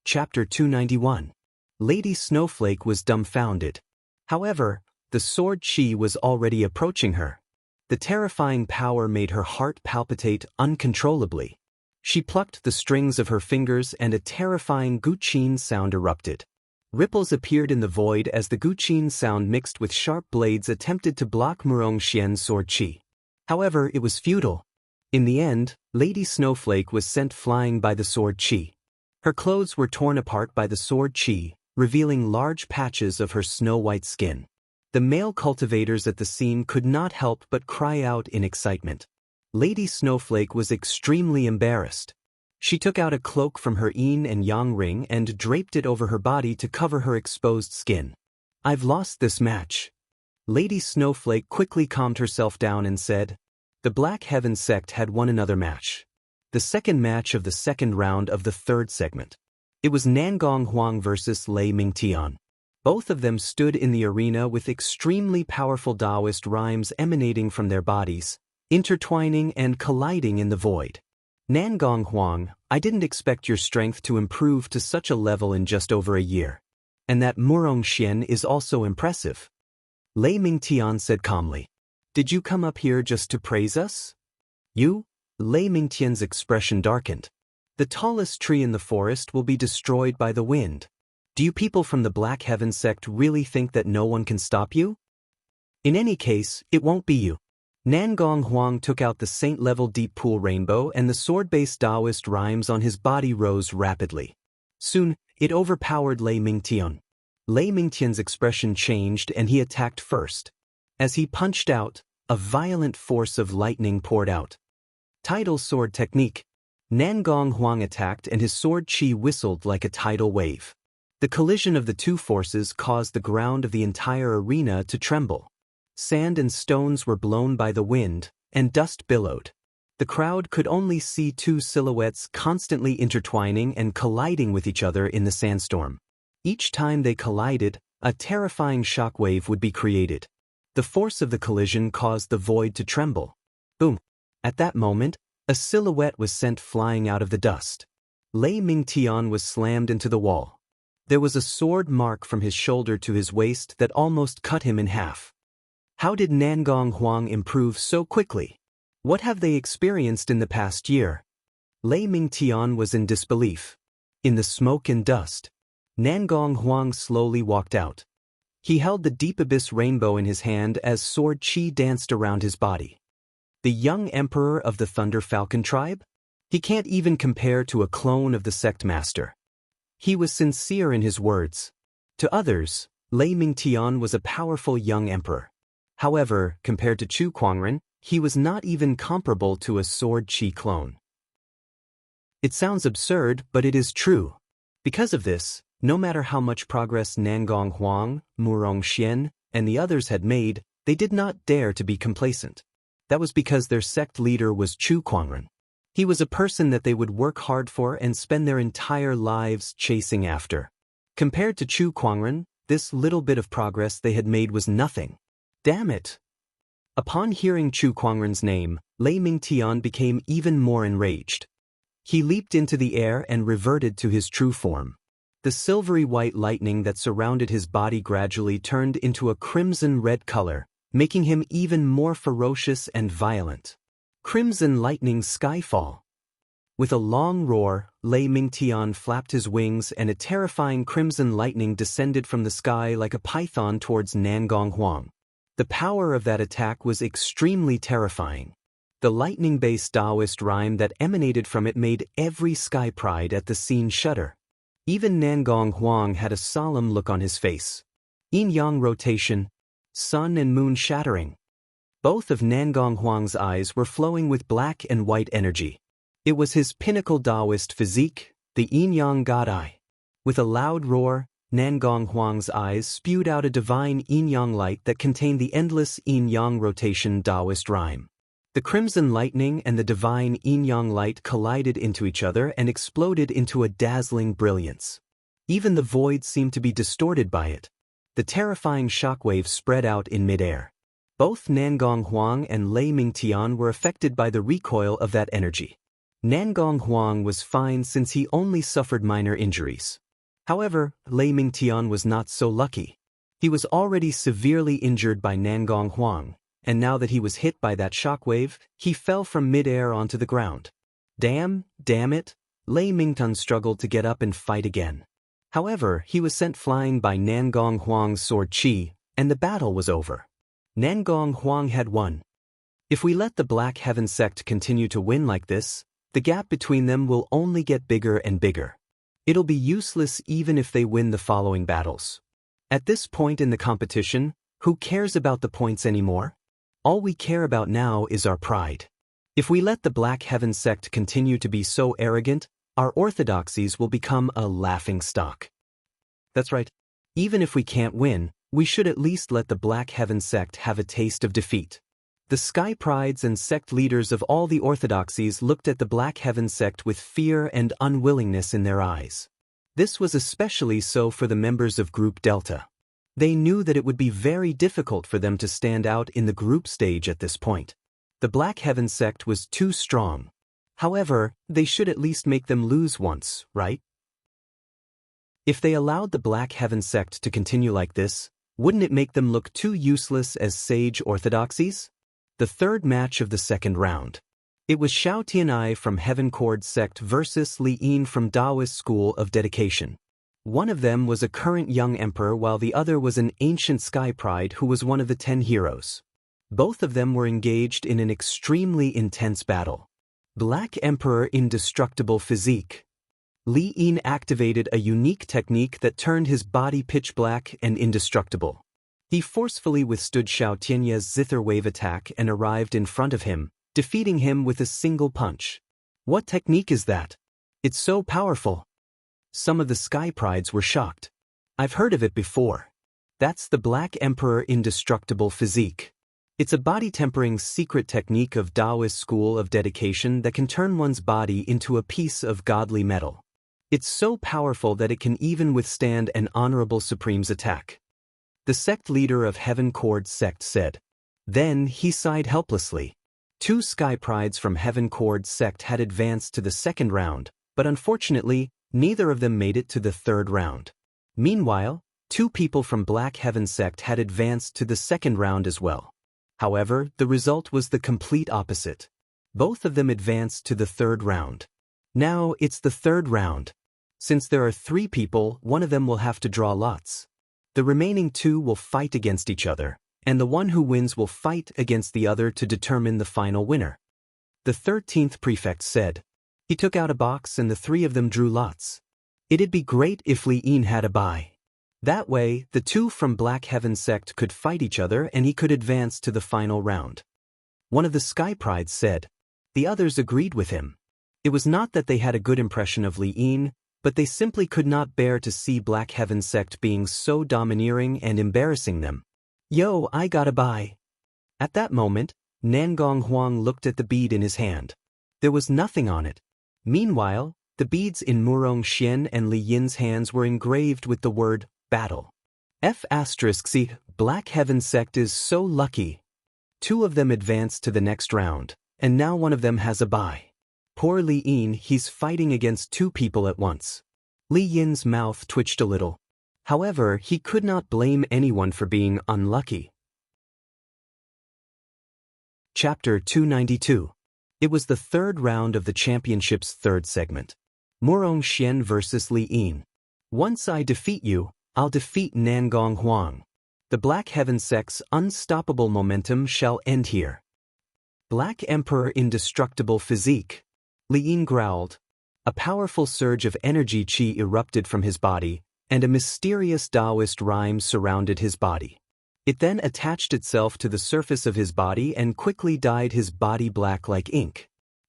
Chapter 291. Lady Snowflake was dumbfounded. However, the sword chi was already approaching her. The terrifying power made her heart palpitate uncontrollably. She plucked the strings of her fingers and a terrifying guqin sound erupted. Ripples appeared in the void as the guqin sound mixed with sharp blades attempted to block Murong Xian's sword chi. However, it was futile. In the end, Lady Snowflake was sent flying by the sword chi. Her clothes were torn apart by the sword chi, revealing large patches of her snow-white skin. The male cultivators at the scene could not help but cry out in excitement. Lady Snowflake was extremely embarrassed. She took out a cloak from her yin and yang ring and draped it over her body to cover her exposed skin. "I've lost this match." Lady Snowflake quickly calmed herself down and said, "The Black Heaven sect had won another match. The second match of the second round of the third segment. It was Nangong Huang versus Lei Mingtian. Both of them stood in the arena with extremely powerful Daoist rhymes emanating from their bodies, intertwining and colliding in the void. Nangong Huang, I didn't expect your strength to improve to such a level in just over a year. And that Murong Xian is also impressive." Lei Mingtian said calmly. "Did you come up here just to praise us?" "You?" Lei Mingtian's expression darkened. "The tallest tree in the forest will be destroyed by the wind. Do you people from the Black Heaven sect really think that no one can stop you? In any case, it won't be you." Nangong Huang took out the saint-level deep pool rainbow and the sword-based Daoist rhymes on his body rose rapidly. Soon, it overpowered Lei Mingtian. Lei Mingtian's expression changed and he attacked first. As he punched out, a violent force of lightning poured out. Tidal sword technique. Nangong Huang attacked and his sword chi whistled like a tidal wave. The collision of the two forces caused the ground of the entire arena to tremble. Sand and stones were blown by the wind, and dust billowed. The crowd could only see two silhouettes constantly intertwining and colliding with each other in the sandstorm. Each time they collided, a terrifying shockwave would be created. The force of the collision caused the void to tremble. Boom! At that moment, a silhouette was sent flying out of the dust. Lei Mingtian was slammed into the wall. There was a sword mark from his shoulder to his waist that almost cut him in half. How did Nangong Huang improve so quickly? What have they experienced in the past year? Lei Mingtian was in disbelief. In the smoke and dust, Nangong Huang slowly walked out. He held the deep abyss rainbow in his hand as sword chi danced around his body. The young emperor of the Thunder Falcon tribe? He can't even compare to a clone of the sect master. He was sincere in his words. To others, Lei Mingtian was a powerful young emperor. However, compared to Chu Kuangren, he was not even comparable to a sword chi clone. It sounds absurd, but it is true. Because of this, no matter how much progress Nangong Huang, Murong Xian, and the others had made, they did not dare to be complacent. That was because their sect leader was Chu Kuangren. He was a person that they would work hard for and spend their entire lives chasing after. Compared to Chu Kuangren, this little bit of progress they had made was nothing. Damn it! Upon hearing Chu Kuangren's name, Lei Mingtian became even more enraged. He leaped into the air and reverted to his true form. The silvery white lightning that surrounded his body gradually turned into a crimson-red color, making him even more ferocious and violent. Crimson lightning skyfall. With a long roar, Lei Mingtian flapped his wings and a terrifying crimson lightning descended from the sky like a python towards Nangong Huang. The power of that attack was extremely terrifying. The lightning-based Daoist rhyme that emanated from it made every sky pride at the scene shudder. Even Nangong Huang had a solemn look on his face. Yin-yang rotation, sun and moon shattering. Both of Nangong Huang's eyes were flowing with black and white energy. It was his pinnacle Daoist physique, the yin-yang god eye. With a loud roar, Nangong Huang's eyes spewed out a divine yin-yang light that contained the endless yin-yang rotation Daoist rhyme. The crimson lightning and the divine yin-yang light collided into each other and exploded into a dazzling brilliance. Even the void seemed to be distorted by it. The terrifying shockwave spread out in midair. Both Nangong Huang and Lei Mingtian were affected by the recoil of that energy. Nangong Huang was fine since he only suffered minor injuries. However, Lei Mingtian was not so lucky. He was already severely injured by Nangong Huang, and now that he was hit by that shockwave, he fell from mid-air onto the ground. Damn it, Lei Mingtian struggled to get up and fight again. However, he was sent flying by Nangong Huang's sword Qi, and the battle was over. Nangong Huang had won. If we let the Black Heaven sect continue to win like this, the gap between them will only get bigger and bigger. It'll be useless even if they win the following battles. At this point in the competition, who cares about the points anymore? All we care about now is our pride. If we let the Black Heaven sect continue to be so arrogant, our orthodoxies will become a laughing stock. That's right. Even if we can't win, we should at least let the Black Heaven sect have a taste of defeat. The Sky Prides and sect leaders of all the orthodoxies looked at the Black Heaven sect with fear and unwillingness in their eyes. This was especially so for the members of Group Delta. They knew that it would be very difficult for them to stand out in the group stage at this point. The Black Heaven sect was too strong. However, they should at least make them lose once, right? If they allowed the Black Heaven sect to continue like this, wouldn't it make them look too useless as sage orthodoxies? The third match of the second round. It was Xiao Tianai from Heaven Cord sect versus Li Yin from Daoist School of Dedication. One of them was a current young emperor while the other was an ancient Sky Pride who was one of the 10 heroes. Both of them were engaged in an extremely intense battle. Black Emperor Indestructible Physique. Li Yin activated a unique technique that turned his body pitch black and indestructible. He forcefully withstood Xiao Tianya's zither wave attack and arrived in front of him, defeating him with a single punch. What technique is that? It's so powerful. Some of the Sky Prides were shocked. I've heard of it before. That's the Black Emperor Indestructible Physique. It's a body-tempering secret technique of Daoist School of Dedication that can turn one's body into a piece of godly metal. It's so powerful that it can even withstand an Honorable Supreme's attack. The sect leader of Heaven Cord sect said. Then he sighed helplessly. 2 Sky Prides from Heaven Cord sect had advanced to the second round, but unfortunately, neither of them made it to the third round. Meanwhile, 2 people from Black Heaven sect had advanced to the second round as well. However, the result was the complete opposite. Both of them advanced to the third round. Now it's the third round. Since there are 3 people, one of them will have to draw lots. The remaining 2 will fight against each other, and the one who wins will fight against the other to determine the final winner. The 13th prefect said. He took out a box and the 3 of them drew lots. It'd be great if Li Yin had a bye. That way, the 2 from Black Heaven sect could fight each other and he could advance to the final round. One of the Sky Prides said. The others agreed with him. It was not that they had a good impression of Li Yin, but they simply could not bear to see Black Heaven sect being so domineering and embarrassing them. Yo, I gotta buy. At that moment, Nangong Huang looked at the bead in his hand. There was nothing on it. Meanwhile, the beads in Murong Xian and Li Yin's hands were engraved with the word, battle. F***C, Black Heaven sect is so lucky. 2 of them advanced to the next round, and now one of them has a bye. Poor Li Yin, he's fighting against 2 people at once. Li Yin's mouth twitched a little. However, he could not blame anyone for being unlucky. Chapter 292. It was the third round of the championship's third segment. Murong Xian versus Li Yin. Once I defeat you, I'll defeat Nangong Huang. The Black Heaven sect's unstoppable momentum shall end here. Black Emperor Indestructible Physique. Li Yin growled. A powerful surge of energy qi erupted from his body, and a mysterious Daoist rhyme surrounded his body. It then attached itself to the surface of his body and quickly dyed his body black like ink.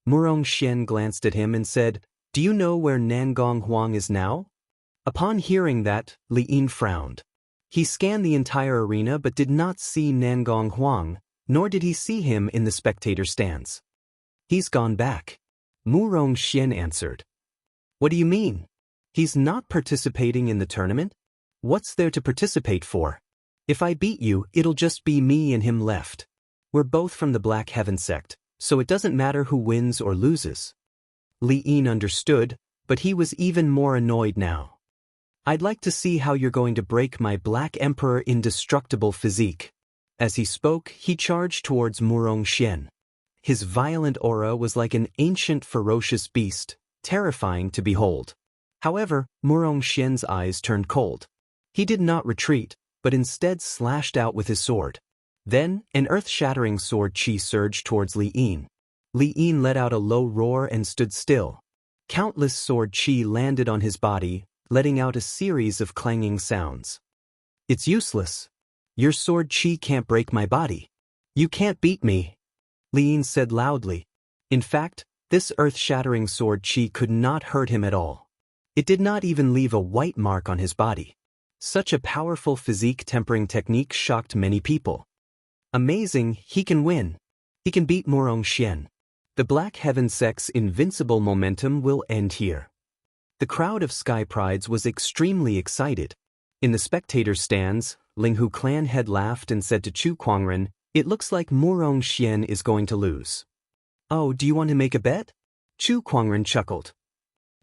Murong Xian glanced at him and said, Do you know where Nangong Huang is now? Upon hearing that, Li Yin frowned. He scanned the entire arena but did not see Nangong Huang, nor did he see him in the spectator stands. He's gone back. Murong Xian answered. What do you mean? He's not participating in the tournament? What's there to participate for? If I beat you, it'll just be me and him left. We're both from the Black Heaven sect, so it doesn't matter who wins or loses. Li Yin understood, but he was even more annoyed now. I'd like to see how you're going to break my Black Emperor indestructible physique. As he spoke, he charged towards Murong Xian. His violent aura was like an ancient ferocious beast, terrifying to behold. However, Murong Xian's eyes turned cold. He did not retreat, but instead slashed out with his sword. Then, an earth-shattering sword chi surged towards Li Yin. Li Yin let out a low roar and stood still. Countless sword chi landed on his body, letting out a series of clanging sounds. It's useless. Your sword chi can't break my body. You can't beat me, Li Yin said loudly. In fact, this earth-shattering sword chi could not hurt him at all. It did not even leave a white mark on his body. Such a powerful physique-tempering technique shocked many people. Amazing, he can win. He can beat Murong Xian. The Black Heaven sect's invincible momentum will end here. The crowd of Sky Prides was extremely excited. In the spectator stands, Linghu clan head laughed and said to Chu Kuangren, "It looks like Murong Xian is going to lose." "Oh, do you want to make a bet?" Chu Kuangren chuckled.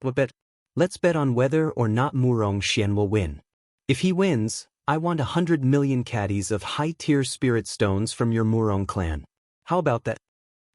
"What bet?" "Let's bet on whether or not Murong Xian will win. If he wins, I want 100 million caddies of high-tier spirit stones from your Murong clan. How about that?"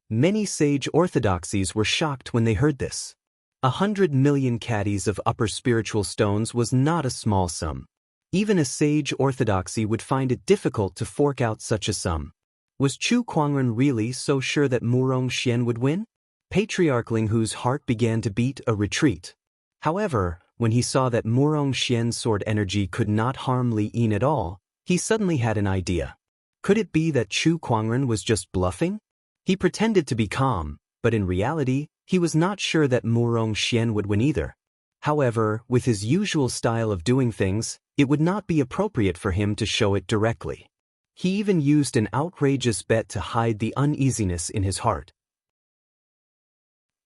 Many sage orthodoxies were shocked when they heard this. 100 million caddies of upper spiritual stones was not a small sum. Even a sage orthodoxy would find it difficult to fork out such a sum. Was Chu Kuangren really so sure that Murong Xian would win? Patriarch Linghu's heart began to beat a retreat. However, when he saw that Murong Xian's sword energy could not harm Li Yin at all, he suddenly had an idea. Could it be that Chu Kuangren was just bluffing? He pretended to be calm, but in reality, he was not sure that Murong Xian would win either. However, with his usual style of doing things, it would not be appropriate for him to show it directly. He even used an outrageous bet to hide the uneasiness in his heart.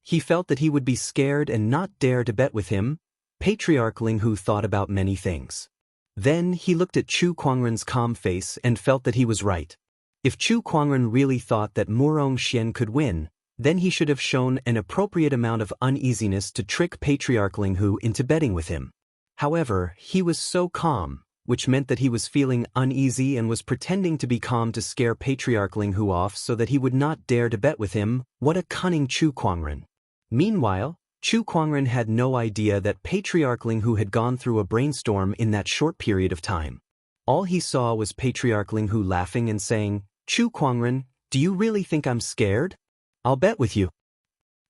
He felt that he would be scared and not dare to bet with him. Patriarch Linghu thought about many things. Then he looked at Chu Kuangren's calm face and felt that he was right. If Chu Kuangren really thought that Murong Xian could win, then he should have shown an appropriate amount of uneasiness to trick Patriarch Linghu into betting with him. However, he was so calm, which meant that he was feeling uneasy and was pretending to be calm to scare Patriarch Linghu off so that he would not dare to bet with him. What a cunning Chu Kuangren! Meanwhile, Chu Kuangren had no idea that Patriarch Linghu had gone through a brainstorm in that short period of time. All he saw was Patriarch Linghu laughing and saying, "Chu Kuangren, do you really think I'm scared? I'll bet with you.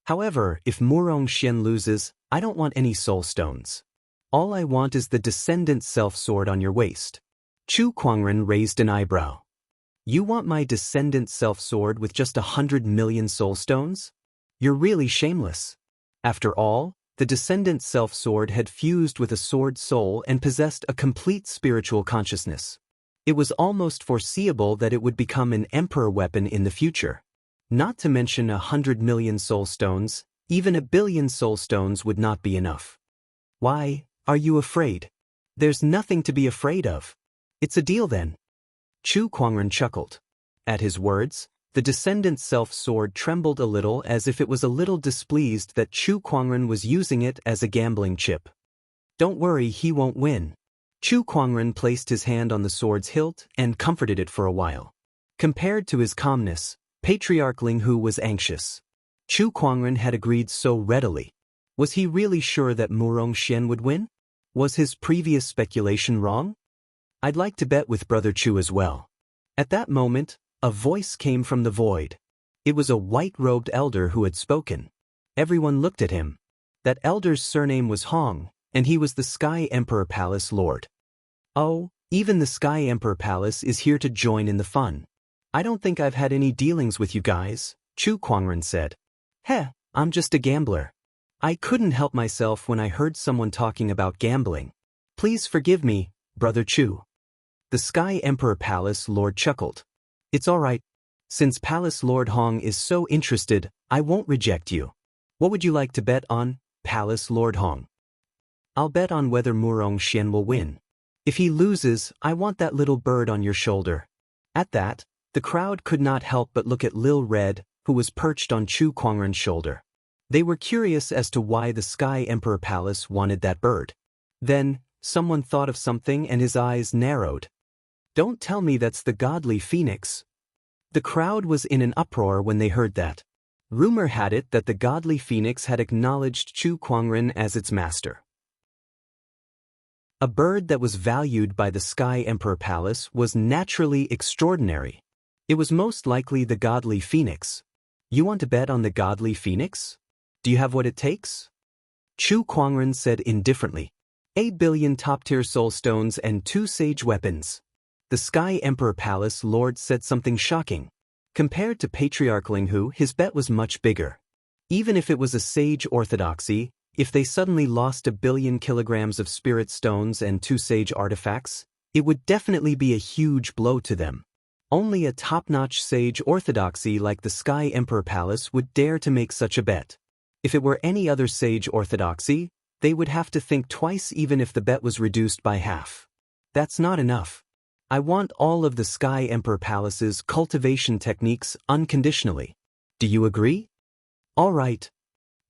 However, if Murong Xian loses, I don't want any soul stones. All I want is the Descendant Self-Sword on your waist." Chu Kuangren raised an eyebrow. "You want my Descendant Self-Sword with just 100 million soul stones? You're really shameless." After all, the Descendant Self-Sword had fused with a sword soul and possessed a complete spiritual consciousness. It was almost foreseeable that it would become an emperor weapon in the future. Not to mention 100 million soul stones, even 1 billion soul stones would not be enough. "Why, are you afraid?" "There's nothing to be afraid of. It's a deal then." Chu Kuangren chuckled. At his words, the Descendant Self-Sword trembled a little as if it was a little displeased that Chu Kuangren was using it as a gambling chip. "Don't worry, he won't win." Chu Kuangren placed his hand on the sword's hilt and comforted it for a while. Compared to his calmness, Patriarch Linghu was anxious. Chu Kuangren had agreed so readily. Was he really sure that Murong Xian would win? Was his previous speculation wrong? "I'd like to bet with Brother Chu as well." At that moment, a voice came from the void. It was a white-robed elder who had spoken. Everyone looked at him. That elder's surname was Hong, and he was the Sky Emperor Palace Lord. "Oh, even the Sky Emperor Palace is here to join in the fun. I don't think I've had any dealings with you guys," Chu Kuangren said. "Heh, I'm just a gambler. I couldn't help myself when I heard someone talking about gambling. Please forgive me, Brother Chu." The Sky Emperor Palace Lord chuckled. "It's all right. Since Palace Lord Hong is so interested, I won't reject you. What would you like to bet on, Palace Lord Hong?" "I'll bet on whether Murong Xian will win. If he loses, I want that little bird on your shoulder." At that, the crowd could not help but look at Lil Red, who was perched on Chu Kuangren's shoulder. They were curious as to why the Sky Emperor Palace wanted that bird. Then, someone thought of something and his eyes narrowed. Don't tell me that's the godly phoenix. The crowd was in an uproar when they heard that. Rumor had it that the godly phoenix had acknowledged Chu Kuangren as its master. A bird that was valued by the Sky Emperor Palace was naturally extraordinary. It was most likely the godly phoenix. You want to bet on the godly phoenix? Do you have what it takes? Chu Kuangren said indifferently. 8 billion top-tier soul stones and 2 sage weapons. The Sky Emperor Palace Lord said something shocking. Compared to Patriarch Linghu, his bet was much bigger. Even if it was a sage orthodoxy, if they suddenly lost 1 billion kilograms of spirit stones and 2 sage artifacts, it would definitely be a huge blow to them. Only a top-notch sage orthodoxy like the Sky Emperor Palace would dare to make such a bet. If it were any other sage orthodoxy, they would have to think twice even if the bet was reduced by half. That's not enough. I want all of the Sky Emperor Palace's cultivation techniques unconditionally. Do you agree? All right.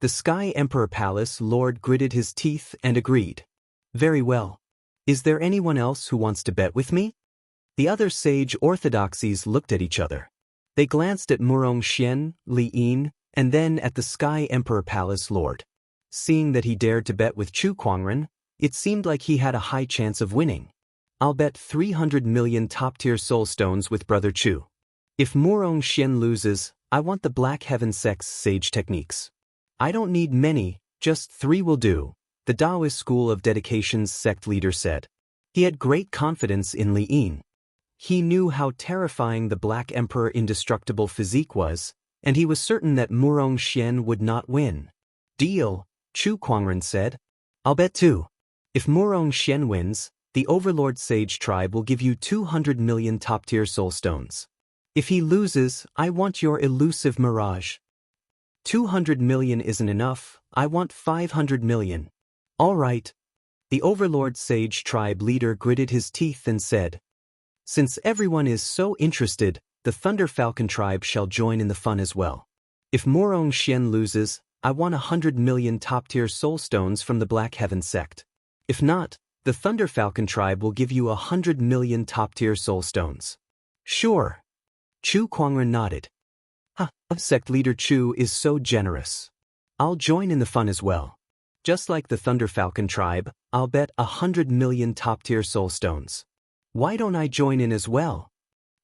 The Sky Emperor Palace Lord gritted his teeth and agreed. Very well. Is there anyone else who wants to bet with me? The other sage orthodoxies looked at each other. They glanced at Murong Xian, Li Yin, and then at the Sky Emperor Palace Lord. Seeing that he dared to bet with Chu Kuangren, it seemed like he had a high chance of winning. I'll bet 300 million top-tier soul stones with Brother Chu. If Murong Xian loses, I want the Black Heaven Sect's sage techniques. I don't need many, just 3 will do, the Daoist School of Dedication's sect leader said. He had great confidence in Li Yin. He knew how terrifying the Black Emperor indestructible physique was, and he was certain that Murong Xian would not win. Deal, Chu Kuangren said. I'll bet 2. If Murong Xian wins, the Overlord Sage tribe will give you 200 million top-tier soul stones. If he loses, I want your elusive mirage. 200 million isn't enough, I want 500 million. All right. The Overlord Sage tribe leader gritted his teeth and said, since everyone is so interested, the Thunder Falcon tribe shall join in the fun as well. If Murong Xian loses, I want 100 million top-tier soul stones from the Black Heaven sect. If not, the Thunder Falcon tribe will give you 100 million top-tier soul stones. Sure. Chu Kuangren nodded. Sect leader Chu is so generous. I'll join in the fun as well. Just like the Thunder Falcon tribe, I'll bet 100 million top-tier soul stones. Why don't I join in as well?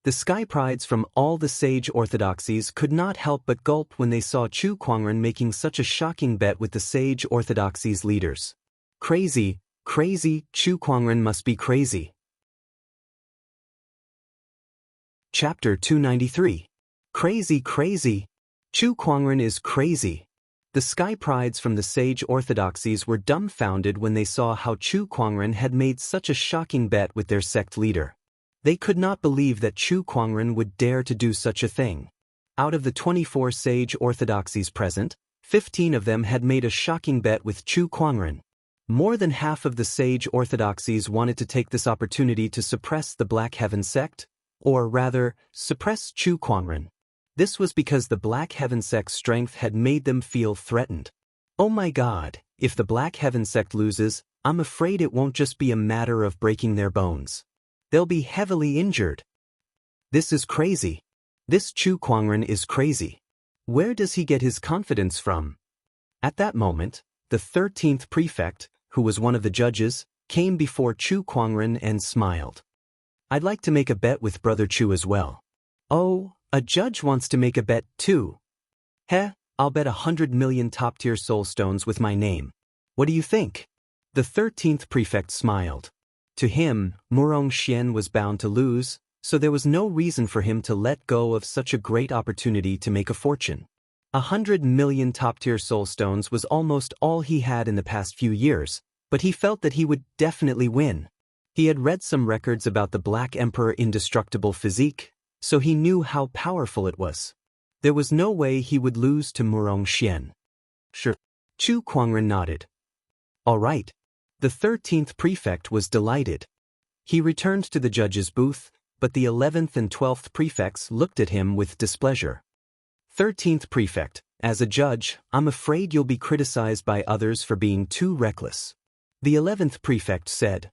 The Sky Prides from all the sage orthodoxies could not help but gulp when they saw Chu Kuangren making such a shocking bet with the sage orthodoxies leaders. Crazy, crazy, Chu Kuangren must be crazy. Chapter 293. Crazy, crazy. Chu Kuangren is crazy. The Sky Prides from the sage orthodoxies were dumbfounded when they saw how Chu Kuangren had made such a shocking bet with their sect leader. They could not believe that Chu Kuangren would dare to do such a thing. Out of the 24 sage orthodoxies present, 15 of them had made a shocking bet with Chu Kuangren. More than half of the sage orthodoxies wanted to take this opportunity to suppress the Black Heaven sect, or rather, suppress Chu Kuangren. This was because the Black Heaven sect's strength had made them feel threatened. Oh my God, if the Black Heaven sect loses, I'm afraid it won't just be a matter of breaking their bones. They'll be heavily injured. This is crazy. This Chu Kuangren is crazy. Where does he get his confidence from? At that moment, the 13th prefect, who was one of the judges, came before Chu Kuangren and smiled. I'd like to make a bet with Brother Chu as well. Oh, a judge wants to make a bet too. I'll bet 100 million top-tier soul stones with my name. What do you think? The 13th prefect smiled. To him, Murong Xian was bound to lose, so there was no reason for him to let go of such a great opportunity to make a fortune. 100 million top-tier soul stones was almost all he had in the past few years, but he felt that he would definitely win. He had read some records about the Black Emperor indestructible physique, so he knew how powerful it was. There was no way he would lose to Murong Xian. Sure. Chu Kuangren nodded. All right. The 13th prefect was delighted. He returned to the judge's booth, but the 11th and 12th prefects looked at him with displeasure. 13th prefect, As a judge, I'm afraid you'll be criticized by others for being too reckless. The 11th prefect said.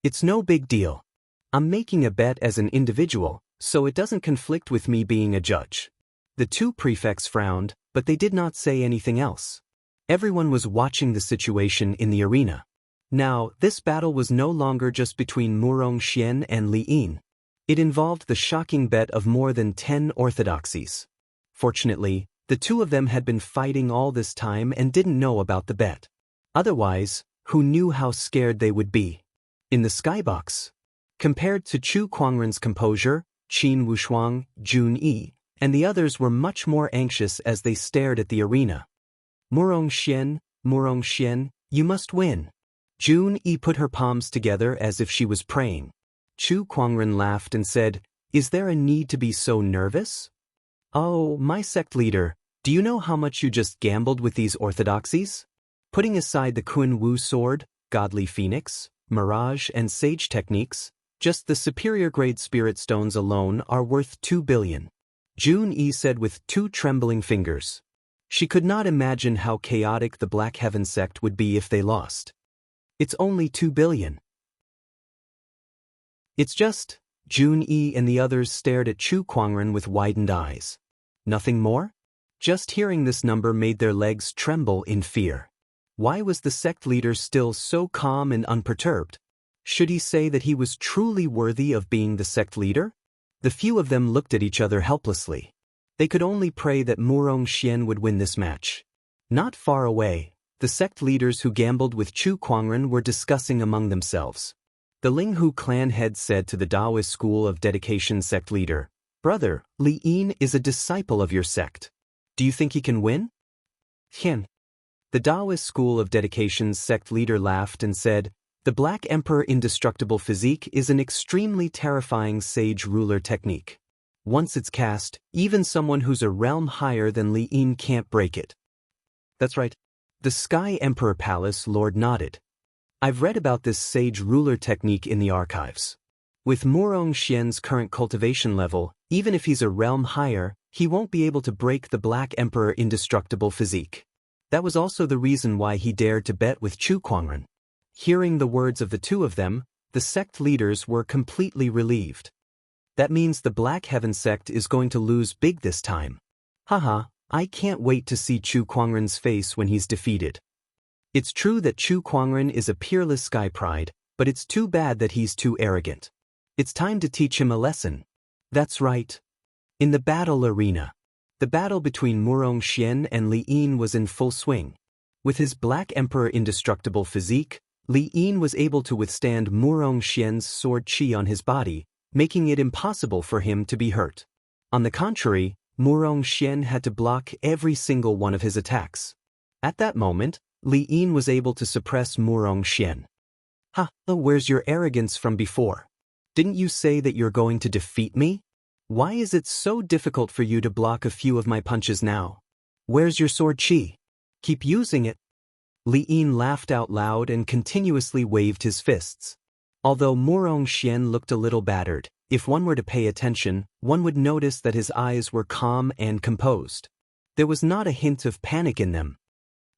It's no big deal. I'm making a bet as an individual, so it doesn't conflict with me being a judge. The 2 prefects frowned, but they did not say anything else. Everyone was watching the situation in the arena. Now, this battle was no longer just between Wuxia and Li Yin. It involved the shocking bet of more than 10 orthodoxies. Fortunately, the 2 of them had been fighting all this time and didn't know about the bet. Otherwise, who knew how scared they would be? In the skybox. Compared to Chu Kuangren's composure, Qin Wushuang, Jun Yi, and the others were much more anxious as they stared at the arena. Wuxia, you must win. Jun Yi put her palms together as if she was praying. Chu Kuangren laughed and said, Is there a need to be so nervous? Oh, my sect leader, do you know how much you just gambled with these orthodoxies? Putting aside the Kun Wu sword, godly phoenix, mirage and sage techniques, just the superior grade spirit stones alone are worth 2 billion. Jun Yi said with 2 trembling fingers. She could not imagine how chaotic the Black Heaven sect would be if they lost. It's only 2 billion. It's just, Jun Yi and the others stared at Chu Kuangren with widened eyes. Nothing more? Just hearing this number made their legs tremble in fear. Why was the sect leader still so calm and unperturbed? Should he say that he was truly worthy of being the sect leader? The few of them looked at each other helplessly. They could only pray that Wuxia would win this match. Not far away, the sect leaders who gambled with Chu Kuangren were discussing among themselves. The Linghu clan head said to the Daoist school of dedication sect leader, Brother, Li Yin is a disciple of your sect. Do you think he can win? Him. The Daoist school of dedication's sect leader laughed and said, The Black Emperor indestructible physique is an extremely terrifying sage ruler technique. Once it's cast, even someone who's a realm higher than Li Yin can't break it. That's right. The Sky Emperor Palace Lord nodded. I've read about this sage ruler technique in the archives. With Wuxia's current cultivation level, even if he's a realm higher, he won't be able to break the Black Emperor indestructible physique. That was also the reason why he dared to bet with Chu Kuangren. Hearing the words of the 2 of them, the sect leaders were completely relieved. That means the Black Heaven sect is going to lose big this time. Haha, I can't wait to see Chu Kuangren's face when he's defeated. It's true that Chu Kuangren is a peerless sky pride, but it's too bad that he's too arrogant. It's time to teach him a lesson. That's right. In the battle arena, the battle between Wuxia and Li Yin was in full swing. With his Black Emperor indestructible physique, Li Yin was able to withstand Wuxia's sword qi on his body, making it impossible for him to be hurt. On the contrary, Wuxia had to block every single one of his attacks. At that moment, Li Yin was able to suppress Wuxia. Ha, where's your arrogance from before? Didn't you say that you're going to defeat me? Why is it so difficult for you to block a few of my punches now? Where's your sword qi? Keep using it. Li Yin laughed out loud and continuously waved his fists. Although Wuxia looked a little battered, if one were to pay attention, one would notice that his eyes were calm and composed. There was not a hint of panic in them.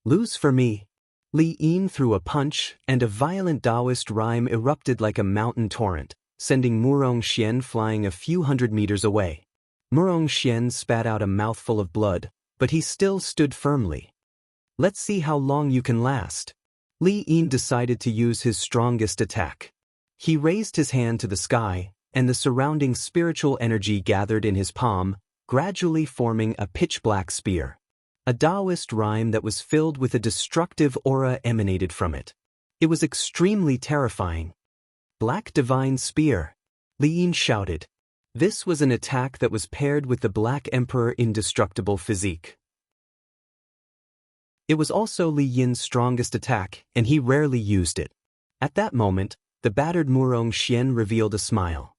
Lose for me. Li Yin threw a punch, and a violent Daoist rhyme erupted like a mountain torrent, sending Wuxia flying a few hundred meters away. Wuxia spat out a mouthful of blood, but he still stood firmly. Let's see how long you can last. Li Yin decided to use his strongest attack. He raised his hand to the sky, and the surrounding spiritual energy gathered in his palm, gradually forming a pitch-black spear. A Daoist rhyme that was filled with a destructive aura emanated from it. It was extremely terrifying. Black Divine Spear, Li Yin shouted. This was an attack that was paired with the Black Emperor indestructible physique. It was also Li Yin's strongest attack, and he rarely used it. At that moment, the battered Wuxia revealed a smile.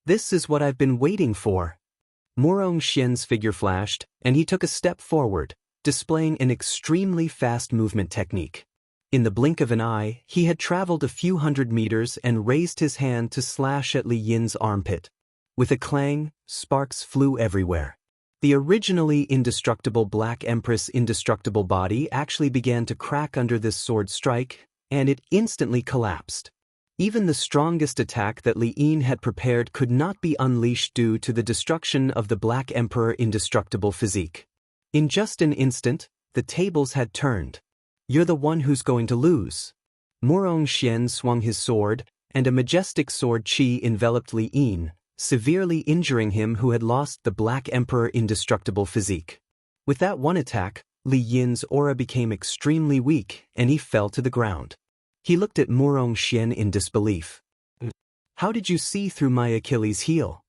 This is what I've been waiting for. Wuxia's figure flashed, and he took a step forward, displaying an extremely fast movement technique. In the blink of an eye, he had traveled a few hundred meters and raised his hand to slash at Li Yin's armpit. With a clang, sparks flew everywhere. The originally indestructible Black Empress indestructible body actually began to crack under this sword strike, and it instantly collapsed. Even the strongest attack that Li Yin had prepared could not be unleashed due to the destruction of the Black Emperor indestructible physique. In just an instant, the tables had turned. "You're the one who's going to lose." Murong Xian swung his sword, and a majestic sword qi enveloped Li Yin, severely injuring him who had lost the Black Emperor indestructible physique. With that one attack, Li Yin's aura became extremely weak, and he fell to the ground. He looked at Murong Xian in disbelief. "How did you see through my Achilles heel?"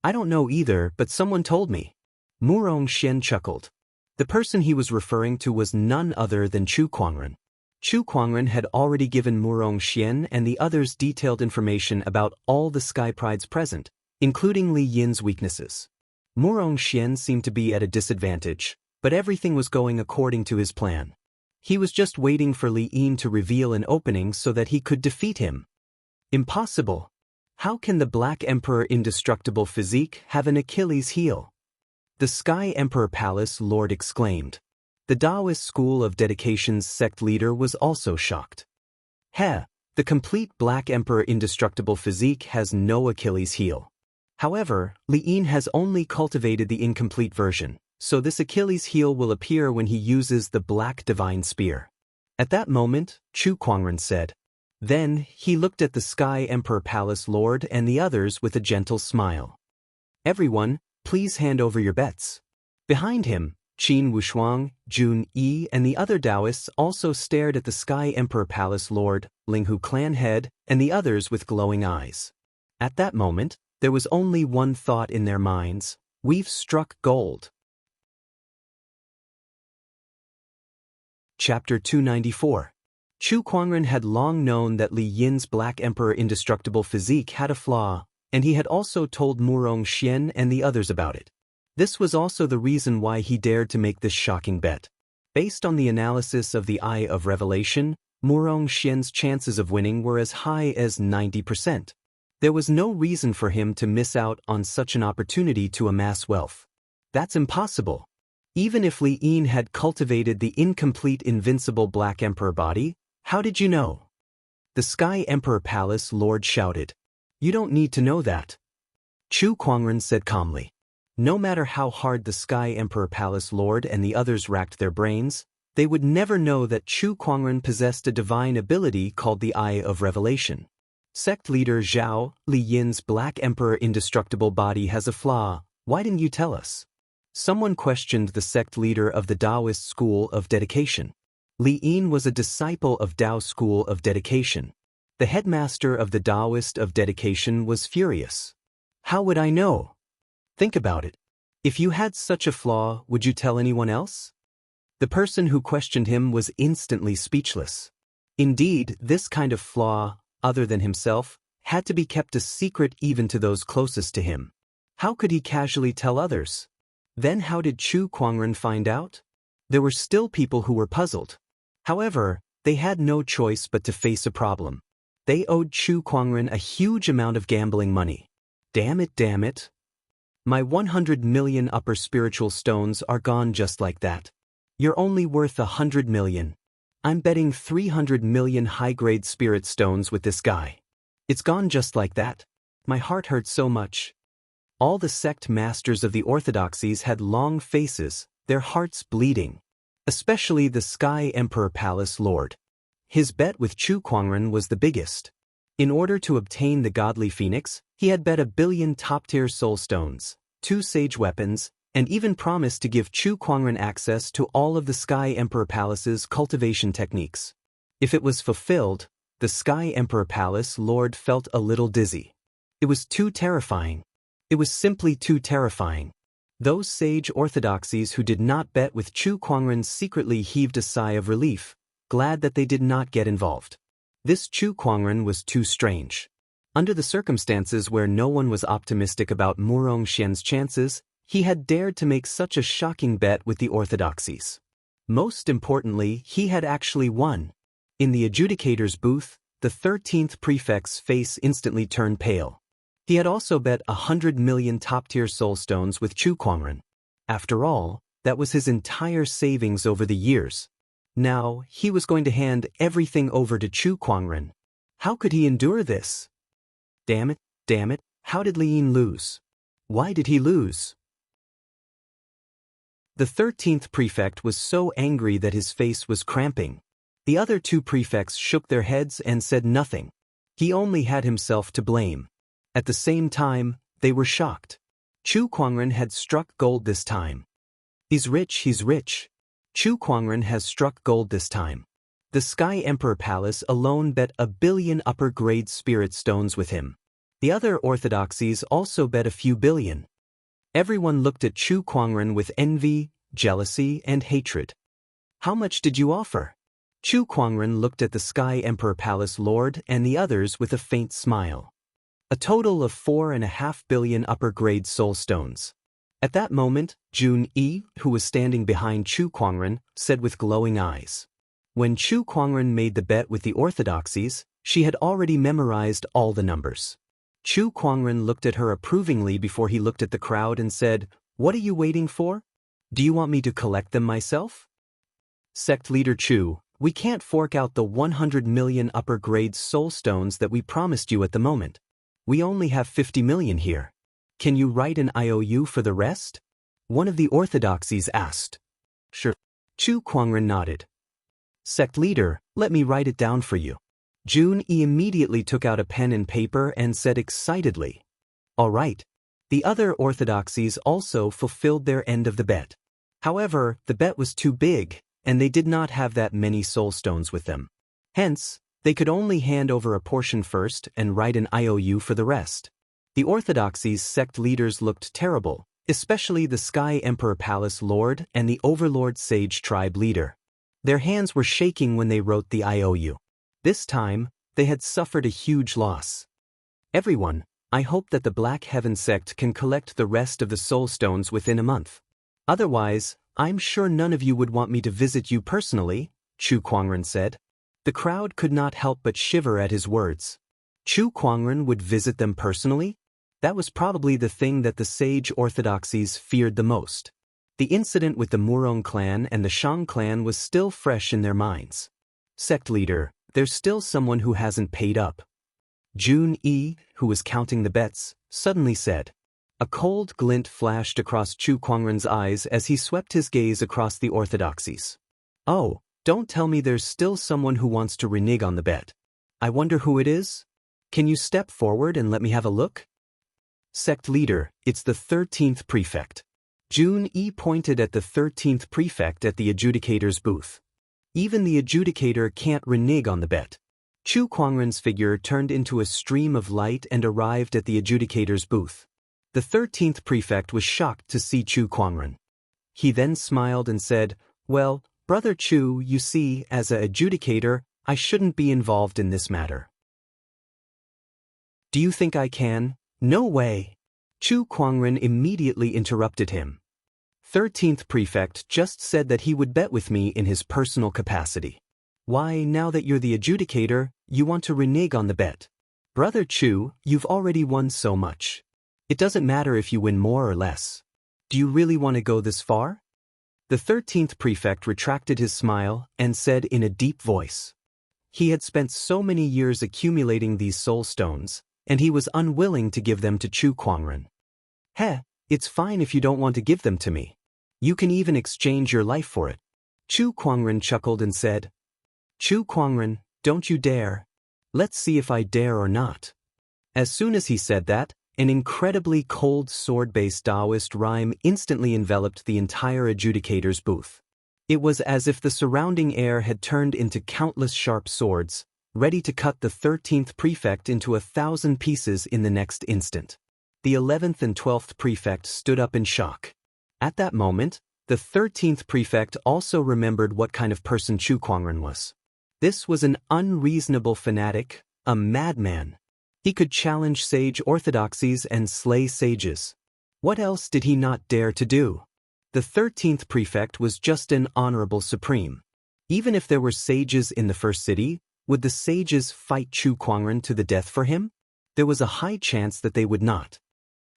"I don't know either, but someone told me." Murong Xian chuckled. The person he was referring to was none other than Chu Kuangren. Chu Kuangren had already given Murong Xian and the others detailed information about all the Sky Prides present, including Li Yin's weaknesses. Murong Xian seemed to be at a disadvantage, but everything was going according to his plan. He was just waiting for Li Yin to reveal an opening so that he could defeat him. Impossible. How can the Black Emperor indestructible physique have an Achilles heel? The Sky Emperor Palace Lord exclaimed. The Daoist school of dedication's sect leader was also shocked. The complete Black Emperor indestructible physique has no Achilles heel. However, Li Yin has only cultivated the incomplete version, so this Achilles heel will appear when he uses the Black Divine Spear. At that moment, Chu Kuangren said. Then, he looked at the Sky Emperor Palace Lord and the others with a gentle smile. "Everyone, please hand over your bets." Behind him, Qin Wushuang, Jun Yi and the other Daoists also stared at the Sky Emperor Palace Lord, Linghu clan head, and the others with glowing eyes. At that moment, there was only one thought in their minds: we've struck gold. Chapter 294. Chu Kuangren had long known that Li Yin's Black Emperor indestructible physique had a flaw, and he had also told Murong Xian and the others about it. This was also the reason why he dared to make this shocking bet. Based on the analysis of the Eye of Revelation, Murong Xian's chances of winning were as high as 90%. There was no reason for him to miss out on such an opportunity to amass wealth. That's impossible. Even if Li Yin had cultivated the incomplete invincible Black Emperor body, how did you know? The Sky Emperor Palace Lord shouted. "You don't need to know that." Chu Kuangren said calmly. No matter how hard the Sky Emperor Palace Lord and the others racked their brains, they would never know that Chu Kuangren possessed a divine ability called the Eye of Revelation. Sect leader Zhao, Li Yin's Black Emperor indestructible body has a flaw. Why didn't you tell us? Someone questioned the sect leader of the Daoist school of dedication. Li Yin was a disciple of Dao school of dedication. The headmaster of the Daoist of dedication was furious. How would I know? Think about it. If you had such a flaw, would you tell anyone else? The person who questioned him was instantly speechless. Indeed, this kind of flaw, other than himself, had to be kept a secret even to those closest to him. How could he casually tell others? Then how did Chu Kuangren find out? There were still people who were puzzled. However, they had no choice but to face a problem. They owed Chu Kuangren a huge amount of gambling money. Damn it. My 100 million upper spiritual stones are gone just like that. You're only worth 100 million. I'm betting 300 million high-grade spirit stones with this guy. It's gone just like that. My heart hurts so much. All the sect masters of the orthodoxies had long faces, their hearts bleeding. Especially the Sky Emperor Palace Lord. His bet with Chu Kuangren was the biggest. In order to obtain the godly phoenix, he had bet 1 billion top-tier soul stones, 2 sage weapons, and even promised to give Chu Kuangren access to all of the Sky Emperor Palace's cultivation techniques. If it was fulfilled, the Sky Emperor Palace Lord felt a little dizzy. It was too terrifying. It was simply too terrifying. Those sage orthodoxies who did not bet with Chu Kuangren secretly heaved a sigh of relief, glad that they did not get involved. This Chu Kuangren was too strange. Under the circumstances where no one was optimistic about Murong Xian's chances, he had dared to make such a shocking bet with the orthodoxies. Most importantly, he had actually won. In the adjudicator's booth, the 13th prefect's face instantly turned pale. He had also bet 100 million top-tier soul stones with Chu Kuangren. After all, that was his entire savings over the years. Now, he was going to hand everything over to Chu Kuangren. How could he endure this? Damn it, how did Lin lose? Why did he lose? The 13th prefect was so angry that his face was cramping. The other 2 prefects shook their heads and said nothing. He only had himself to blame. At the same time, they were shocked. Chu Kuangren had struck gold this time. He's rich. Chu Kuangren has struck gold this time. The Sky Emperor Palace alone bet 1 billion upper-grade spirit stones with him. The other orthodoxies also bet a few billion. Everyone looked at Chu Kuangren with envy, jealousy, and hatred. How much did you offer? Chu Kuangren looked at the Sky Emperor Palace Lord and the others with a faint smile. A total of 4.5 billion upper-grade soul stones. At that moment, Jun Yi, who was standing behind Chu Kuangren, said with glowing eyes. When Chu Kuangren made the bet with the orthodoxies, she had already memorized all the numbers. Chu Kuangren looked at her approvingly before he looked at the crowd and said, "What are you waiting for? Do you want me to collect them myself?" Sect leader Chu, we can't fork out the 100 million upper-grade soul stones that we promised you at the moment. We only have 50 million here. Can you write an IOU for the rest? One of the orthodoxies asked. Sure. Chu Kuangren nodded. Sect leader, let me write it down for you. Jun Yi immediately took out a pen and paper and said excitedly. All right. The other orthodoxies also fulfilled their end of the bet. However, the bet was too big, and they did not have that many soul stones with them. Hence, they could only hand over a portion first and write an IOU for the rest. The orthodoxies' sect leaders looked terrible, especially the Sky Emperor Palace Lord and the Overlord Sage Tribe leader. Their hands were shaking when they wrote the IOU. This time, they had suffered a huge loss. Everyone, I hope that the Black Heaven sect can collect the rest of the soul stones within a month. Otherwise, I'm sure none of you would want me to visit you personally, Chu Kuangren said. The crowd could not help but shiver at his words. Chu Kuangren would visit them personally? That was probably the thing that the sage orthodoxies feared the most. The incident with the Murong clan and the Shang clan was still fresh in their minds. Sect leader, there's still someone who hasn't paid up. Jun Yi, who was counting the bets, suddenly said. A cold glint flashed across Chu Kuangren's eyes as he swept his gaze across the orthodoxies. Oh, don't tell me there's still someone who wants to renege on the bet. I wonder who it is? Can you step forward and let me have a look? Sect leader, it's the 13th prefect. Jun Yi pointed at the 13th prefect at the adjudicator's booth. Even the adjudicator can't renege on the bet. Chu Kuangren's figure turned into a stream of light and arrived at the adjudicator's booth. The 13th prefect was shocked to see Chu Kuangren. He then smiled and said, Well, Brother Chu, you see, as a adjudicator, I shouldn't be involved in this matter. Do you think I can? No way. Chu Kuangren immediately interrupted him. 13th prefect just said that he would bet with me in his personal capacity. Why, now that you're the adjudicator, you want to renege on the bet? Brother Chu, you've already won so much. It doesn't matter if you win more or less. Do you really want to go this far? The 13th prefect retracted his smile and said in a deep voice. He had spent so many years accumulating these soul stones, and he was unwilling to give them to Chu Kuangren. Heh, it's fine if you don't want to give them to me. You can even exchange your life for it. Chu Kuangren chuckled and said, Chu Kuangren, don't you dare. Let's see if I dare or not. As soon as he said that, an incredibly cold sword-based Daoist rhyme instantly enveloped the entire adjudicator's booth. It was as if the surrounding air had turned into countless sharp swords, ready to cut the 13th prefect into 1,000 pieces in the next instant. The 11th and 12th prefect stood up in shock. At that moment, the 13th prefect also remembered what kind of person Chu Kuangren was. This was an unreasonable fanatic, a madman. He could challenge sage orthodoxies and slay sages. What else did he not dare to do? The 13th prefect was just an honorable supreme. Even if there were sages in the first city, would the sages fight Chu Kuangren to the death for him? there was a high chance that they would not.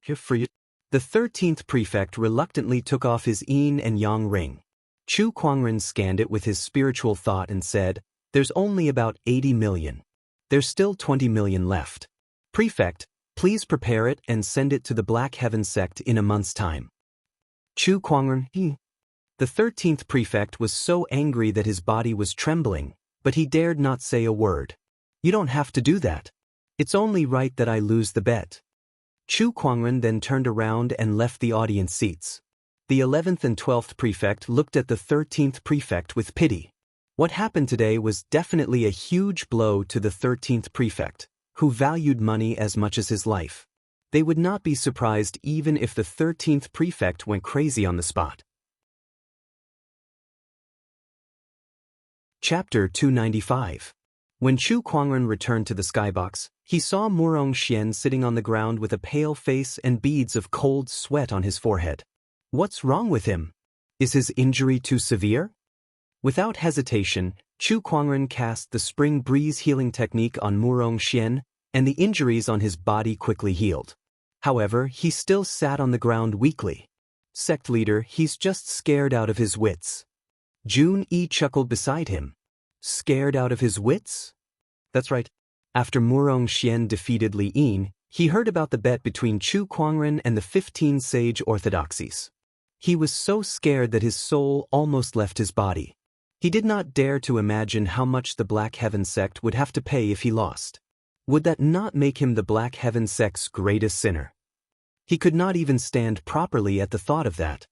Here for you. The 13th prefect reluctantly took off his yin and yang ring. Chu Kuangren scanned it with his spiritual thought and said, "There's only about 80 million. There's still 20 million left. Prefect, please prepare it and send it to the Black Heaven sect in a month's time." Chu Kuangren, The 13th prefect was so angry that his body was trembling, but he dared not say a word. "You don't have to do that. It's only right that I lose the bet." Chu Kuangren then turned around and left the audience seats. The 11th and 12th prefect looked at the 13th prefect with pity. What happened today was definitely a huge blow to the 13th prefect, who valued money as much as his life. They would not be surprised even if the 13th prefect went crazy on the spot. Chapter 295. When Chu Kuangren returned to the skybox, he saw Murong Xian sitting on the ground with a pale face and beads of cold sweat on his forehead. What's wrong with him? Is his injury too severe? Without hesitation, Chu Kuangren cast the spring breeze healing technique on Murong Xian, and the injuries on his body quickly healed. However, he still sat on the ground weakly. "Sect leader, he's just scared out of his wits." Jun Yi chuckled beside him. "Scared out of his wits?" That's right. After Murong Xian defeated Li Yin, he heard about the bet between Chu Kuangren and the 15 sage orthodoxies. He was so scared that his soul almost left his body. He did not dare to imagine how much the Black Heaven sect would have to pay if he lost. Would that not make him the Black Heaven sect's greatest sinner? He could not even stand properly at the thought of that.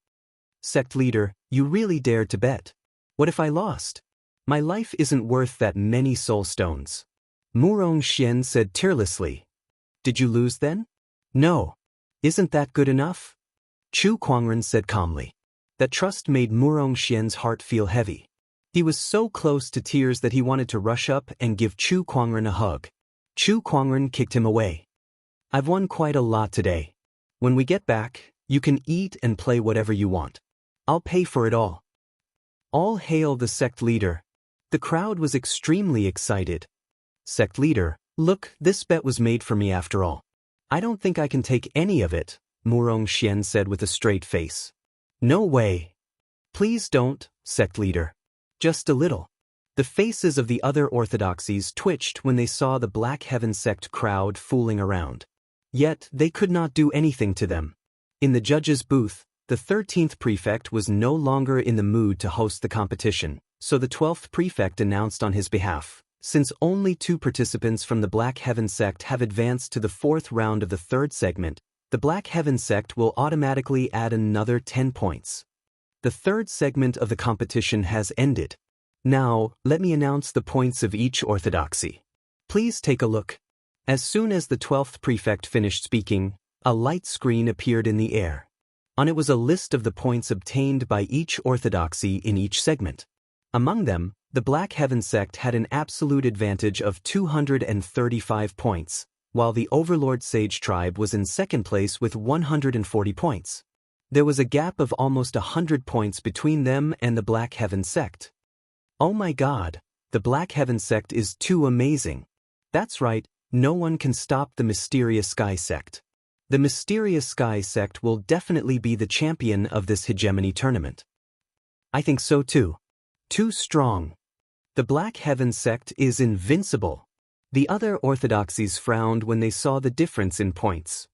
"Sect leader, you really dared to bet. What if I lost? My life isn't worth that many soul stones." Murong Xian said tearlessly. "Did you lose then?" "No. Isn't that good enough?" Chu Kuangren said calmly. That trust made Murong Xian's heart feel heavy. He was so close to tears that he wanted to rush up and give Chu Kuangren a hug. Chu Kuangren kicked him away. "I've won quite a lot today. When we get back, you can eat and play whatever you want. I'll pay for it all." All hail the sect leader. The crowd was extremely excited. "Sect leader, look, this bet was made for me after all. I don't think I can take any of it," Murong Xian said with a straight face. "No way. Please don't, sect leader. Just a little." The faces of the other orthodoxies twitched when they saw the Black Heaven sect crowd fooling around. Yet they could not do anything to them. In the judge's booth, the 13th prefect was no longer in the mood to host the competition, so the 12th prefect announced on his behalf, "Since only 2 participants from the Black Heaven sect have advanced to the 4th round of the 3rd segment, the Black Heaven sect will automatically add another 10 points. The 3rd segment of the competition has ended. Now, let me announce the points of each orthodoxy. Please take a look." As soon as the 12th prefect finished speaking, a light screen appeared in the air. On it was a list of the points obtained by each orthodoxy in each segment. Among them, the Black Heaven sect had an absolute advantage of 235 points, while the Overlord Sage tribe was in second place with 140 points. There was a gap of almost 100 points between them and the Black Heaven sect. Oh my God, the Black Heaven sect is too amazing. That's right, no one can stop the Mysterious Sky sect. The Mysterious Sky sect will definitely be the champion of this hegemony tournament. I think so too. Too strong. The Black Heaven sect is invincible. The other orthodoxies frowned when they saw the difference in points.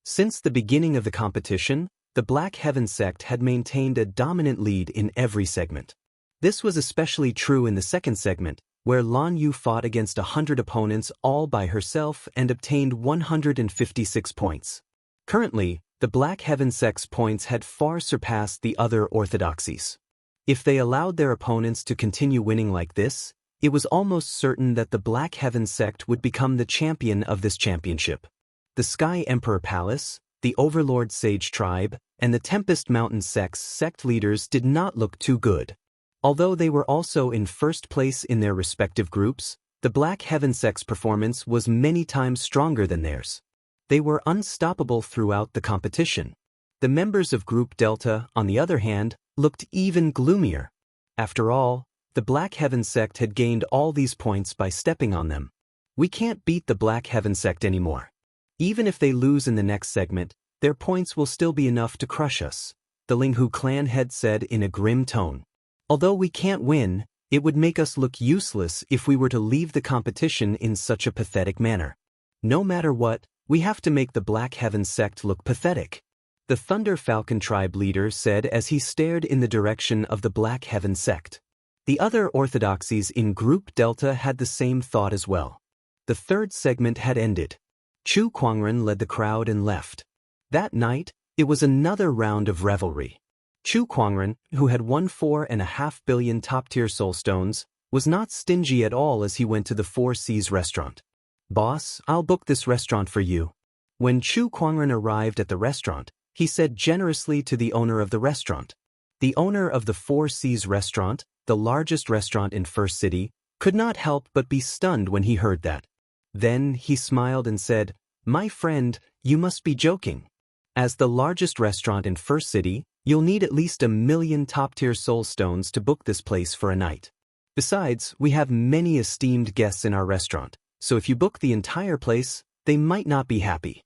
Since the beginning of the competition, the Black Heaven sect had maintained a dominant lead in every segment. This was especially true in the second segment, where Lan Yu fought against 100 opponents all by herself and obtained 156 points. Currently, the Black Heaven sect's points had far surpassed the other orthodoxies. If they allowed their opponents to continue winning like this, it was almost certain that the Black Heaven sect would become the champion of this championship. The Sky Emperor Palace, the Overlord Sage tribe, and the Tempest Mountain sect's sect leaders did not look too good. Although they were also in first place in their respective groups, the Black Heaven sect's performance was many times stronger than theirs. They were unstoppable throughout the competition. The members of Group Delta, on the other hand, looked even gloomier. After all, the Black Heaven sect had gained all these points by stepping on them. We can't beat the Black Heaven sect anymore. Even if they lose in the next segment, their points will still be enough to crush us, the Linghu clan head said in a grim tone. Although we can't win, it would make us look useless if we were to leave the competition in such a pathetic manner. No matter what, we have to make the Black Heaven sect look pathetic, the Thunder Falcon tribe leader said as he stared in the direction of the Black Heaven sect. The other orthodoxies in Group Delta had the same thought as well. The third segment had ended. Chu Kuangren led the crowd and left. That night, it was another round of revelry. Chu Kuangren, who had won 4.5 billion top-tier soul stones, was not stingy at all as he went to the Four Seas restaurant. "Boss, I'll book this restaurant for you." When Chu Kuangren arrived at the restaurant, he said generously to the owner of the restaurant. The owner of the Four Seas restaurant, the largest restaurant in First City, could not help but be stunned when he heard that. Then he smiled and said, "My friend, you must be joking. As the largest restaurant in First City, you'll need at least 1 million top-tier soul stones to book this place for a night. Besides, we have many esteemed guests in our restaurant, so if you book the entire place, they might not be happy.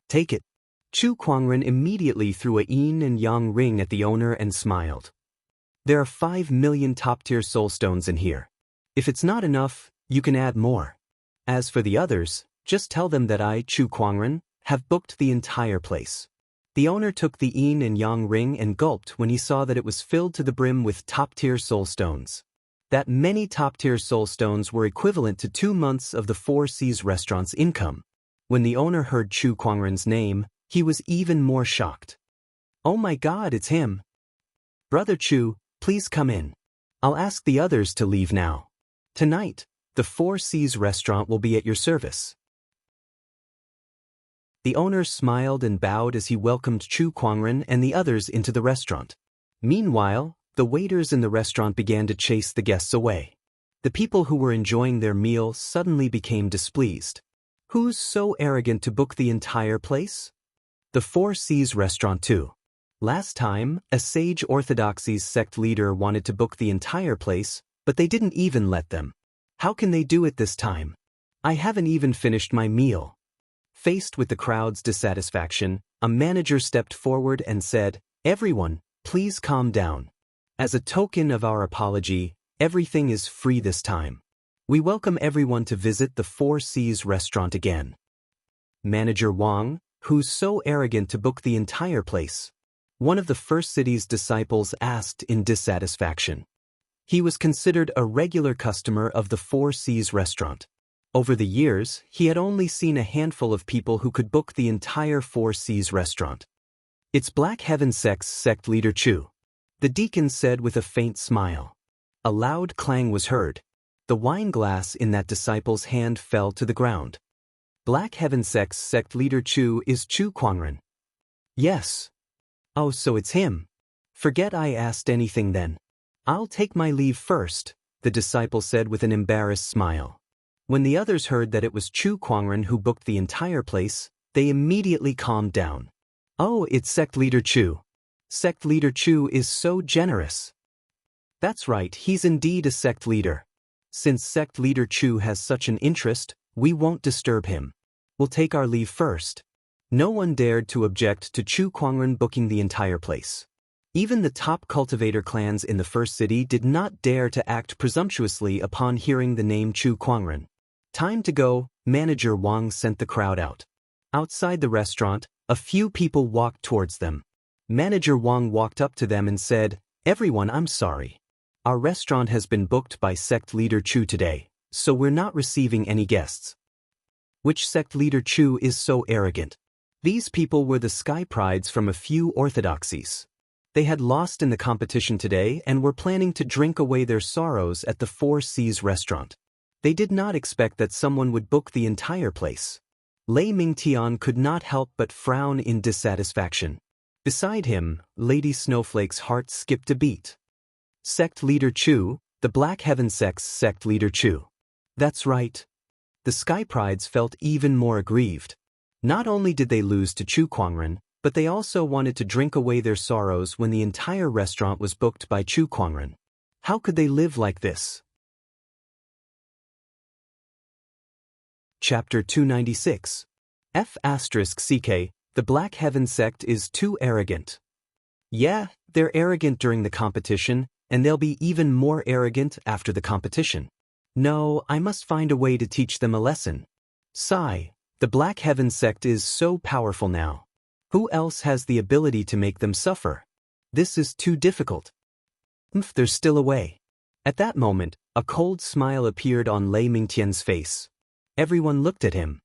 Take it." Chu Kuangren immediately threw a yin and yang ring at the owner and smiled. "There are 5 million top-tier soul stones in here. If it's not enough, you can add more. As for the others, just tell them that I, Chu Kuangren, have booked the entire place." The owner took the yin and yang ring and gulped when he saw that it was filled to the brim with top-tier soul stones. That many top-tier soul stones were equivalent to 2 months of the Four Seas restaurant's income. When the owner heard Chu Kuangren's name, he was even more shocked. "Oh my God, it's him. Brother Chu, please come in. I'll ask the others to leave now. Tonight, the Four Seas restaurant will be at your service." The owner smiled and bowed as he welcomed Chu Kuangren and the others into the restaurant. Meanwhile, the waiters in the restaurant began to chase the guests away. The people who were enjoying their meal suddenly became displeased. Who's so arrogant to book the entire place? The Four Seas restaurant too. Last time, a Sage Orthodoxies sect leader wanted to book the entire place, but they didn't even let them. How can they do it this time? I haven't even finished my meal. Faced with the crowd's dissatisfaction, a manager stepped forward and said, "Everyone, please calm down. As a token of our apology, everything is free this time. We welcome everyone to visit the Four Seas restaurant again." Manager Wang, who's so arrogant to book the entire place? One of the First City's disciples asked in dissatisfaction. He was considered a regular customer of the Four Seas restaurant. Over the years, he had only seen a handful of people who could book the entire Four Seas restaurant. "It's Black Heaven sect's sect leader Chu," the deacon said with a faint smile. A loud clang was heard. The wine glass in that disciple's hand fell to the ground. "Black Heaven sect's sect leader Chu is Chu Kuangren." "Yes." "Oh, so it's him. Forget I asked anything then. I'll take my leave first," the disciple said with an embarrassed smile. When the others heard that it was Chu Kuangren who booked the entire place, they immediately calmed down. "Oh, it's sect leader Chu. Sect leader Chu is so generous." "That's right, he's indeed a sect leader. Since sect leader Chu has such an interest, we won't disturb him. We'll take our leave first." No one dared to object to Chu Kuangren booking the entire place. Even the top cultivator clans in the First City did not dare to act presumptuously upon hearing the name Chu Kuangren. "Time to go," Manager Wang sent the crowd out. Outside the restaurant, a few people walked towards them. Manager Wang walked up to them and said, "Everyone, I'm sorry. Our restaurant has been booked by sect leader Chu today, so we're not receiving any guests." Which sect leader Chu is so arrogant? These people were the sky prides from a few orthodoxies. They had lost in the competition today and were planning to drink away their sorrows at the Four Seas restaurant. They did not expect that someone would book the entire place. Lei Mingtian could not help but frown in dissatisfaction. Beside him, Lady Snowflake's heart skipped a beat. Sect leader Chu, the Black Heaven sect's sect leader Chu. That's right. The Sky Prides felt even more aggrieved. Not only did they lose to Chu Kuangren, but they also wanted to drink away their sorrows when the entire restaurant was booked by Chu Kuangren. How could they live like this? Chapter 296. F***CK, the Black Heaven sect is too arrogant. Yeah, they're arrogant during the competition, and they'll be even more arrogant after the competition. No, I must find a way to teach them a lesson. Sigh, the Black Heaven sect is so powerful now. Who else has the ability to make them suffer? This is too difficult. There's still a way. At that moment, a cold smile appeared on Lei Mingtian's face. Everyone looked at him.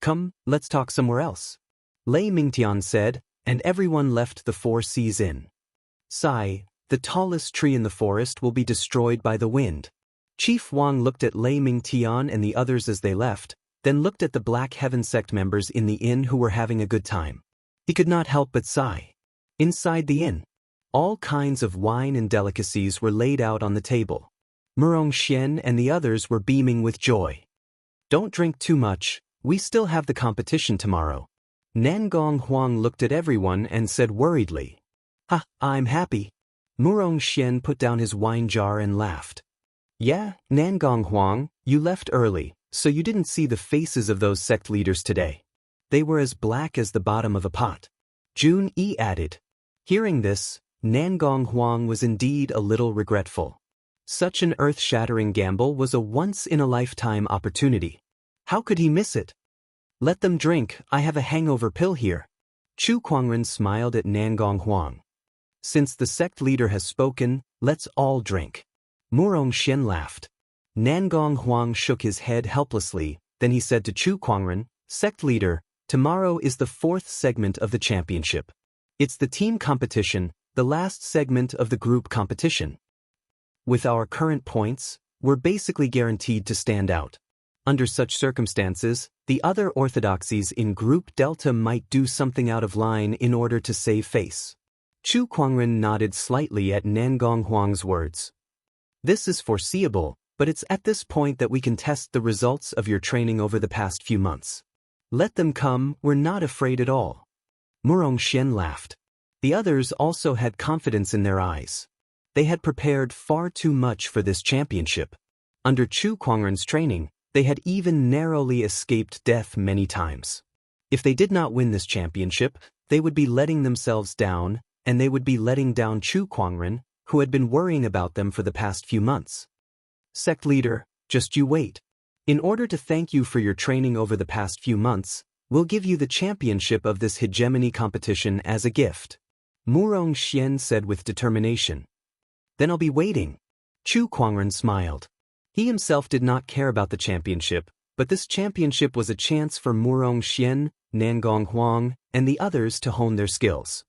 Come, let's talk somewhere else. Lei Mingtian said, and everyone left the Four Seas Inn. Sigh, the tallest tree in the forest will be destroyed by the wind. Chief Wang looked at Lei Mingtian and the others as they left, then looked at the Black Heaven sect members in the inn who were having a good time. He could not help but sigh. Inside the inn, all kinds of wine and delicacies were laid out on the table. Murong Xian and the others were beaming with joy. Don't drink too much, we still have the competition tomorrow. Nangong Huang looked at everyone and said worriedly. Ha, I'm happy. Murong Xian put down his wine jar and laughed. Yeah, Nangong Huang, you left early, so you didn't see the faces of those sect leaders today. They were as black as the bottom of a pot. Jun Yi added. Hearing this, Nangong Huang was indeed a little regretful. Such an earth-shattering gamble was a once-in-a-lifetime opportunity. How could he miss it? Let them drink, I have a hangover pill here. Chu Kuangren smiled at Nangong Huang. Since the sect leader has spoken, let's all drink. Murong Xian laughed. Nangong Huang shook his head helplessly, then he said to Chu Kuangren, Sect leader, tomorrow is the fourth segment of the championship. It's the team competition, the last segment of the group competition. With our current points, we're basically guaranteed to stand out. Under such circumstances, the other orthodoxies in Group Delta might do something out of line in order to save face. Chu Kuangren nodded slightly at Nangong Huang's words. This is foreseeable, but it's at this point that we can test the results of your training over the past few months. Let them come, we're not afraid at all. Murong Xian laughed. The others also had confidence in their eyes. They had prepared far too much for this championship. Under Chu Kuangren's training, they had even narrowly escaped death many times. If they did not win this championship, they would be letting themselves down, and they would be letting down Chu Kuangren, who had been worrying about them for the past few months. Sect leader, just you wait. In order to thank you for your training over the past few months, we'll give you the championship of this hegemony competition as a gift. Murong Xian said with determination. Then I'll be waiting. Chu Kuangren smiled. He himself did not care about the championship, but this championship was a chance for Murong Xian, Nangong Huang, and the others to hone their skills.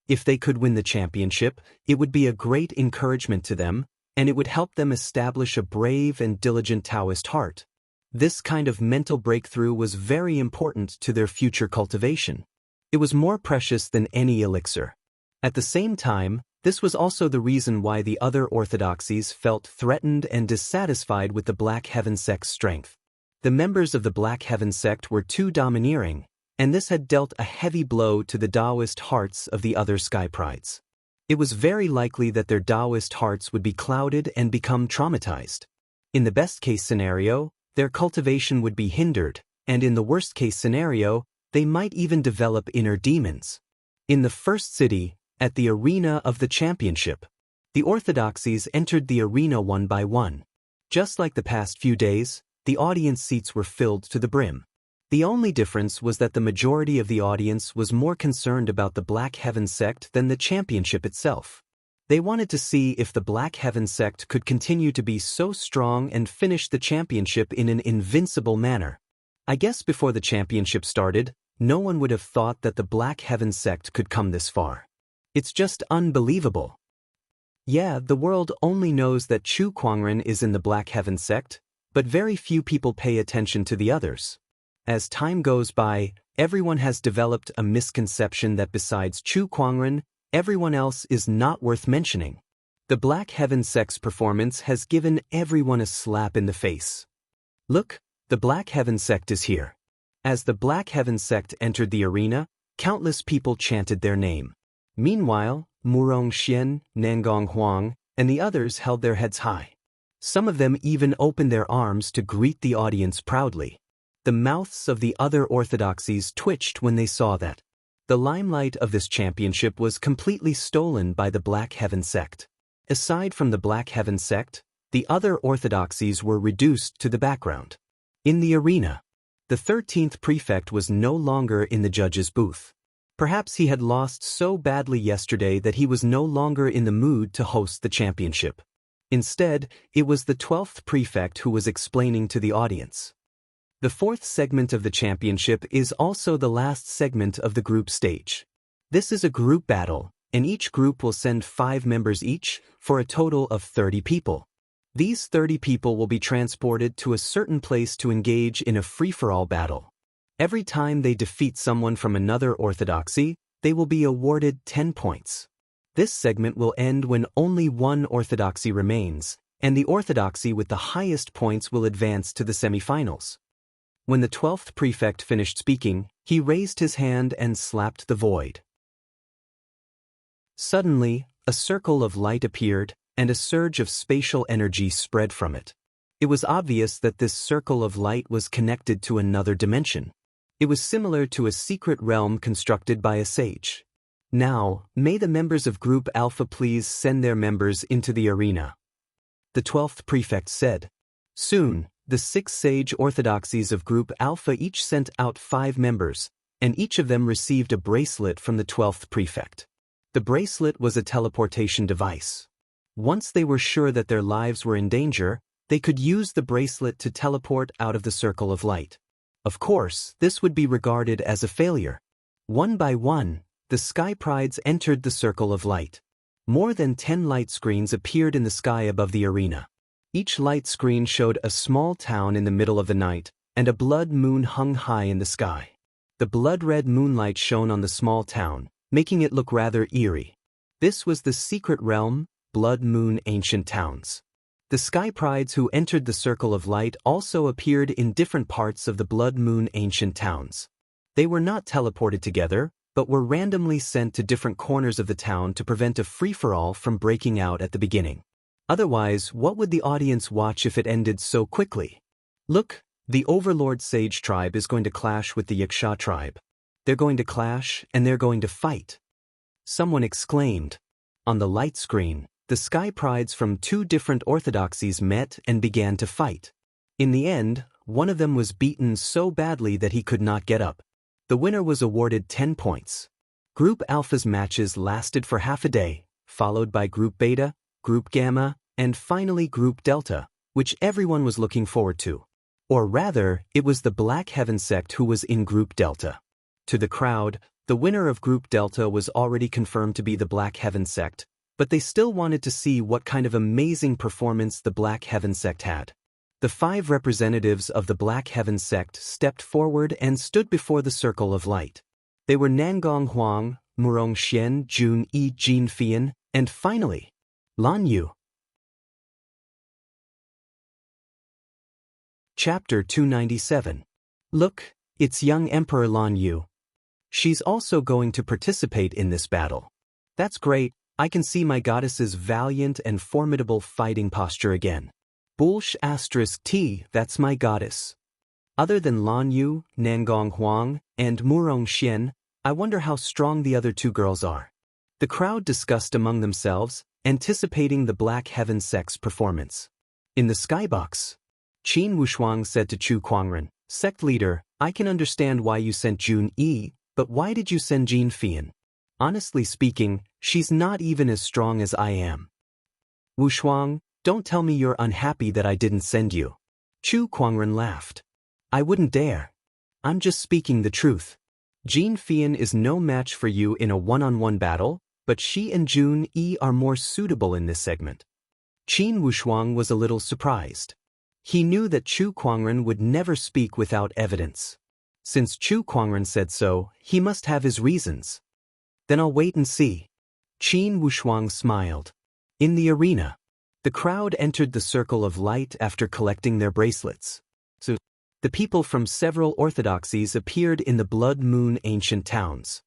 If they could win the championship, it would be a great encouragement to them, and it would help them establish a brave and diligent Daoist heart. This kind of mental breakthrough was very important to their future cultivation. It was more precious than any elixir. At the same time, this was also the reason why the other orthodoxies felt threatened and dissatisfied with the Black Heaven sect's strength. The members of the Black Heaven sect were too domineering, and this had dealt a heavy blow to the Daoist hearts of the other sky prides. It was very likely that their Daoist hearts would be clouded and become traumatized. In the best-case scenario, their cultivation would be hindered, and in the worst-case scenario, they might even develop inner demons. In the first city, at the arena of the championship, the orthodoxies entered the arena one by one. Just like the past few days, the audience seats were filled to the brim. The only difference was that the majority of the audience was more concerned about the Black Heaven sect than the championship itself. They wanted to see if the Black Heaven sect could continue to be so strong and finish the championship in an invincible manner. I guess before the championship started, no one would have thought that the Black Heaven sect could come this far. It's just unbelievable. Yeah, the world only knows that Chu Kuangren is in the Black Heaven sect, but very few people pay attention to the others. As time goes by, everyone has developed a misconception that besides Chu Kuangren, everyone else is not worth mentioning. The Black Heaven sect's performance has given everyone a slap in the face. Look, the Black Heaven sect is here. As the Black Heaven sect entered the arena, countless people chanted their name. Meanwhile, Murong Xian, Nangong Huang, and the others held their heads high. Some of them even opened their arms to greet the audience proudly. The mouths of the other orthodoxies twitched when they saw that. The limelight of this championship was completely stolen by the Black Heaven sect. Aside from the Black Heaven sect, the other orthodoxies were reduced to the background. In the arena, the 13th prefect was no longer in the judge's booth. Perhaps he had lost so badly yesterday that he was no longer in the mood to host the championship. Instead, it was the 12th prefect who was explaining to the audience. The 4th segment of the championship is also the last segment of the group stage. This is a group battle, and each group will send 5 members each, for a total of 30 people. These 30 people will be transported to a certain place to engage in a free-for-all battle. Every time they defeat someone from another orthodoxy, they will be awarded 10 points. This segment will end when only one orthodoxy remains, and the orthodoxy with the highest points will advance to the semifinals. When the 12th prefect finished speaking, he raised his hand and slapped the void. Suddenly, a circle of light appeared, and a surge of spatial energy spread from it. It was obvious that this circle of light was connected to another dimension. It was similar to a secret realm constructed by a sage. Now, may the members of Group Alpha please send their members into the arena. The 12th prefect said. Soon, the 6 sage orthodoxies of Group Alpha each sent out 5 members, and each of them received a bracelet from the 12th prefect. The bracelet was a teleportation device. Once they were sure that their lives were in danger, they could use the bracelet to teleport out of the circle of light. Of course, this would be regarded as a failure. One by one, the sky prides entered the circle of light. More than 10 light screens appeared in the sky above the arena. Each light screen showed a small town in the middle of the night, and a blood moon hung high in the sky. The blood-red moonlight shone on the small town, making it look rather eerie. This was the secret realm, Blood Moon Ancient Towns. The sky prides who entered the circle of light also appeared in different parts of the Blood Moon Ancient Towns. They were not teleported together, but were randomly sent to different corners of the town to prevent a free-for-all from breaking out at the beginning. Otherwise, what would the audience watch if it ended so quickly? Look, the Overlord Sage tribe is going to clash with the Yaksha tribe. They're going to clash, and they're going to fight. Someone exclaimed. On the light screen, the sky prides from 2 different orthodoxies met and began to fight. In the end, one of them was beaten so badly that he could not get up. The winner was awarded 10 points. Group Alpha's matches lasted for half a day, followed by Group Beta, Group Gamma, and finally Group Delta, which everyone was looking forward to. Or rather, it was the Black Heaven sect who was in Group Delta. To the crowd, the winner of Group Delta was already confirmed to be the Black Heaven sect, but they still wanted to see what kind of amazing performance the Black Heaven sect had. The 5 representatives of the Black Heaven sect stepped forward and stood before the circle of light. They were Nangong Huang, Murong Xian, Jun Yi, Jin Fian, and finally, Lan Yu. Chapter 297. Look, it's young Emperor Lan Yu. She's also going to participate in this battle. That's great, I can see my goddess's valiant and formidable fighting posture again. Bulsh *T, that's my goddess. Other than Lan Yu, Nangong Huang, and Murong Xian, I wonder how strong the other 2 girls are. The crowd discussed among themselves, anticipating the Black Heaven sect's performance. In the skybox, Qin Wushuang said to Chu Kuangren, Sect leader, I can understand why you sent Jun Yi, but why did you send Jin Fian? Honestly speaking, she's not even as strong as I am. Wushuang, don't tell me you're unhappy that I didn't send you. Chu Kuangren laughed. I wouldn't dare. I'm just speaking the truth. Jin Fian is no match for you in a one-on-one battle, but she and Jun Yi are more suitable in this segment. Qin Wushuang was a little surprised. He knew that Chu Kuangren would never speak without evidence. Since Chu Kuangren said so, he must have his reasons. Then I'll wait and see. Qin Wushuang smiled. In the arena, the crowd entered the circle of light after collecting their bracelets. So, the people from several orthodoxies appeared in the Blood Moon Ancient Towns.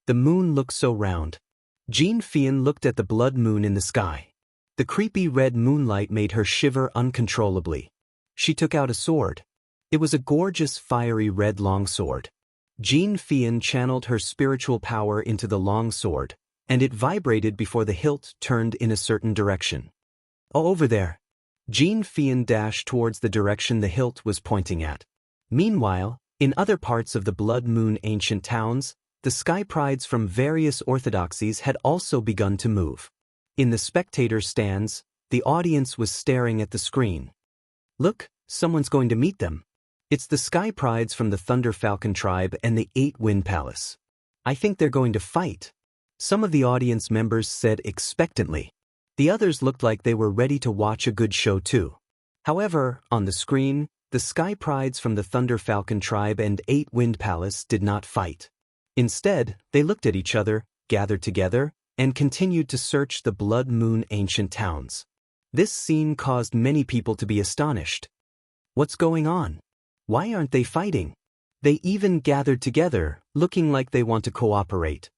The moon looked so round. Jin Fian looked at the blood moon in the sky. The creepy red moonlight made her shiver uncontrollably. She took out a sword. It was a gorgeous fiery red longsword. Jean Fian channeled her spiritual power into the longsword, and it vibrated before the hilt turned in a certain direction. "Oh, over there." Jean Fian dashed towards the direction the hilt was pointing at. Meanwhile, in other parts of the Blood Moon ancient towns, the sky prides from various orthodoxies had also begun to move. In the spectator stands, the audience was staring at the screen. "Look, someone's going to meet them. It's the sky prides from the Thunder Falcon tribe and the 8-Wind Palace. I think they're going to fight," some of the audience members said expectantly. The others looked like they were ready to watch a good show too. However, on the screen, the sky prides from the Thunder Falcon tribe and 8-Wind Palace did not fight. Instead, they looked at each other, gathered together, and continued to search the Blood Moon ancient towns. This scene caused many people to be astonished. What's going on? Why aren't they fighting? They even gathered together, looking like they want to cooperate.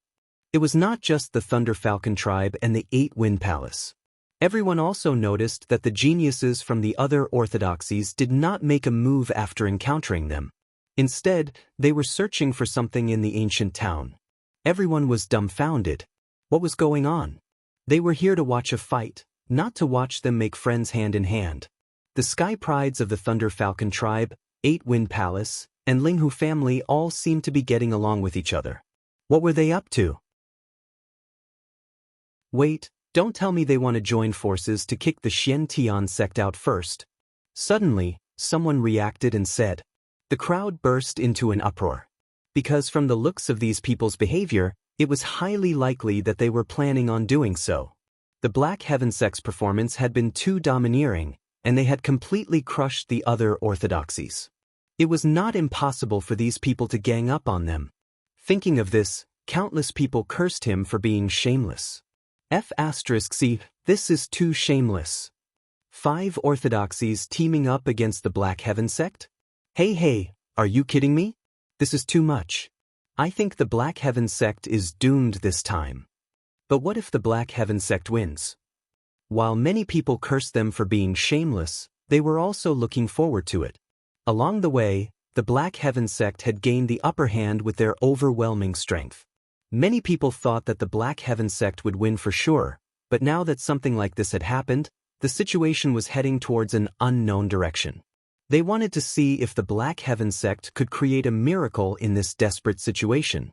It was not just the Thunder Falcon tribe and the 8-Wind Palace. Everyone also noticed that the geniuses from the other orthodoxies did not make a move after encountering them. Instead, they were searching for something in the ancient town. Everyone was dumbfounded. What was going on? They were here to watch a fight, not to watch them make friends hand in hand. The sky prides of the Thunder Falcon tribe, 8-Wind Palace, and Linghu family all seemed to be getting along with each other. What were they up to? Wait, don't tell me they want to join forces to kick the Xiantian sect out first. Suddenly, someone reacted and said. The crowd burst into an uproar. Because from the looks of these people's behavior, it was highly likely that they were planning on doing so. The Black Heaven sect's performance had been too domineering, and they had completely crushed the other orthodoxies. It was not impossible for these people to gang up on them. Thinking of this, countless people cursed him for being shameless. F***C, this is too shameless. 5 orthodoxies teaming up against the Black Heaven sect? Hey, are you kidding me? This is too much. I think the Black Heaven sect is doomed this time. But what if the Black Heaven sect wins? While many people cursed them for being shameless, they were also looking forward to it. Along the way, the Black Heaven sect had gained the upper hand with their overwhelming strength. Many people thought that the Black Heaven sect would win for sure, but now that something like this had happened, the situation was heading towards an unknown direction. They wanted to see if the Black Heaven sect could create a miracle in this desperate situation.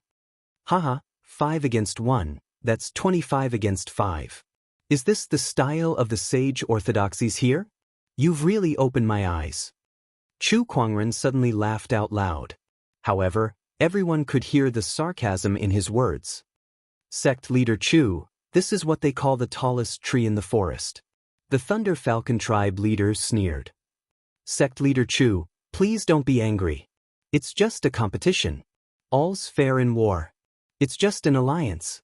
Haha, 5 against 1, that's 25 against 5. Is this the style of the sage orthodoxies here? You've really opened my eyes. Chu Kuangren suddenly laughed out loud. However, everyone could hear the sarcasm in his words. Sect leader Chu, this is what they call the tallest tree in the forest. The Thunder Falcon tribe leader sneered. Sect leader Chu, please don't be angry. It's just a competition. All's fair in war. It's just an alliance.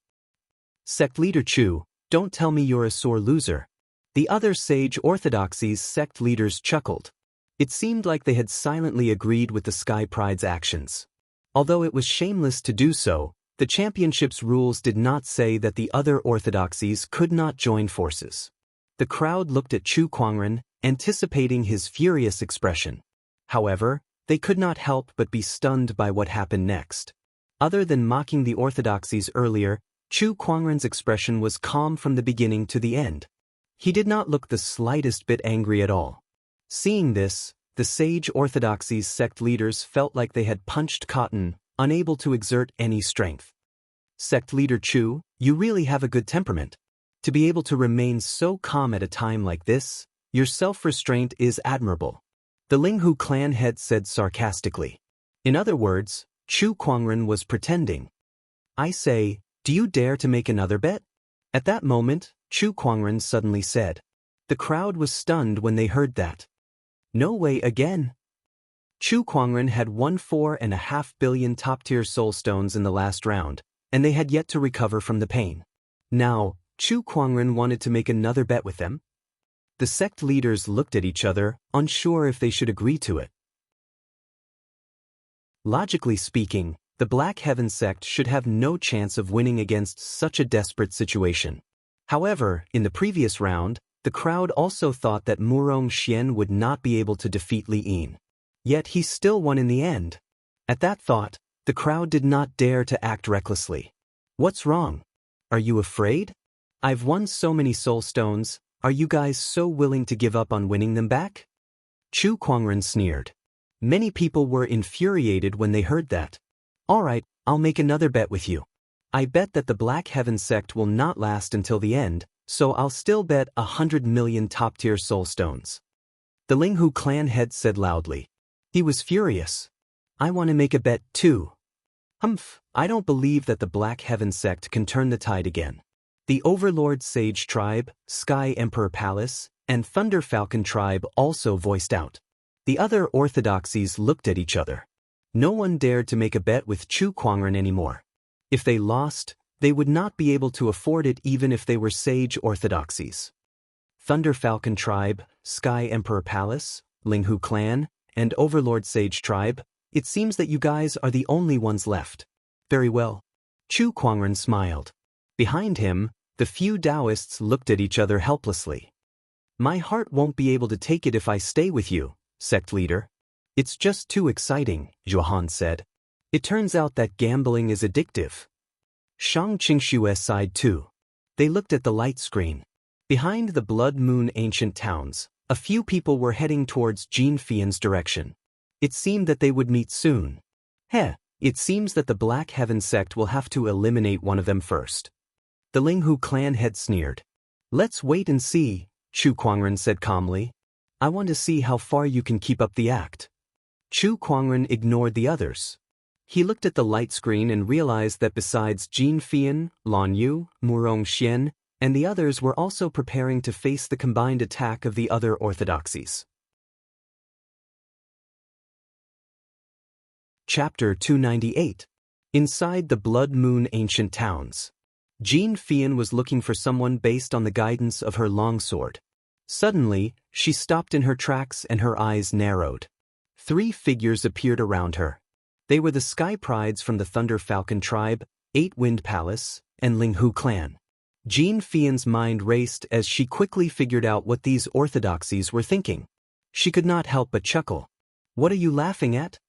Sect leader Chu, don't tell me you're a sore loser. The other sage orthodoxies sect leaders chuckled. It seemed like they had silently agreed with the Sky Pride's actions. Although it was shameless to do so, the championship's rules did not say that the other orthodoxies could not join forces. The crowd looked at Chu Kuangren, anticipating his furious expression. However, they could not help but be stunned by what happened next. Other than mocking the orthodoxies earlier, Chu Kuangren's expression was calm from the beginning to the end. He did not look the slightest bit angry at all. Seeing this, the sage orthodoxies sect leaders felt like they had punched cotton, unable to exert any strength. Sect leader Chu, you really have a good temperament. To be able to remain so calm at a time like this, your self-restraint is admirable. The Linghu clan head said sarcastically. In other words, Chu Kuangren was pretending. I say, do you dare to make another bet? At that moment, Chu Kuangren suddenly said. The crowd was stunned when they heard that. No way again. Chu Kuangren had won 4.5 billion top-tier soul stones in the last round, and they had yet to recover from the pain. Now, Chu Kuangren wanted to make another bet with them? The sect leaders looked at each other, unsure if they should agree to it. Logically speaking, the Black Heaven sect should have no chance of winning against such a desperate situation. However, in the previous round, The crowd also thought that Murong Xian would not be able to defeat Li Yin. Yet he still won in the end. At that thought, the crowd did not dare to act recklessly. What's wrong? Are you afraid? I've won so many soul stones, are you guys so willing to give up on winning them back? Chu Kuangren sneered. Many people were infuriated when they heard that. Alright, I'll make another bet with you. I bet that the Black Heaven sect will not last until the end, so I'll still bet 100 million top-tier soul stones. The Linghu clan head said loudly. He was furious. I want to make a bet too. Humph, I don't believe that the Black Heaven sect can turn the tide again. The Overlord Sage tribe, Sky Emperor Palace, and Thunder Falcon tribe also voiced out. The other orthodoxies looked at each other. No one dared to make a bet with Chu Kuangren anymore. If they lost, they would not be able to afford it even if they were sage orthodoxies. Thunder Falcon tribe, Sky Emperor Palace, Linghu clan, and Overlord Sage tribe, it seems that you guys are the only ones left. Very well. Chu Kuangren smiled. Behind him, the few Daoists looked at each other helplessly. My heart won't be able to take it if I stay with you, sect leader. It's just too exciting, Zhuohan said. It turns out that gambling is addictive. Shang Qingshuo sighed too. They looked at the light screen. Behind the Blood Moon ancient towns, a few people were heading towards Jin Fian's direction. It seemed that they would meet soon. It seems that the Black Heaven sect will have to eliminate one of them first. The Linghu clan head sneered. Let's wait and see, Chu Kuangren said calmly. I want to see how far you can keep up the act. Chu Kuangren ignored the others. He looked at the light screen and realized that besides Jin Fian, Lan Yu, Murong Xian, and the others were also preparing to face the combined attack of the other orthodoxies. Chapter 298. Inside the Blood Moon ancient towns. Jin Fian was looking for someone based on the guidance of her longsword. Suddenly, she stopped in her tracks and her eyes narrowed. 3 figures appeared around her. They were the Sky Prides from the Thunder Falcon tribe, 8 Wind Palace, and Linghu clan. Jin Fian's mind raced as she quickly figured out what these orthodoxies were thinking. She could not help but chuckle. What are you laughing at?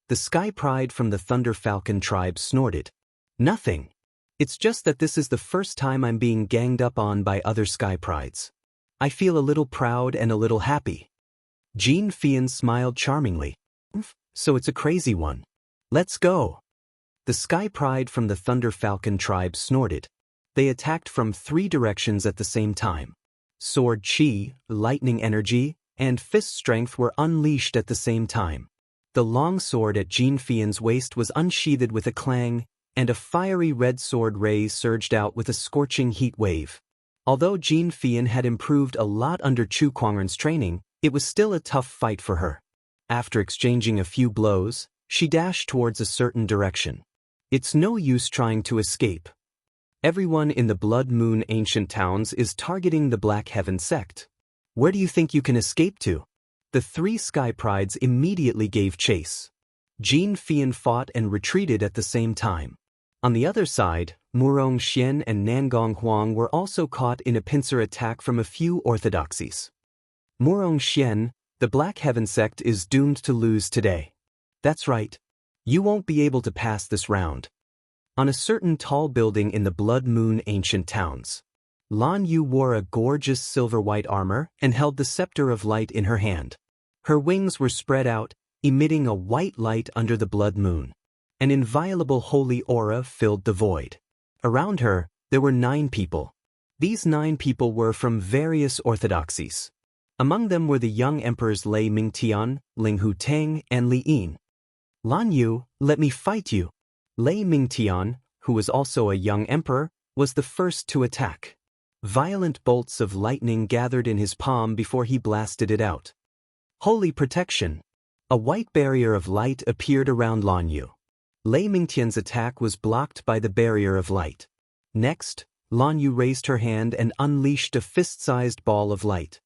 The Sky Pride from the Thunder Falcon tribe snorted. Nothing. It's just that this is the first time I'm being ganged up on by other Sky Prides. I feel a little proud and a little happy. Jin Fian smiled charmingly. So it's a crazy one. Let's go. The Sky Pride from the Thunder Falcon tribe snorted. They attacked from 3 directions at the same time. Sword chi, lightning energy, and fist strength were unleashed at the same time. The long sword at Jin Fian's waist was unsheathed with a clang, and a fiery red sword ray surged out with a scorching heat wave. Although Jin Fian had improved a lot under Chu Kuangren's training, it was still a tough fight for her. After exchanging a few blows, she dashed towards a certain direction. It's no use trying to escape. Everyone in the Blood Moon ancient towns is targeting the Black Heaven sect. Where do you think you can escape to? The 3 Sky Prides immediately gave chase. Jin Fian fought and retreated at the same time. On the other side, Murong Xian and Nangong Huang were also caught in a pincer attack from a few orthodoxies. Murong Xian, the Black Heaven sect is doomed to lose today. That's right. You won't be able to pass this round. On a certain tall building in the Blood Moon ancient towns, Lan Yu wore a gorgeous silver-white armor and held the scepter of light in her hand. Her wings were spread out, emitting a white light under the blood moon. An inviolable holy aura filled the void. Around her, there were 9 people. These 9 people were from various orthodoxies. Among them were the young emperors Lei Mingtian, Linghu Teng, and Li Yin. Lan Yu, let me fight you. Lei Mingtian, who was also a young emperor, was the first to attack. Violent bolts of lightning gathered in his palm before he blasted it out. Holy protection! A white barrier of light appeared around Lan Yu. Lei Mingtian's attack was blocked by the barrier of light. Next, Lan Yu raised her hand and unleashed a fist-sized ball of light.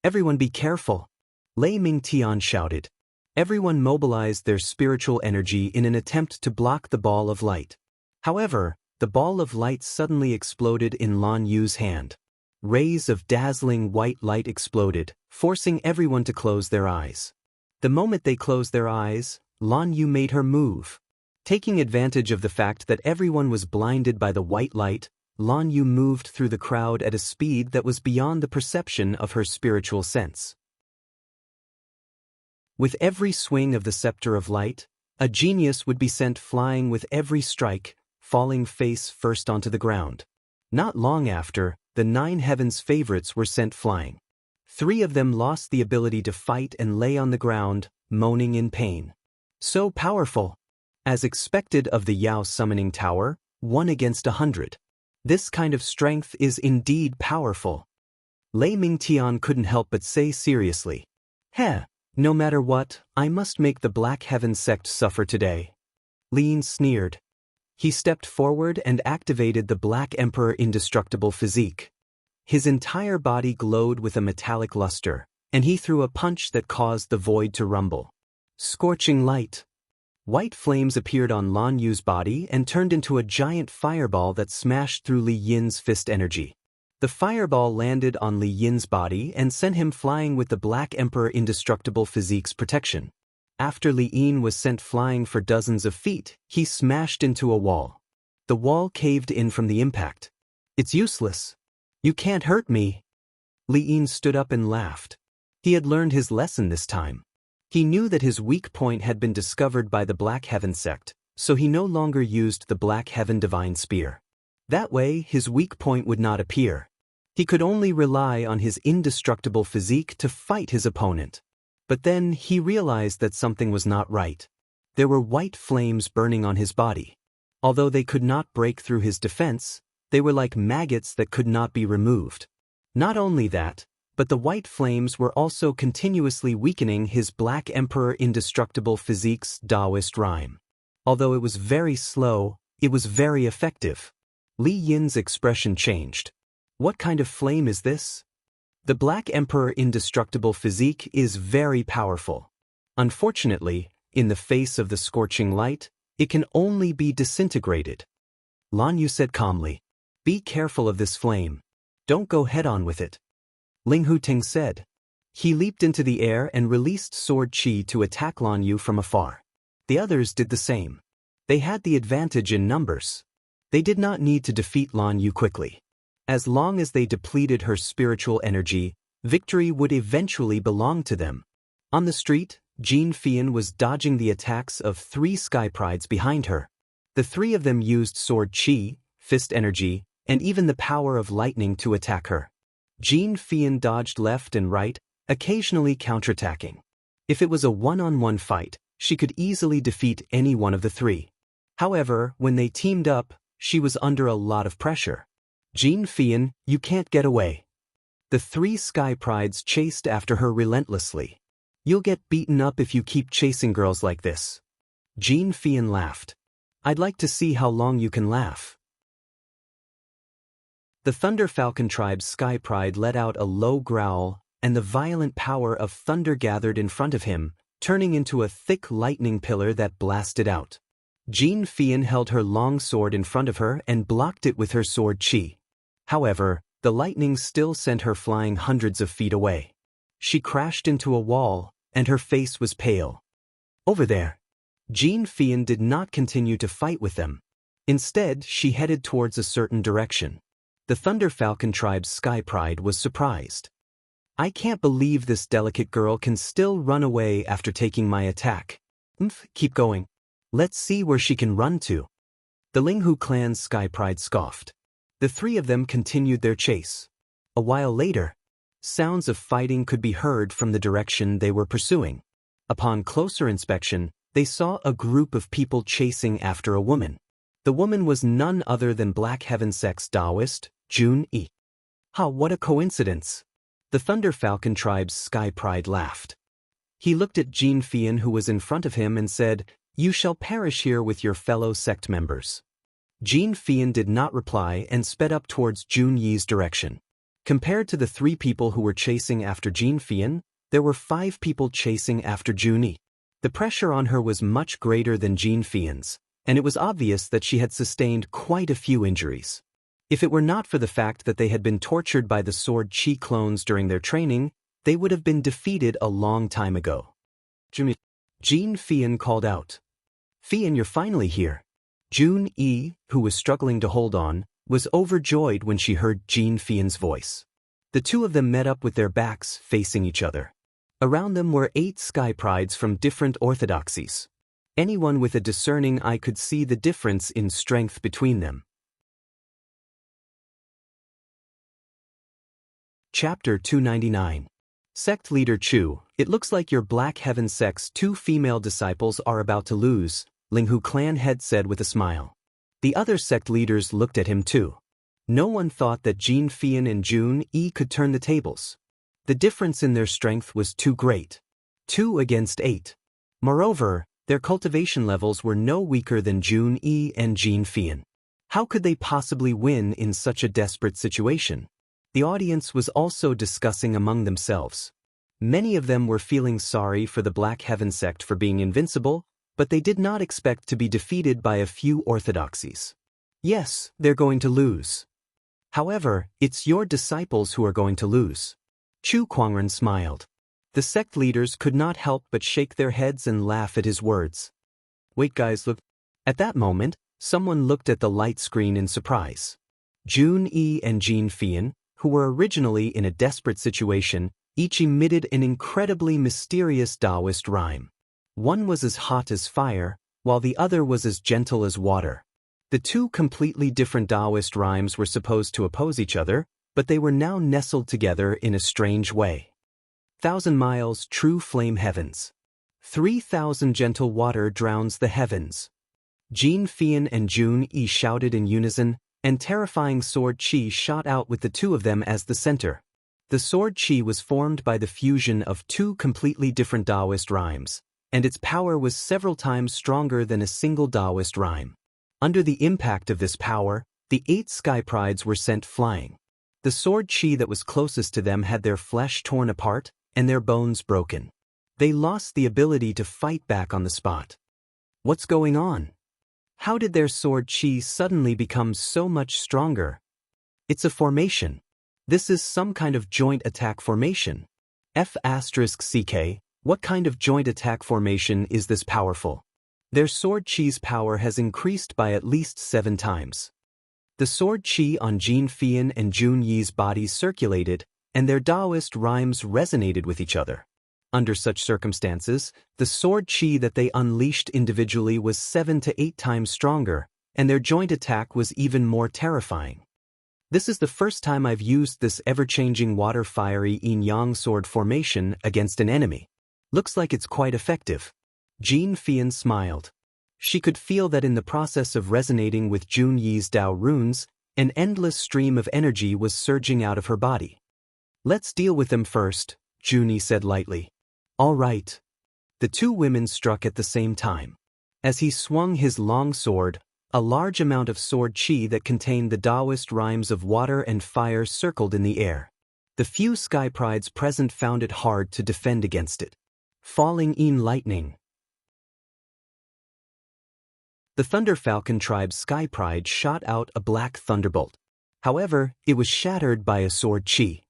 Everyone be careful! Lei Mingtian shouted. Everyone mobilized their spiritual energy in an attempt to block the ball of light. However, the ball of light suddenly exploded in Lan Yu's hand. Rays of dazzling white light exploded, forcing everyone to close their eyes. The moment they closed their eyes, Lan Yu made her move. Taking advantage of the fact that everyone was blinded by the white light, Lan Yu moved through the crowd at a speed that was beyond the perception of her spiritual sense. With every swing of the scepter of light, a genius would be sent flying with every strike, falling face first onto the ground. Not long after, the 9 heavens favorites were sent flying. 3 of them lost the ability to fight and lay on the ground, moaning in pain. So powerful! As expected of the Yao summoning tower, 1 against 100. This kind of strength is indeed powerful. Lei Mingtian couldn't help but say seriously, "Heh, no matter what, I must make the Black Heaven sect suffer today." Lin sneered. He stepped forward and activated the Black Emperor indestructible physique. His entire body glowed with a metallic luster, and he threw a punch that caused the void to rumble. Scorching light. White flames appeared on Lan Yu's body and turned into a giant fireball that smashed through Li Yin's fist energy. The fireball landed on Li Yin's body and sent him flying with the Black Emperor indestructible physique's protection. After Li Yin was sent flying for dozens of feet, he smashed into a wall. The wall caved in from the impact. "It's useless. You can't hurt me." Li Yin stood up and laughed. He had learned his lesson this time. He knew that his weak point had been discovered by the Black Heaven sect, so he no longer used the Black Heaven Divine Spear. That way, his weak point would not appear. He could only rely on his indestructible physique to fight his opponent. But then he realized that something was not right. There were white flames burning on his body. Although they could not break through his defense, they were like maggots that could not be removed. Not only that, but the white flames were also continuously weakening his Black Emperor indestructible physique's Daoist rhyme. Although it was very slow, it was very effective. Li Yin's expression changed. What kind of flame is this? The Black Emperor indestructible physique is very powerful. Unfortunately, in the face of the scorching light, it can only be disintegrated. Lan Yu said calmly, "Be careful of this flame. Don't go head-on with it." Ling Huting said. He leaped into the air and released sword chi to attack Lan Yu from afar. The others did the same. They had the advantage in numbers. They did not need to defeat Lan Yu quickly. As long as they depleted her spiritual energy, victory would eventually belong to them. On the street, Jean Fian was dodging the attacks of 3 sky prides behind her. The 3 of them used sword chi, fist energy, and even the power of lightning to attack her. Jean Fian dodged left and right, occasionally counterattacking. If it was a one-on-one fight, she could easily defeat any one of the 3. However, when they teamed up, she was under a lot of pressure. "Jean Fian, you can't get away." The 3 sky prides chased after her relentlessly. "You'll get beaten up if you keep chasing girls like this." Jean Fian laughed. "I'd like to see how long you can laugh." The Thunder Falcon tribe's sky pride let out a low growl, and the violent power of thunder gathered in front of him, turning into a thick lightning pillar that blasted out. Jean Fian held her long sword in front of her and blocked it with her sword chi. However, the lightning still sent her flying hundreds of feet away. She crashed into a wall, and her face was pale. "Over there." Jean Fian did not continue to fight with them. Instead, she headed towards a certain direction. The Thunder Falcon tribe's sky pride was surprised. "I can't believe this delicate girl can still run away after taking my attack. Keep going. Let's see where she can run to." The Linghu clan's sky pride scoffed. The 3 of them continued their chase. A while later, sounds of fighting could be heard from the direction they were pursuing. Upon closer inspection, they saw a group of people chasing after a woman. The woman was none other than Black Heaven sect's Daoist, Jun Yi. What a coincidence! The Thunder Falcon tribe's sky pride laughed. He looked at Jean Fian, who was in front of him, and said, "You shall perish here with your fellow sect members." Jean Fian did not reply and sped up towards Jun Yi's direction. Compared to the 3 people who were chasing after Jean Fian, there were 5 people chasing after Jun Yi. The pressure on her was much greater than Jean Fian's, and it was obvious that she had sustained quite a few injuries. If it were not for the fact that they had been tortured by the sword chi clones during their training, they would have been defeated a long time ago. Jean Fian called out. Fian, you're finally here. Jun Yi, who was struggling to hold on, was overjoyed when she heard Jean Fian's voice. The two of them met up with their backs facing each other. Around them were 8 sky prides from different orthodoxies. Anyone with a discerning eye could see the difference in strength between them. Chapter 299. Sect Leader Chu, it looks like your Black Heaven sect's 2 female disciples are about to lose, Linghu clan head said with a smile. The other sect leaders looked at him too. No one thought that Jean Fian and Jun Yi could turn the tables. The difference in their strength was too great. 2 against 8. Moreover, their cultivation levels were no weaker than Jun Yi and Jean Fian. How could they possibly win in such a desperate situation? The audience was also discussing among themselves. Many of them were feeling sorry for the Black Heaven sect for being invincible, but they did not expect to be defeated by a few orthodoxies. Yes, they're going to lose. However, it's your disciples who are going to lose. Chu Kuangren smiled. The sect leaders could not help but shake their heads and laugh at his words. Wait guys, look. At that moment, someone looked at the light screen in surprise. Jun Yi and Jean Fian, who were originally in a desperate situation, each emitted an incredibly mysterious Daoist rhyme. One was as hot as fire, while the other was as gentle as water. The 2 completely different Daoist rhymes were supposed to oppose each other, but they were now nestled together in a strange way. 1,000 miles true flame heavens. 3,000 gentle water drowns the heavens. Jean Fian and Jun Yi shouted in unison, and terrifying sword chi shot out with the 2 of them as the center. The sword chi was formed by the fusion of 2 completely different Daoist rhymes, and its power was several times stronger than a single Daoist rhyme. Under the impact of this power, the 8 sky prides were sent flying. The sword chi that was closest to them had their flesh torn apart and their bones broken. They lost the ability to fight back on the spot. What's going on? How did their sword chi suddenly become so much stronger? It's a formation. This is some kind of joint attack formation. F***CK, what kind of joint attack formation is this powerful? Their sword chi's power has increased by at least 7 times. The sword chi on Jean Fian and Jun Yi's bodies circulated, and their Daoist rhymes resonated with each other. Under such circumstances, the sword chi that they unleashed individually was 7 to 8 times stronger, and their joint attack was even more terrifying. This is the first time I've used this ever-changing water-fiery yin-yang sword formation against an enemy. Looks like it's quite effective. Jean Fian smiled. She could feel that in the process of resonating with Jun Yi's Dao runes, an endless stream of energy was surging out of her body. Let's deal with them first, Jun Yi said lightly. All right. The 2 women struck at the same time. As he swung his long sword, a large amount of sword chi that contained the Daoist rhymes of water and fire circled in the air. The few sky prides present found it hard to defend against it. Falling in lightning. The Thunder Falcon tribe's sky pride shot out a black thunderbolt. However, it was shattered by a sword chi.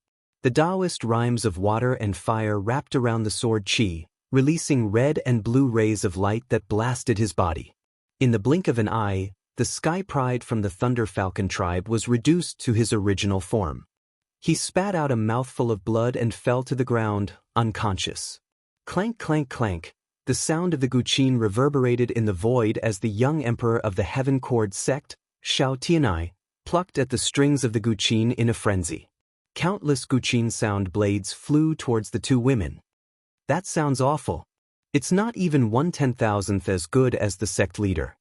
The Daoist rhymes of water and fire wrapped around the sword chi, releasing red and blue rays of light that blasted his body. In the blink of an eye, the sky pride from the Thunder Falcon tribe was reduced to his original form. He spat out a mouthful of blood and fell to the ground, unconscious. Clank, clank, clank. The sound of the guqin reverberated in the void as the young emperor of the Heaven Cord sect, Xiao Tianai, plucked at the strings of the guqin in a frenzy. Countless guqin sound blades flew towards the 2 women. That sounds awful. It's not even 1/10,000th as good as the sect leader.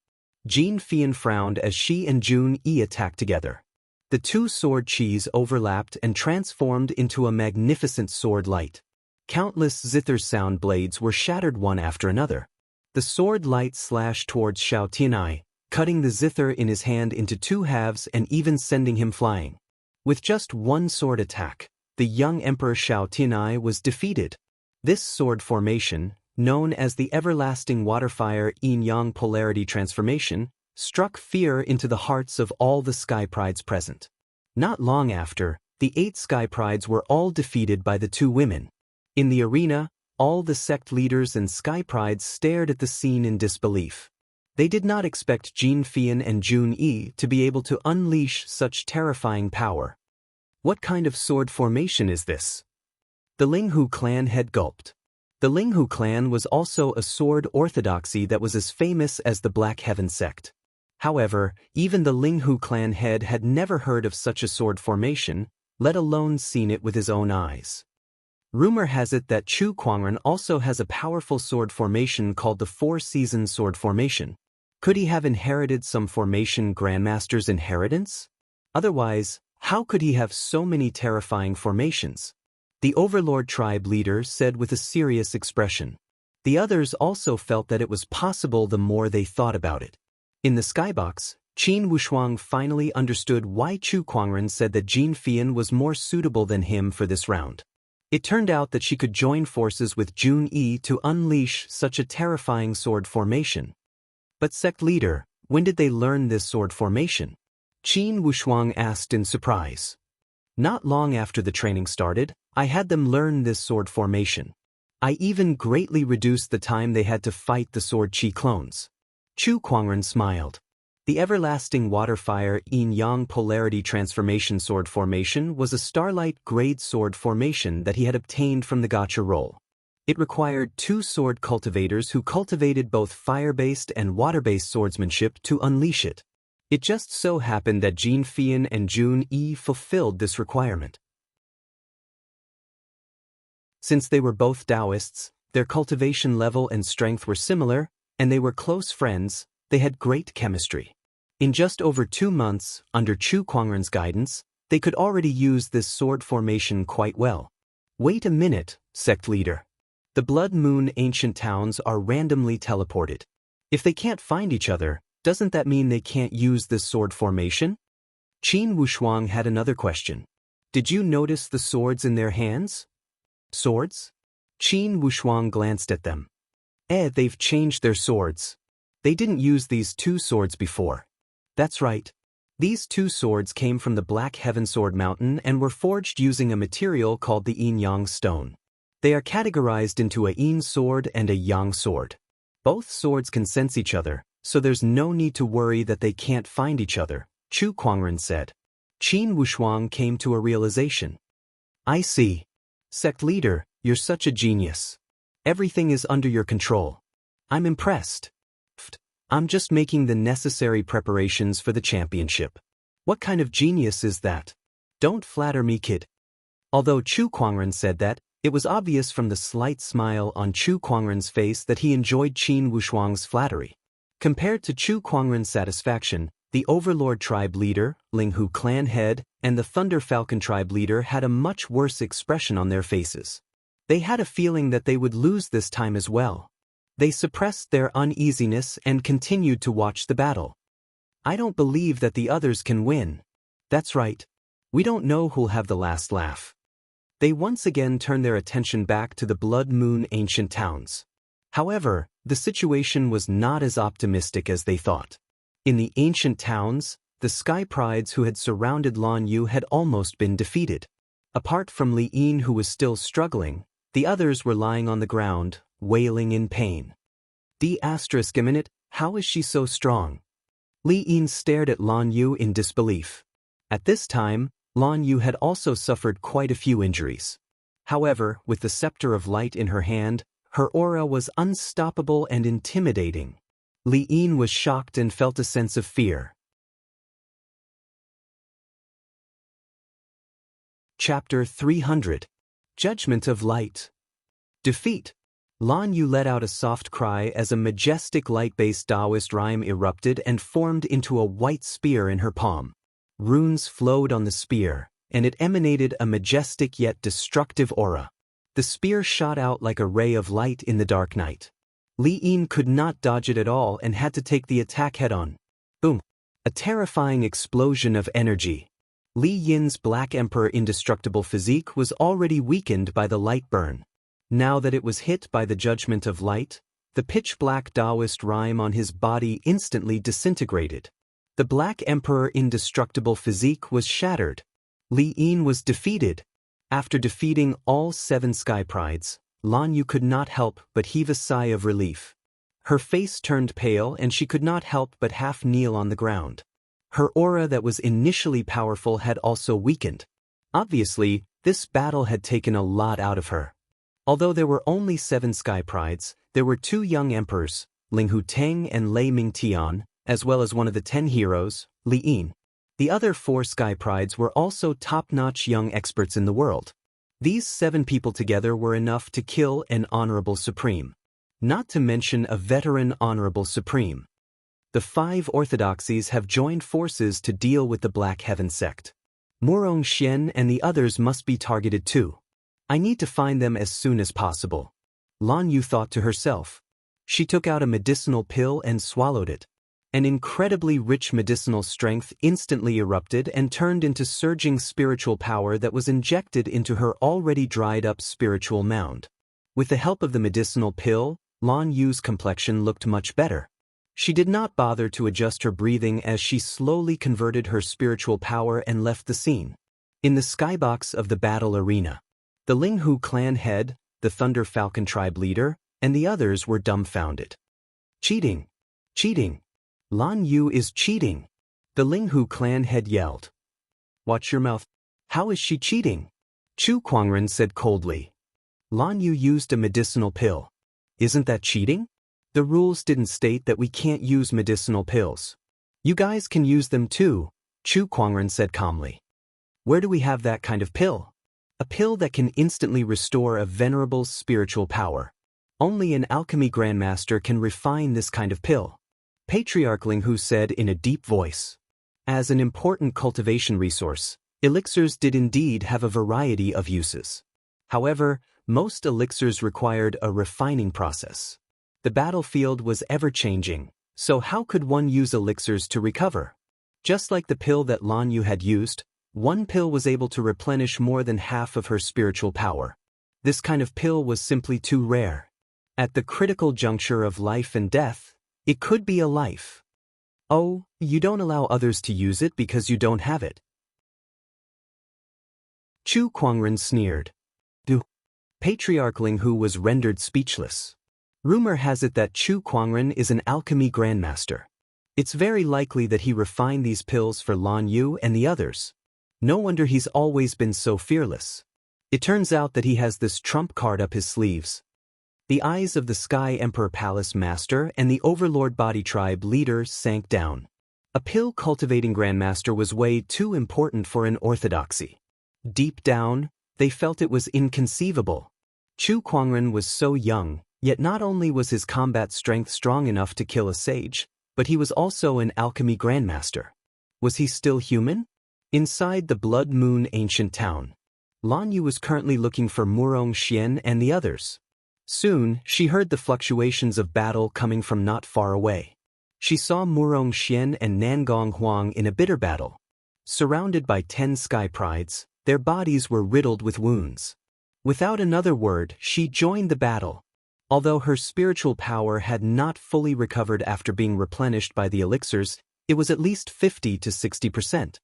Jean Fian frowned as she and Jun Yi attacked together. The 2 sword chis overlapped and transformed into a magnificent sword light. Countless zither sound blades were shattered one after another. The sword light slashed towards Xiao Tianai, cutting the zither in his hand into 2 halves and even sending him flying. With just 1 sword attack, the young Emperor Xiao Tianai was defeated. This sword formation, known as the Everlasting Waterfire Yin-Yang Polarity Transformation, struck fear into the hearts of all the Sky Prides present. Not long after, the 8 Sky Prides were all defeated by the 2 women. In the arena, all the sect leaders and Sky Prides stared at the scene in disbelief. They did not expect Jin Fian and Jun Yi to be able to unleash such terrifying power. What kind of sword formation is this? The Linghu clan head gulped. The Linghu clan was also a sword orthodoxy that was as famous as the Black Heaven sect. However, even the Linghu clan head had never heard of such a sword formation, let alone seen it with his own eyes. Rumor has it that Chu Kuangren also has a powerful sword formation called the 4-season sword formation. Could he have inherited some formation grandmaster's inheritance? Otherwise, how could he have so many terrifying formations? The Overlord tribe leader said with a serious expression. The others also felt that it was possible the more they thought about it. In the skybox, Qin Wushuang finally understood why Chu Kuangren said that Jin Fian was more suitable than him for this round. It turned out that she could join forces with Jun Yi to unleash such a terrifying sword formation. But sect leader, when did they learn this sword formation? Qin Wushuang asked in surprise. Not long after the training started, I had them learn this sword formation. I even greatly reduced the time they had to fight the sword chi clones. Chu Kuangren smiled. The everlasting water-fire yin-yang polarity transformation sword formation was a starlight grade sword formation that he had obtained from the gacha roll. It required 2 sword cultivators who cultivated both fire-based and water-based swordsmanship to unleash it. It just so happened that Jin Fian and Jun Yi fulfilled this requirement. Since they were both Daoists, their cultivation level and strength were similar, and they were close friends, they had great chemistry. In just over 2 months, under Chu Kuangren's guidance, they could already use this sword formation quite well. Wait a minute, sect leader. The Blood Moon ancient towns are randomly teleported. If they can't find each other, doesn't that mean they can't use this sword formation? Qin Wushuang had another question. Did you notice the swords in their hands? Swords? Qin Wushuang glanced at them. They've changed their swords. They didn't use these 2 swords before. That's right. These 2 swords came from the Black Heaven Sword Mountain and were forged using a material called the yin-yang stone. They are categorized into a yin sword and a yang sword. Both swords can sense each other, so there's no need to worry that they can't find each other, Chu Kuangren said. Qin Wushuang came to a realization. I see. Sect leader, you're such a genius. Everything is under your control. I'm impressed. I'm just making the necessary preparations for the championship. What kind of genius is that? Don't flatter me, kid. Although Chu Kuangren said that, it was obvious from the slight smile on Chu Kuangren's face that he enjoyed Qin Wushuang's flattery. Compared to Chu Kuangren's satisfaction, the Overlord tribe leader, Linghu clan head, and the Thunder Falcon tribe leader had a much worse expression on their faces. They had a feeling that they would lose this time as well. They suppressed their uneasiness and continued to watch the battle. I don't believe that the others can win. That's right. We don't know who'll have the last laugh. They once again turned their attention back to the Blood Moon ancient towns. However, the situation was not as optimistic as they thought. In the ancient towns, the Sky Prides who had surrounded Lan Yu had almost been defeated. Apart from Li Yin, who was still struggling, the others were lying on the ground, wailing in pain. D***, how is she so strong? Li Yin stared at Lan Yu in disbelief. At this time, Lan Yu had also suffered quite a few injuries. However, with the scepter of light in her hand, her aura was unstoppable and intimidating. Li Yin was shocked and felt a sense of fear. Chapter 300. Judgment of Light. Defeat. Lan Yu let out a soft cry as a majestic light-based Daoist rhyme erupted and formed into a white spear in her palm. Runes flowed on the spear, and it emanated a majestic yet destructive aura. The spear shot out like a ray of light in the dark night. Li Yin could not dodge it at all and had to take the attack head-on. Boom! A terrifying explosion of energy. Li Yin's Black Emperor indestructible physique was already weakened by the light burn. Now that it was hit by the judgment of light, The pitch-black Daoist rime on his body instantly disintegrated. The Black Emperor's indestructible physique was shattered. Li Yin was defeated. After defeating all 7 Sky Prides, Lan Yu could not help but heave a sigh of relief. Her face turned pale and she could not help but half kneel on the ground. Her aura that was initially powerful had also weakened. Obviously, this battle had taken a lot out of her. Although there were only 7 Sky Prides, there were 2 young emperors, Ling Hu Teng and Lei Mingtian, as well as one of the 10 heroes, Li Yin. The other 4 Sky Prides were also top-notch young experts in the world. These 7 people together were enough to kill an Honorable Supreme. Not to mention a veteran Honorable Supreme. The 5 orthodoxies have joined forces to deal with the Black Heaven sect. Murong Xian and the others must be targeted too. I need to find them as soon as possible. Lan Yu thought to herself. She took out a medicinal pill and swallowed it. An incredibly rich medicinal strength instantly erupted and turned into surging spiritual power that was injected into her already dried-up spiritual mound. With the help of the medicinal pill, Lan Yu's complexion looked much better. She did not bother to adjust her breathing as she slowly converted her spiritual power and left the scene. In the skybox of the battle arena, the Ling Hu clan head, the Thunder Falcon tribe leader, and the others were dumbfounded. Cheating! Cheating! Lan Yu is cheating! The Ling Hu clan head yelled. Watch your mouth. How is she cheating? Chu Kuangren said coldly. Lan Yu used a medicinal pill. Isn't that cheating? The rules didn't state that we can't use medicinal pills. You guys can use them too, Chu Kuangren said calmly. Where do we have that kind of pill? A pill that can instantly restore a venerable spiritual power. Only an alchemy grandmaster can refine this kind of pill. Patriarch Ling Hu said in a deep voice. As an important cultivation resource, elixirs did indeed have a variety of uses. However, most elixirs required a refining process. The battlefield was ever-changing, so how could one use elixirs to recover? Just like the pill that Lan Yu had used, one pill was able to replenish more than half of her spiritual power. This kind of pill was simply too rare. At the critical juncture of life and death, it could be a life. Oh, you don't allow others to use it because you don't have it. Chu Kuangren sneered. Patriarch Ling Hu was rendered speechless. Rumor has it that Chu Kuangren is an alchemy grandmaster. It's very likely that he refined these pills for Lan Yu and the others. No wonder he's always been so fearless. It turns out that he has this trump card up his sleeves. The eyes of the Sky Emperor Palace Master and the Overlord Body Tribe leader sank down. A pill cultivating grandmaster was way too important for an orthodoxy. Deep down, they felt it was inconceivable. Chu Kuangren was so young, yet not only was his combat strength strong enough to kill a sage, but he was also an alchemy grandmaster. Was he still human? Inside the Blood Moon ancient town, Lan Yu was currently looking for Murong Xian and the others. Soon, she heard the fluctuations of battle coming from not far away. She saw Murong Xian and Nangong Huang in a bitter battle. Surrounded by 10 Sky Prides, their bodies were riddled with wounds. Without another word, she joined the battle. Although her spiritual power had not fully recovered after being replenished by the elixirs, it was at least 50 to 60%.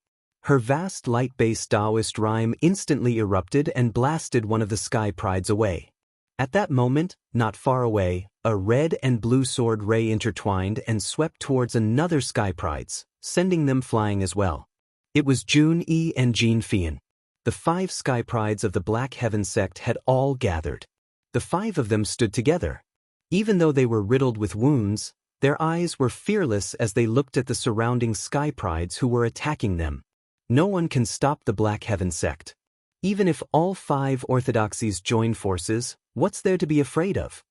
Her vast light-based Daoist rhyme instantly erupted and blasted one of the Sky Prides away. At that moment, not far away, a red and blue sword ray intertwined and swept towards another Sky Prides, sending them flying as well. It was Jun Yi and Jin Fian. The 5 Sky Prides of the Black Heaven sect had all gathered. The 5 of them stood together. Even though they were riddled with wounds, their eyes were fearless as they looked at the surrounding Sky Prides who were attacking them. No one can stop the Black Heaven sect. Even if all 5 orthodoxies join forces, what's there to be afraid of?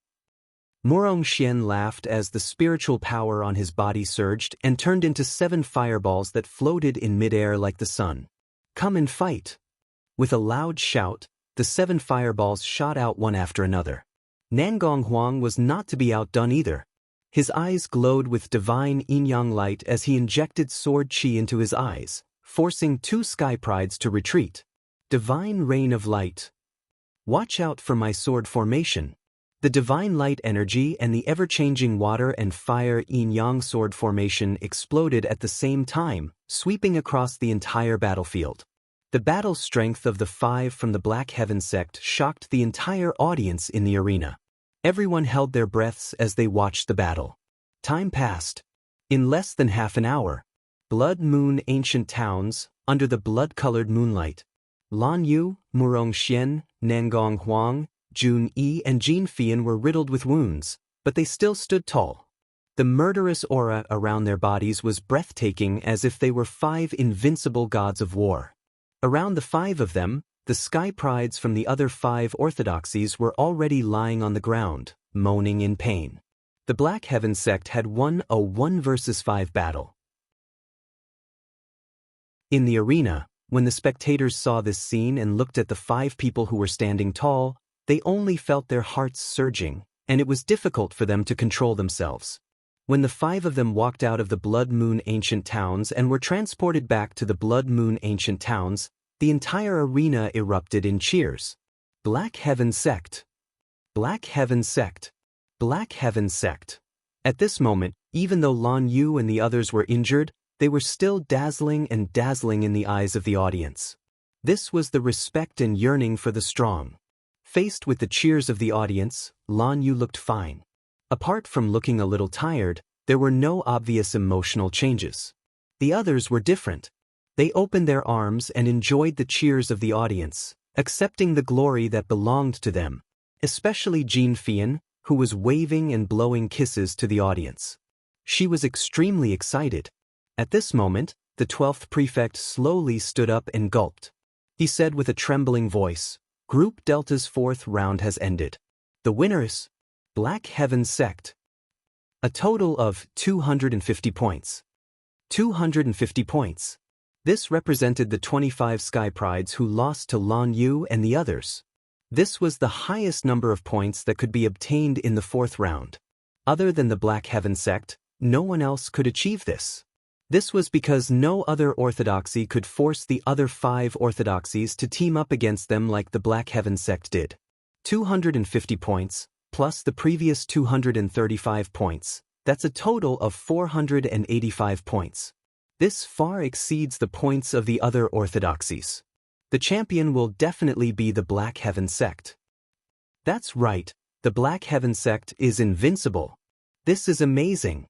Murong Xian laughed as the spiritual power on his body surged and turned into 7 fireballs that floated in midair like the sun. Come and fight! With a loud shout, the 7 fireballs shot out one after another. Nangong Huang was not to be outdone either. His eyes glowed with divine yin-yang light as he injected sword chi into his eyes, forcing 2 Sky Prides to retreat. Divine rain of light. Watch out for my sword formation. The divine light energy and the ever-changing water and fire yin-yang sword formation exploded at the same time, sweeping across the entire battlefield. The battle strength of the 5 from the Black Heaven sect shocked the entire audience in the arena. Everyone held their breaths as they watched the battle. Time passed. In less than half an hour, Blood Moon ancient towns, under the blood-colored moonlight. Lan Yu, Murong Xian, Nangong Huang, Jun Yi and Jin Fian were riddled with wounds, but they still stood tall. The murderous aura around their bodies was breathtaking, as if they were 5 invincible gods of war. Around the 5 of them, the sky prides from the other 5 orthodoxies were already lying on the ground, moaning in pain. The Black Heaven sect had won a 1 versus 5 battle. In the arena, when the spectators saw this scene and looked at the 5 people who were standing tall, they only felt their hearts surging, and it was difficult for them to control themselves. When the 5 of them walked out of the Blood Moon ancient towns and were transported back to the Blood Moon ancient towns, the entire arena erupted in cheers. Black Heaven sect. Black Heaven sect. Black Heaven sect. At this moment, even though Lan Yu and the others were injured, they were still dazzling in the eyes of the audience. This was the respect and yearning for the strong. Faced with the cheers of the audience, Lan Yu looked fine. Apart from looking a little tired, there were no obvious emotional changes. The others were different. They opened their arms and enjoyed the cheers of the audience, accepting the glory that belonged to them, especially Jin Fian, who was waving and blowing kisses to the audience. She was extremely excited. At this moment, the 12th prefect slowly stood up and gulped. He said with a trembling voice, "Group Delta's 4th round has ended. The winners, Black Heaven sect. A total of 250 points. 250 points. This represented the 25 Sky Prides who lost to Lan Yu and the others. This was the highest number of points that could be obtained in the 4th round. Other than the Black Heaven sect, no one else could achieve this. This was because no other orthodoxy could force the other 5 orthodoxies to team up against them like the Black Heaven sect did. 250 points, plus the previous 235 points, that's a total of 485 points. This far exceeds the points of the other orthodoxies. The champion will definitely be the Black Heaven sect. That's right, the Black Heaven sect is invincible. This is amazing.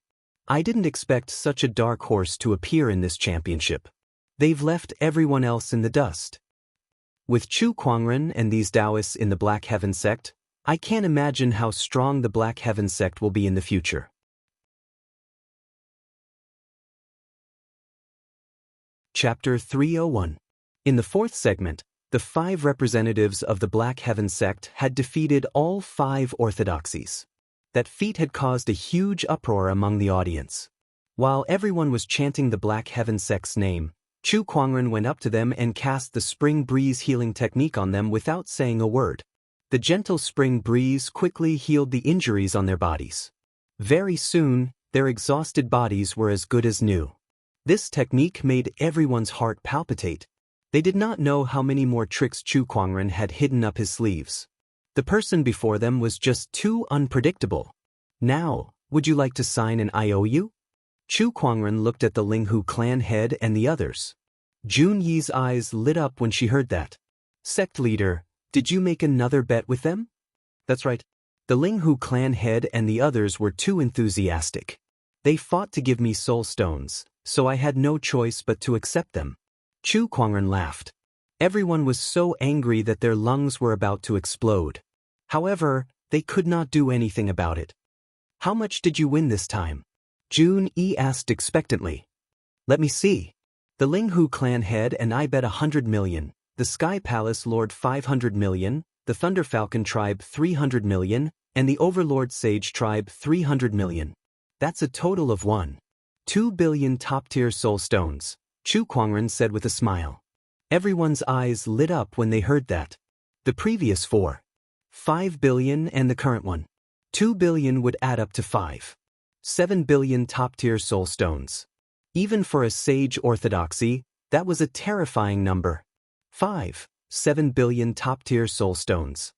I didn't expect such a dark horse to appear in this championship. They've left everyone else in the dust. With Chu Kuangren and these Daoists in the Black Heaven sect, I can't imagine how strong the Black Heaven sect will be in the future. Chapter 301. In the 4th segment, the 5 representatives of the Black Heaven sect had defeated all 5 orthodoxies. That feat had caused a huge uproar among the audience. While everyone was chanting the Black Heaven sect's name, Chu Kuangren went up to them and cast the Spring Breeze healing technique on them without saying a word. The gentle spring breeze quickly healed the injuries on their bodies. Very soon, their exhausted bodies were as good as new. This technique made everyone's heart palpitate. They did not know how many more tricks Chu Kuangren had hidden up his sleeves. The person before them was just too unpredictable. Now, would you like to sign an IOU? Chu Kuangren looked at the Linghu clan head and the others. Jun Yi's eyes lit up when she heard that. Sect leader, did you make another bet with them? That's right. The Linghu clan head and the others were too enthusiastic. They fought to give me soul stones, so I had no choice but to accept them. Chu Kuangren laughed. Everyone was so angry that their lungs were about to explode. However, they could not do anything about it. How much did you win this time? Jun Yi asked expectantly. Let me see. The Linghu clan head and I bet 100 million, the Sky Palace Lord 500 million, the Thunder Falcon tribe 300 million, and the Overlord Sage tribe 300 million. That's a total of 1.2 billion top-tier soul stones, Chu Kuangren said with a smile. Everyone's eyes lit up when they heard that. The previous 4.5 billion and the current 1.2 billion would add up to 5.7 billion top-tier soul stones. Even for a sage orthodoxy, that was a terrifying number. 5.7 billion top-tier soul stones.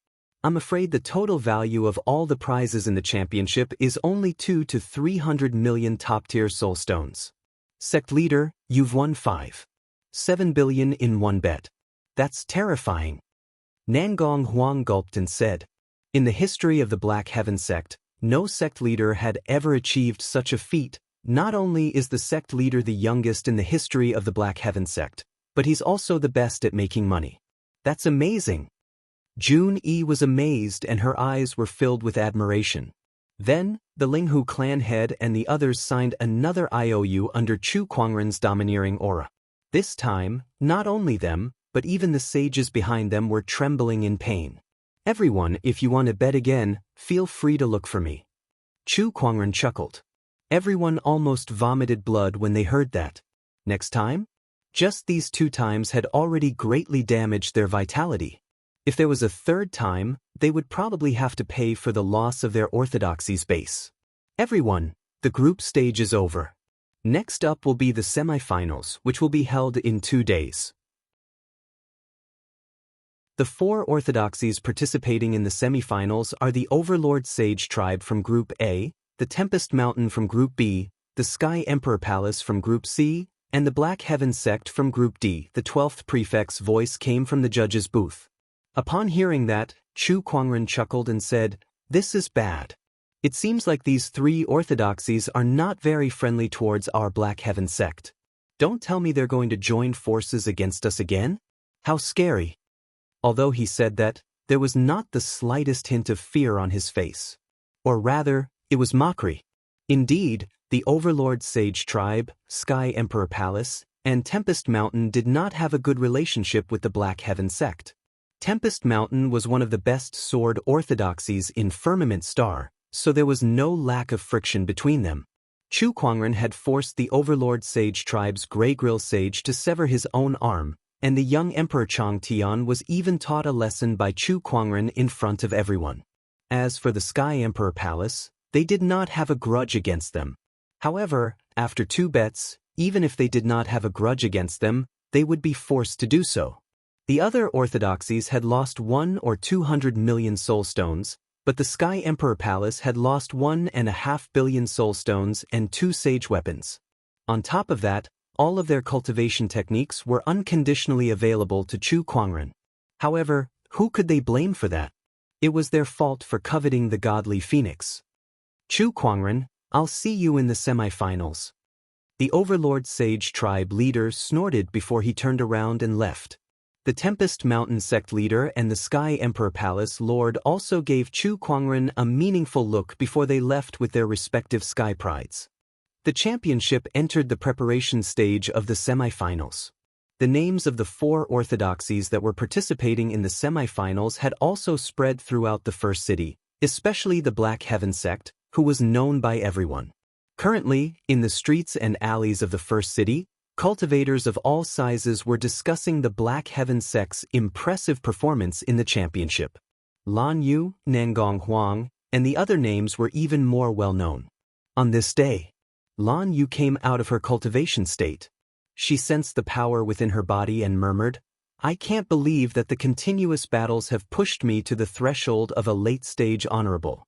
I'm afraid the total value of all the prizes in the championship is only 2 to 300 million top-tier soul stones. Sect leader, you've won 5.7 billion in one bet. That's terrifying. Nangong Huang gulped and said, in the history of the Black Heaven sect, no sect leader had ever achieved such a feat. Not only is the sect leader the youngest in the history of the Black Heaven sect, but he's also the best at making money. That's amazing. Jun Yi was amazed and her eyes were filled with admiration. Then, the Linghu clan head and the others signed another IOU under Chu Kuangren's domineering aura. This time, not only them, but even the sages behind them were trembling in pain. Everyone, if you want to bet again, feel free to look for me. Chu Kuangren chuckled. Everyone almost vomited blood when they heard that. Next time? Just these 2 times had already greatly damaged their vitality. If there was a third time, they would probably have to pay for the loss of their orthodoxy's base. Everyone, the group stage is over. Next up will be the semifinals, which will be held in 2 days. The 4 orthodoxies participating in the semifinals are the Overlord Sage Tribe from Group A, the Tempest Mountain from Group B, the Sky Emperor Palace from Group C, and the Black Heaven Sect from Group D. The 12th prefect's voice came from the judge's booth. Upon hearing that, Chu Kuangren chuckled and said, "This is bad. It seems like these 3 orthodoxies are not very friendly towards our Black Heaven sect. Don't tell me they're going to join forces against us again? How scary." Although he said that, there was not the slightest hint of fear on his face. Or rather, it was mockery. Indeed, the Overlord Sage Tribe, Sky Emperor Palace, and Tempest Mountain did not have a good relationship with the Black Heaven sect. Tempest Mountain was one of the best sword orthodoxies in Firmament Star, so there was no lack of friction between them. Chu Kuangren had forced the Overlord Sage Tribe's Grey Grill Sage to sever his own arm, and the young Emperor Chang Tian was even taught a lesson by Chu Kuangren in front of everyone. As for the Sky Emperor Palace, they did not have a grudge against them. However, after 2 bets, even if they did not have a grudge against them, they would be forced to do so. The other orthodoxies had lost 1 or 200 million soul stones, but the Sky Emperor Palace had lost 1.5 billion soul stones and 2 sage weapons. On top of that, all of their cultivation techniques were unconditionally available to Chu Kuangren. However, who could they blame for that? It was their fault for coveting the godly phoenix. Chu Kuangren, I'll see you in the semifinals. The Overlord Sage Tribe leader snorted before he turned around and left. The Tempest Mountain sect leader and the Sky Emperor Palace lord also gave Chu Kuangren a meaningful look before they left with their respective sky prides. The championship entered the preparation stage of the semifinals. The names of the 4 orthodoxies that were participating in the semifinals had also spread throughout the first city, especially the Black Heaven sect, who was known by everyone. Currently, in the streets and alleys of the first city, cultivators of all sizes were discussing the Black Heaven sect's impressive performance in the championship. Lan Yu, Nangong Huang, and the other names were even more well known. On this day, Lan Yu came out of her cultivation state. She sensed the power within her body and murmured, "I can't believe that the continuous battles have pushed me to the threshold of a late-stage honorable."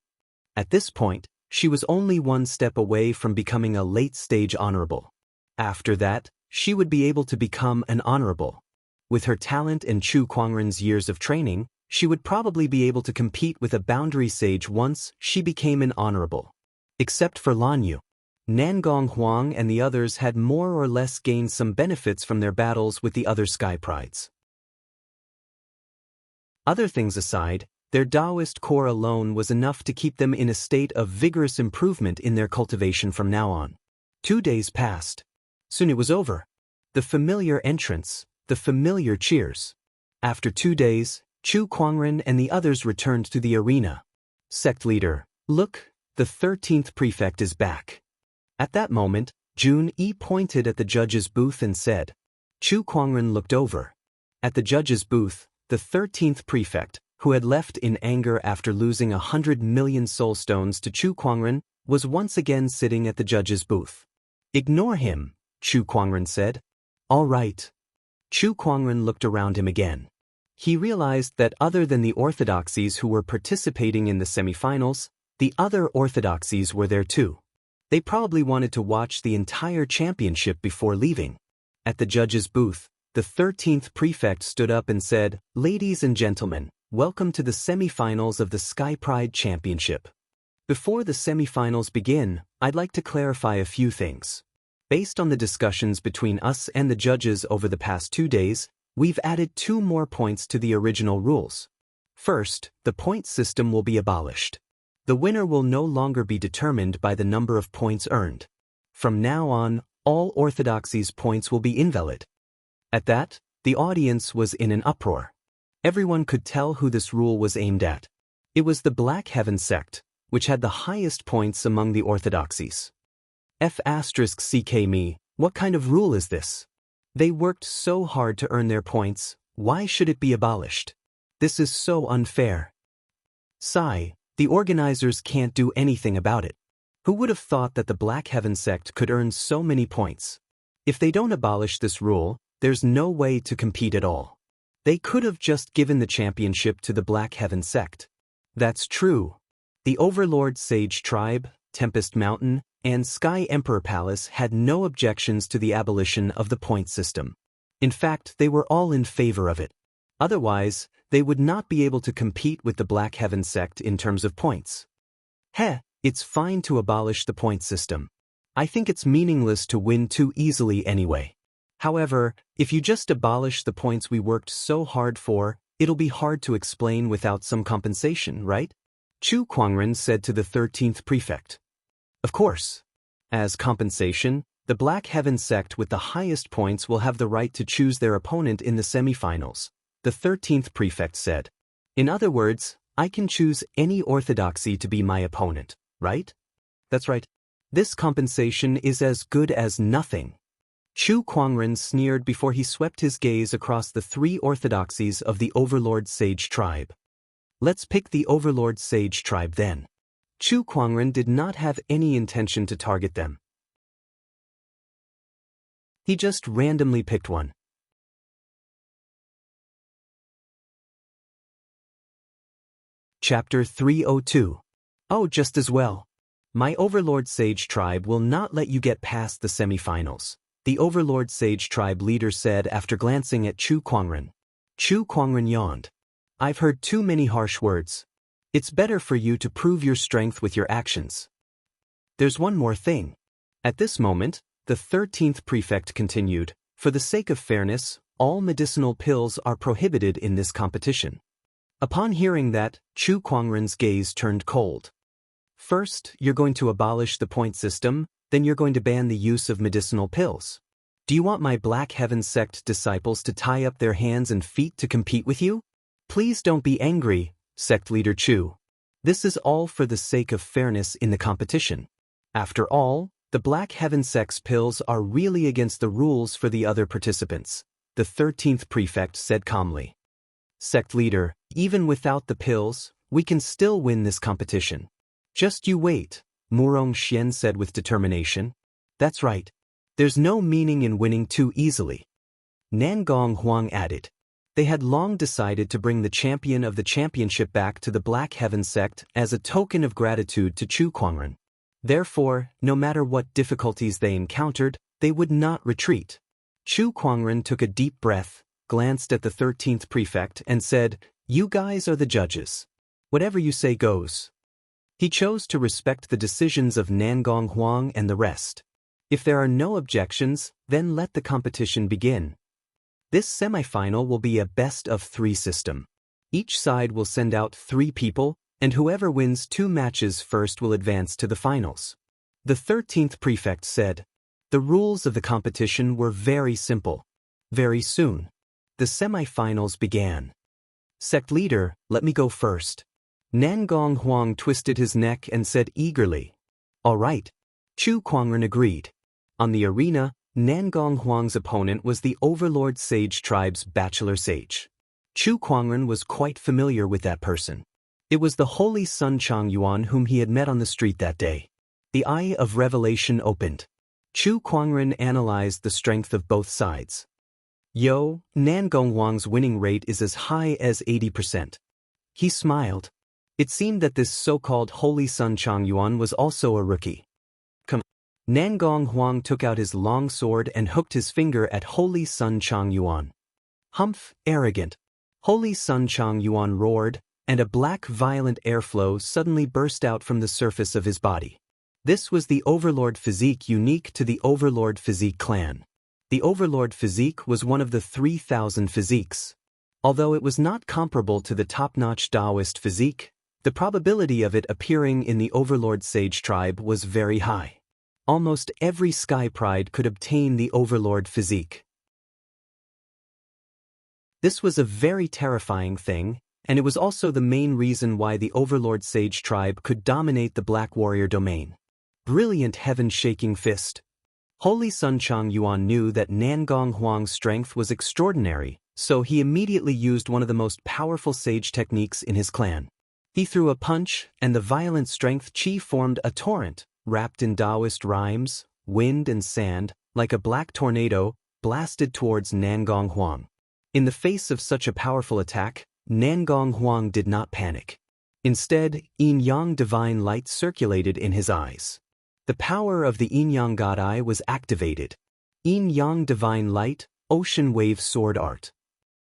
At this point, she was only 1 step away from becoming a late-stage honorable. After that, she would be able to become an honorable. With her talent and Chu Kuangren's years of training, she would probably be able to compete with a boundary sage once she became an honorable. Except for Lan Yu, Nangong Huang and the others had more or less gained some benefits from their battles with the other sky prides. Other things aside, their Daoist core alone was enough to keep them in a state of vigorous improvement in their cultivation from now on. 2 days passed. Soon it was over. The familiar entrance, the familiar cheers. After 2 days, Chu Kuangren and the others returned to the arena. Sect leader, look, the 13th prefect is back. At that moment, Jun Yi pointed at the judge's booth and said. Chu Kuangren looked over. At the judge's booth, the 13th prefect, who had left in anger after losing 100 million soul stones to Chu Kuangren, was once again sitting at the judge's booth. "Ignore him," Chu Kuangren said. "All right." Chu Kuangren looked around him again. He realized that other than the orthodoxies who were participating in the semifinals, the other orthodoxies were there too. They probably wanted to watch the entire championship before leaving. At the judge's booth, the 13th prefect stood up and said, "Ladies and gentlemen, welcome to the semifinals of the Sky Pride Championship. Before the semifinals begin, I'd like to clarify a few things. Based on the discussions between us and the judges over the past 2 days, we've added 2 more points to the original rules. First, the point system will be abolished. The winner will no longer be determined by the number of points earned. From now on, all orthodoxies' points will be invalid." At that, the audience was in an uproar. Everyone could tell who this rule was aimed at. It was the Black Heaven sect, which had the highest points among the orthodoxies. F***ck me, what kind of rule is this? They worked so hard to earn their points, why should it be abolished? This is so unfair. Sigh, the organizers can't do anything about it. Who would have thought that the Black Heaven sect could earn so many points? If they don't abolish this rule, there's no way to compete at all. They could have just given the championship to the Black Heaven sect. That's true. The Overlord Sage Tribe, Tempest Mountain, and Sky Emperor Palace had no objections to the abolition of the point system. In fact, they were all in favor of it. Otherwise, they would not be able to compete with the Black Heaven sect in terms of points. It's fine to abolish the point system. I think it's meaningless to win too easily anyway. However, if you just abolish the points we worked so hard for, it'll be hard to explain without some compensation, right? Chu Kuangren said to the 13th prefect. Of course. As compensation, the Black Heaven sect with the highest points will have the right to choose their opponent in the semifinals, the 13th prefect said. In other words, I can choose any orthodoxy to be my opponent, right? That's right. This compensation is as good as nothing. Chu Kuangren sneered before he swept his gaze across the 3 orthodoxies of the Overlord Sage Tribe. Let's pick the Overlord Sage Tribe then. Chu Kuangren did not have any intention to target them. He just randomly picked one. Chapter 302. Oh, just as well. My Overlord Sage Tribe will not let you get past the semifinals, the Overlord Sage Tribe leader said after glancing at Chu Kuangren. Chu Kuangren yawned. I've heard too many harsh words. It's better for you to prove your strength with your actions. There's one more thing. At this moment, the 13th prefect continued, for the sake of fairness, all medicinal pills are prohibited in this competition. Upon hearing that, Chu Kuangren's gaze turned cold. First, you're going to abolish the point system, then you're going to ban the use of medicinal pills. Do you want my Black Heaven sect disciples to tie up their hands and feet to compete with you? Please don't be angry, sect leader Chu. This is all for the sake of fairness in the competition. After all, the Black Heaven sect's pills are really against the rules for the other participants, the 13th prefect said calmly. Sect leader, even without the pills, we can still win this competition. Just you wait, Murong Xian said with determination. That's right. There's no meaning in winning too easily. Nangong Huang added. They had long decided to bring the champion of the championship back to the Black Heaven sect as a token of gratitude to Chu Kuangren. Therefore, no matter what difficulties they encountered, they would not retreat. Chu Kuangren took a deep breath, glanced at the 13th prefect and said, You guys are the judges. Whatever you say goes. He chose to respect the decisions of Nangong Huang and the rest. If there are no objections, then let the competition begin. This semifinal will be a best-of-3 system. Each side will send out 3 people, and whoever wins 2 matches first will advance to the finals. The 13th prefect said. The rules of the competition were very simple. Very soon, the semifinals began. Sect leader, let me go first. Nangong Huang twisted his neck and said eagerly. All right. Chu Kuangren agreed. On the arena, Nangong Huang's opponent was the Overlord Sage Tribe's Bachelor Sage. Chu Kuangren was quite familiar with that person. It was the Holy Sun Changyuan whom he had met on the street that day. The Eye of Revelation opened. Chu Kuangren analyzed the strength of both sides. Yo, Nangong Huang's winning rate is as high as 80%. He smiled. It seemed that this so-called Holy Sun Changyuan was also a rookie. Nangong Huang took out his long sword and hooked his finger at Holy Sun Changyuan. Humph, arrogant. Holy Sun Changyuan roared, and a black violent airflow suddenly burst out from the surface of his body. This was the Overlord physique unique to the Overlord physique clan. The Overlord physique was one of the 3,000 physiques. Although it was not comparable to the top-notch Daoist physique, the probability of it appearing in the Overlord Sage tribe was very high. Almost every Sky Pride could obtain the Overlord physique. This was a very terrifying thing, and it was also the main reason why the Overlord Sage tribe could dominate the Black Warrior domain. Brilliant heaven-shaking fist. Holy Sun Changyuan knew that Nangong Huang's strength was extraordinary, so he immediately used one of the most powerful sage techniques in his clan. He threw a punch, and the violent strength chi formed a torrent, wrapped in Daoist rhymes, wind and sand, like a black tornado, blasted towards Nangong Huang. In the face of such a powerful attack, Nangong Huang did not panic. Instead, yin-yang divine light circulated in his eyes. The power of the yin-yang god eye was activated. Yin-yang divine light, ocean wave sword art.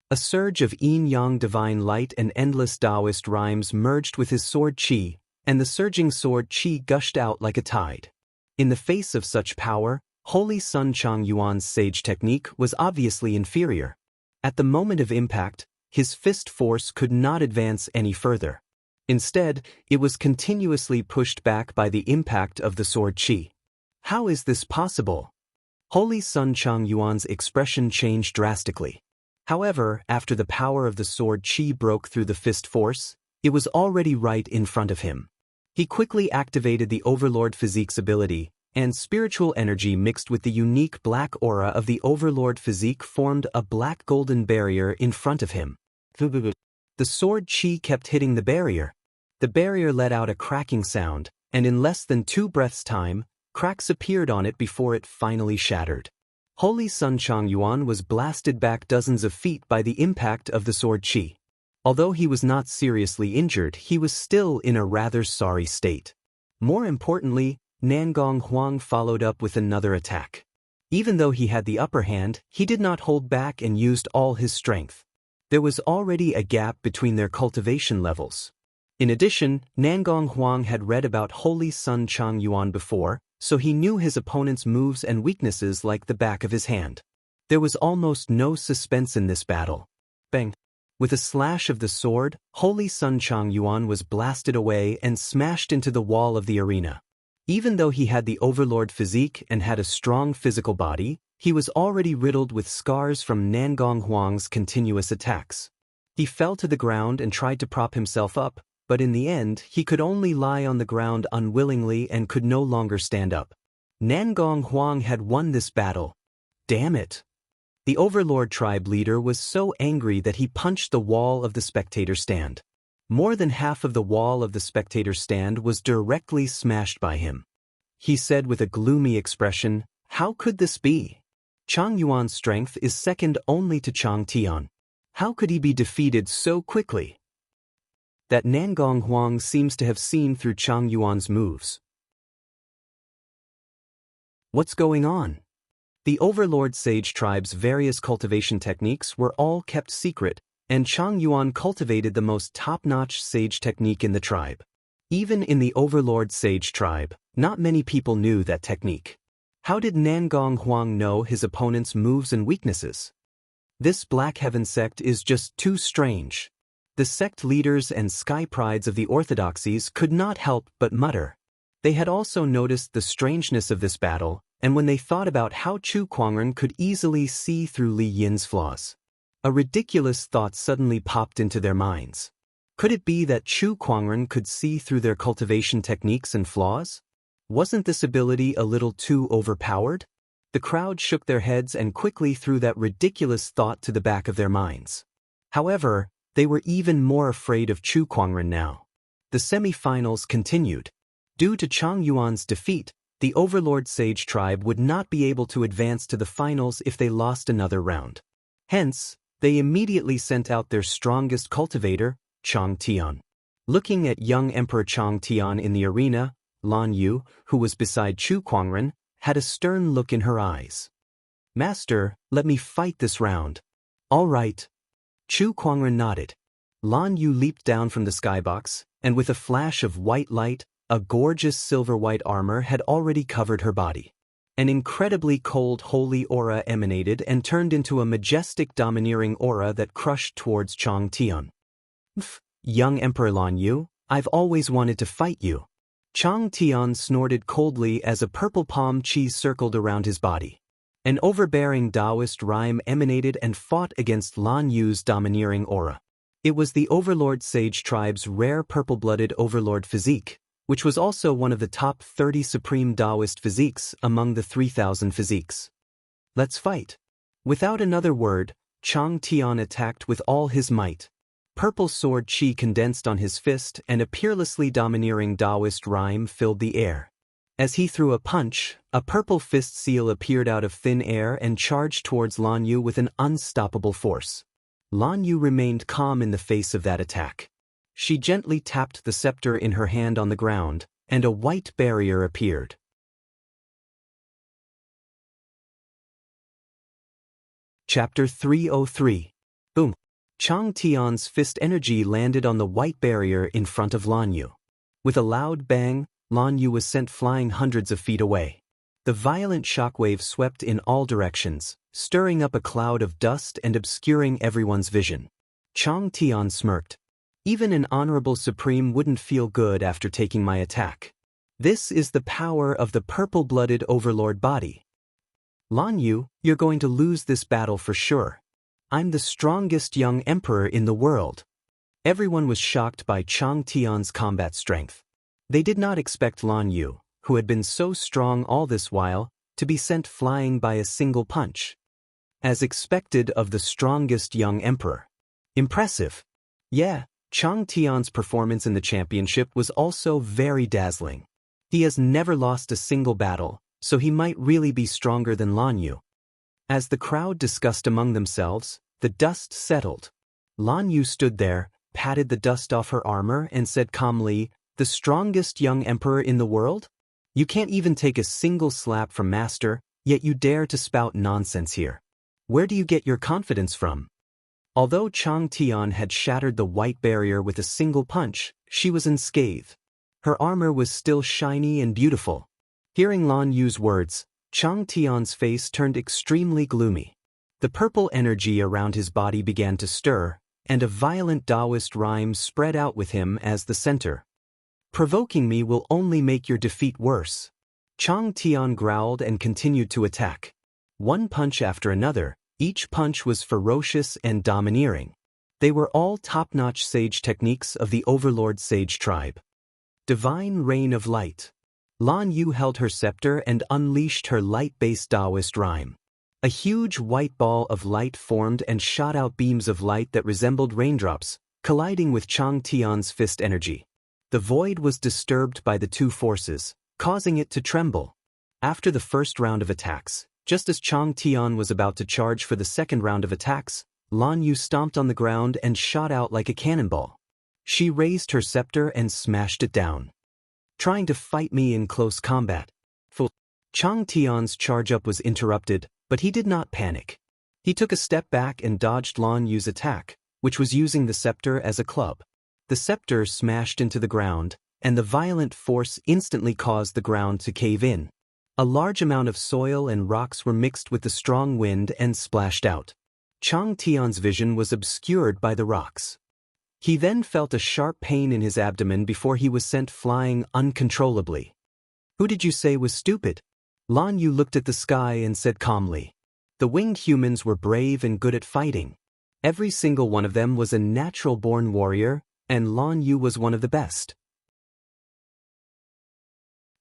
A surge of yin-yang divine light and endless Daoist rhymes merged with his sword chi, and the surging sword chi gushed out like a tide. In the face of such power, Holy Sun Changyuan's sage technique was obviously inferior. At the moment of impact, his fist force could not advance any further. Instead, it was continuously pushed back by the impact of the sword chi. How is this possible? Holy Sun Changyuan's expression changed drastically. However, after the power of the sword chi broke through the fist force, it was already right in front of him. He quickly activated the Overlord physique's ability, and spiritual energy mixed with the unique black aura of the Overlord physique formed a black-golden barrier in front of him. The sword chi kept hitting the barrier. The barrier let out a cracking sound, and in less than 2 breaths' time, cracks appeared on it before it finally shattered. Holy Sun Changyuan was blasted back dozens of feet by the impact of the sword chi. Although he was not seriously injured, he was still in a rather sorry state. More importantly, Nangong Huang followed up with another attack. Even though he had the upper hand, he did not hold back and used all his strength. There was already a gap between their cultivation levels. In addition, Nangong Huang had read about Holy Sun Changyuan before, so he knew his opponent's moves and weaknesses like the back of his hand. There was almost no suspense in this battle. Bang! With a slash of the sword, Holy Sun Changyuan was blasted away and smashed into the wall of the arena. Even though he had the Overlord physique and had a strong physical body, he was already riddled with scars from Nangong Huang's continuous attacks. He fell to the ground and tried to prop himself up, but in the end, he could only lie on the ground unwillingly and could no longer stand up. Nangong Huang had won this battle. Damn it! The Overlord tribe leader was so angry that he punched the wall of the spectator stand. More than half of the wall of the spectator stand was directly smashed by him. He said with a gloomy expression, "How could this be? Changyuan's strength is second only to Chang Tian. How could he be defeated so quickly?" That Nangong Huang seems to have seen through Changyuan's moves. What's going on? The Overlord Sage tribe's various cultivation techniques were all kept secret, and Changyuan cultivated the most top-notch sage technique in the tribe. Even in the Overlord Sage tribe, not many people knew that technique. How did Nangong Huang know his opponent's moves and weaknesses? This Black Heaven sect is just too strange. The sect leaders and sky prides of the orthodoxies could not help but mutter. They had also noticed the strangeness of this battle, and when they thought about how Chu Kuangren could easily see through Li Yin's flaws, a ridiculous thought suddenly popped into their minds. Could it be that Chu Kuangren could see through their cultivation techniques and flaws? Wasn't this ability a little too overpowered? The crowd shook their heads and quickly threw that ridiculous thought to the back of their minds. However, they were even more afraid of Chu Kuangren now. The semi-finals continued. Due to Changyuan's defeat, the Overlord Sage tribe would not be able to advance to the finals if they lost another round. Hence, they immediately sent out their strongest cultivator, Chang Tian. Looking at young Emperor Chang Tian in the arena, Lan Yu, who was beside Chu Kuangren, had a stern look in her eyes. "Master, let me fight this round." "All right." Chu Kuangren nodded. Lan Yu leaped down from the skybox, and with a flash of white light, a gorgeous silver-white armor had already covered her body. An incredibly cold holy aura emanated and turned into a majestic domineering aura that crushed towards Chang Tian. "Young Emperor Lan Yu, I've always wanted to fight you." Chang Tian snorted coldly as a purple palm cheese circled around his body. An overbearing Daoist rhyme emanated and fought against Lan Yu's domineering aura. It was the Overlord Sage tribe's rare purple-blooded Overlord physique, which was also one of the top 30 supreme Daoist physiques among the 3,000 physiques. "Let's fight." Without another word, Chang Tian attacked with all his might. Purple sword chi condensed on his fist and a peerlessly domineering Daoist rhyme filled the air. As he threw a punch, a purple fist seal appeared out of thin air and charged towards Lan Yu with an unstoppable force. Lan Yu remained calm in the face of that attack. She gently tapped the scepter in her hand on the ground, and a white barrier appeared. Chapter 303. Boom. Chang Tian's fist energy landed on the white barrier in front of Lan Yu. With a loud bang, Lan Yu was sent flying hundreds of feet away. The violent shockwave swept in all directions, stirring up a cloud of dust and obscuring everyone's vision. Chang Tian smirked. "Even an honorable supreme wouldn't feel good after taking my attack. This is the power of the purple-blooded overlord body. Lan Yu, you're going to lose this battle for sure. I'm the strongest young emperor in the world." Everyone was shocked by Chang Tian's combat strength. They did not expect Lan Yu, who had been so strong all this while, to be sent flying by a single punch. As expected of the strongest young emperor. Impressive. Yeah, Chang Tian's performance in the championship was also very dazzling. He has never lost a single battle, so he might really be stronger than Lan Yu. As the crowd discussed among themselves, the dust settled. Lan Yu stood there, patted the dust off her armor and said calmly, "The strongest young emperor in the world? You can't even take a single slap from Master, yet you dare to spout nonsense here. Where do you get your confidence from?" Although Chang Tian had shattered the white barrier with a single punch, she was unscathed. Her armor was still shiny and beautiful. Hearing Lan Yu's words, Chang Tian's face turned extremely gloomy. The purple energy around his body began to stir, and a violent Daoist rhyme spread out with him as the center. "Provoking me will only make your defeat worse." Chang Tian growled and continued to attack. One punch after another, each punch was ferocious and domineering. They were all top-notch sage techniques of the Overlord Sage tribe. Divine Rain of Light. Lan Yu held her scepter and unleashed her light-based Daoist rhyme. A huge white ball of light formed and shot out beams of light that resembled raindrops, colliding with Chang Tian's fist energy. The void was disturbed by the two forces, causing it to tremble. After the first round of attacks, just as Chang Tian was about to charge for the second round of attacks, Lan Yu stomped on the ground and shot out like a cannonball. She raised her scepter and smashed it down. "Trying to fight me in close combat." Chang Tian's charge-up was interrupted, but he did not panic. He took a step back and dodged Lan Yu's attack, which was using the scepter as a club. The scepter smashed into the ground, and the violent force instantly caused the ground to cave in. A large amount of soil and rocks were mixed with the strong wind and splashed out. Chang Tian's vision was obscured by the rocks. He then felt a sharp pain in his abdomen before he was sent flying uncontrollably. "Who did you say was stupid?" Lan Yu looked at the sky and said calmly. The winged humans were brave and good at fighting. Every single one of them was a natural-born warrior, and Lan Yu was one of the best.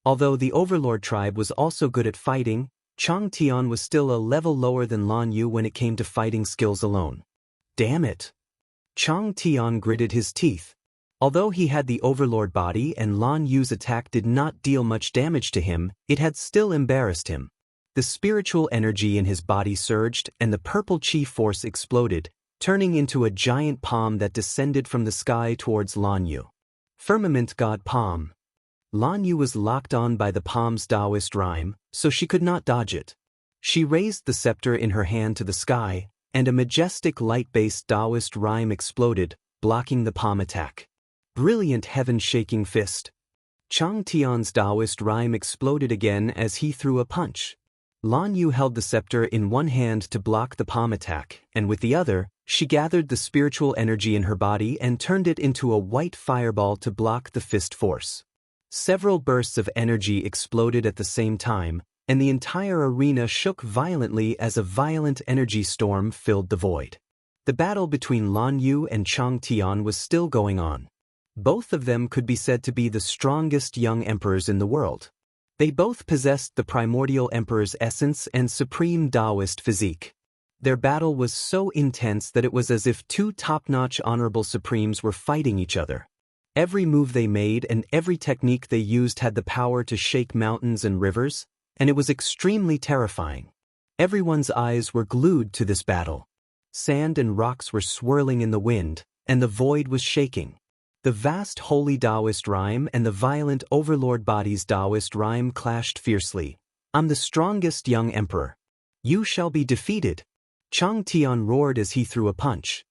Although the Overlord tribe was also good at fighting, Chang Tian was still a level lower than Lan Yu when it came to fighting skills alone. Damn it! Chang Tian gritted his teeth. Although he had the Overlord body and Lan Yu's attack did not deal much damage to him, it had still embarrassed him. The spiritual energy in his body surged and the purple chi force exploded, turning into a giant palm that descended from the sky towards Lan Yu. Firmament God Palm. Lan Yu was locked on by the palm's Daoist rhyme, so she could not dodge it. She raised the scepter in her hand to the sky, and a majestic light-based Daoist rhyme exploded, blocking the palm attack. Brilliant heaven-shaking fist. Chang Tian's Daoist rhyme exploded again as he threw a punch. Lan Yu held the scepter in one hand to block the palm attack, and with the other, she gathered the spiritual energy in her body and turned it into a white fireball to block the fist force. Several bursts of energy exploded at the same time, and the entire arena shook violently as a violent energy storm filled the void. The battle between Lan Yu and Chang Tian was still going on. Both of them could be said to be the strongest young emperors in the world. They both possessed the primordial emperor's essence and supreme Daoist physique. Their battle was so intense that it was as if two top-notch honorable supremes were fighting each other. Every move they made and every technique they used had the power to shake mountains and rivers, and it was extremely terrifying. Everyone's eyes were glued to this battle. Sand and rocks were swirling in the wind, and the void was shaking. The vast holy Daoist rhyme and the violent overlord body's Daoist rhyme clashed fiercely. I'm the strongest young emperor. You shall be defeated. Chang Tian roared as he threw a punch.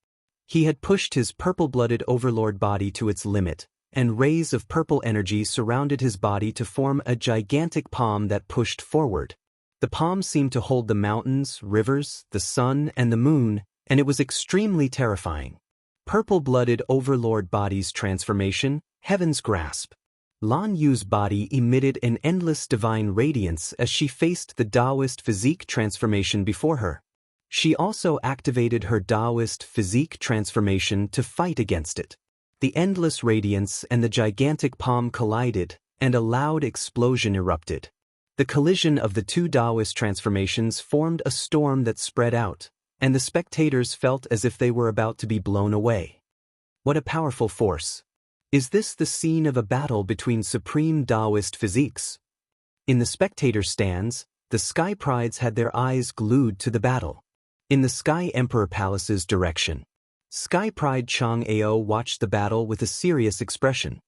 He had pushed his purple-blooded overlord body to its limit, and rays of purple energy surrounded his body to form a gigantic palm that pushed forward. The palm seemed to hold the mountains, rivers, the sun, and the moon, and it was extremely terrifying. Purple-blooded overlord body's transformation, Heaven's Grasp. Lan Yu's body emitted an endless divine radiance as she faced the Daoist physique transformation before her. She also activated her Daoist physique transformation to fight against it. The endless radiance and the gigantic palm collided, and a loud explosion erupted. The collision of the two Daoist transformations formed a storm that spread out, and the spectators felt as if they were about to be blown away. What a powerful force! Is this the scene of a battle between supreme Daoist physiques? In the spectator stands, the Sky Prides had their eyes glued to the battle. In the Sky Emperor Palace's direction, Sky Pride Chang Ao watched the battle with a serious expression.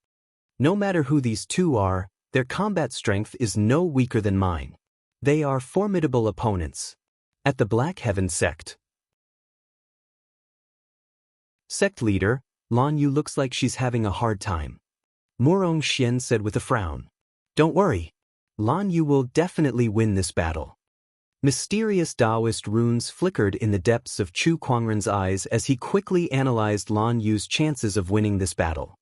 No matter who these two are, their combat strength is no weaker than mine. They are formidable opponents. At the Black Heaven Sect leader, Lan Yu looks like she's having a hard time. Murong Xian said with a frown. Don't worry. Lan Yu will definitely win this battle. Mysterious Daoist runes flickered in the depths of Chu Kuangren's eyes as he quickly analyzed Lan Yu's chances of winning this battle.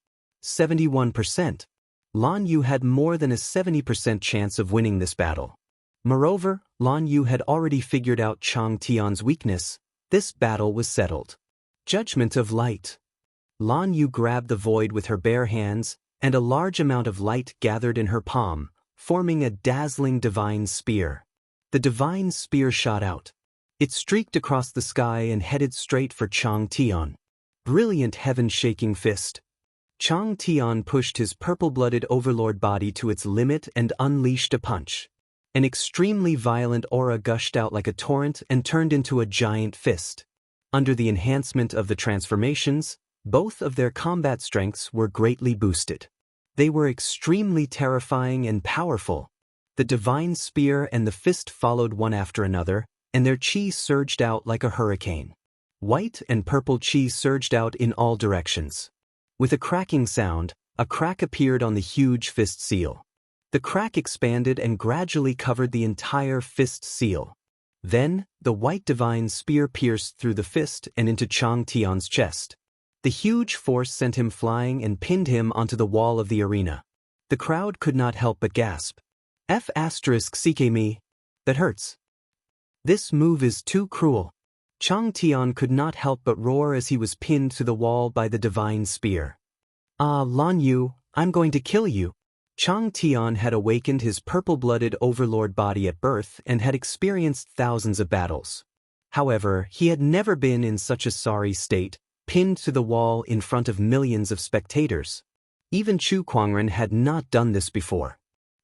71%. Lan Yu had more than a 70% chance of winning this battle. Moreover, Lan Yu had already figured out Chang Tian's weakness. This battle was settled. Judgment of Light. Lan Yu grabbed the void with her bare hands, and a large amount of light gathered in her palm, forming a dazzling divine spear. The divine spear shot out. It streaked across the sky and headed straight for Chang Tian. Brilliant heaven-shaking fist. Chang Tian pushed his purple-blooded overlord body to its limit and unleashed a punch. An extremely violent aura gushed out like a torrent and turned into a giant fist. Under the enhancement of the transformations, both of their combat strengths were greatly boosted. They were extremely terrifying and powerful. The divine spear and the fist followed one after another, and their chi surged out like a hurricane. White and purple chi surged out in all directions. With a cracking sound, a crack appeared on the huge fist seal. The crack expanded and gradually covered the entire fist seal. Then, the white divine spear pierced through the fist and into Chang Tian's chest. The huge force sent him flying and pinned him onto the wall of the arena. The crowd could not help but gasp. F***ck me. That hurts. This move is too cruel. Chang Tian could not help but roar as he was pinned to the wall by the divine spear. Ah, Lan Yu, I'm going to kill you. Chang Tian had awakened his purple-blooded overlord body at birth and had experienced thousands of battles. However, he had never been in such a sorry state, pinned to the wall in front of millions of spectators. Even Chu Kuangren had not done this before.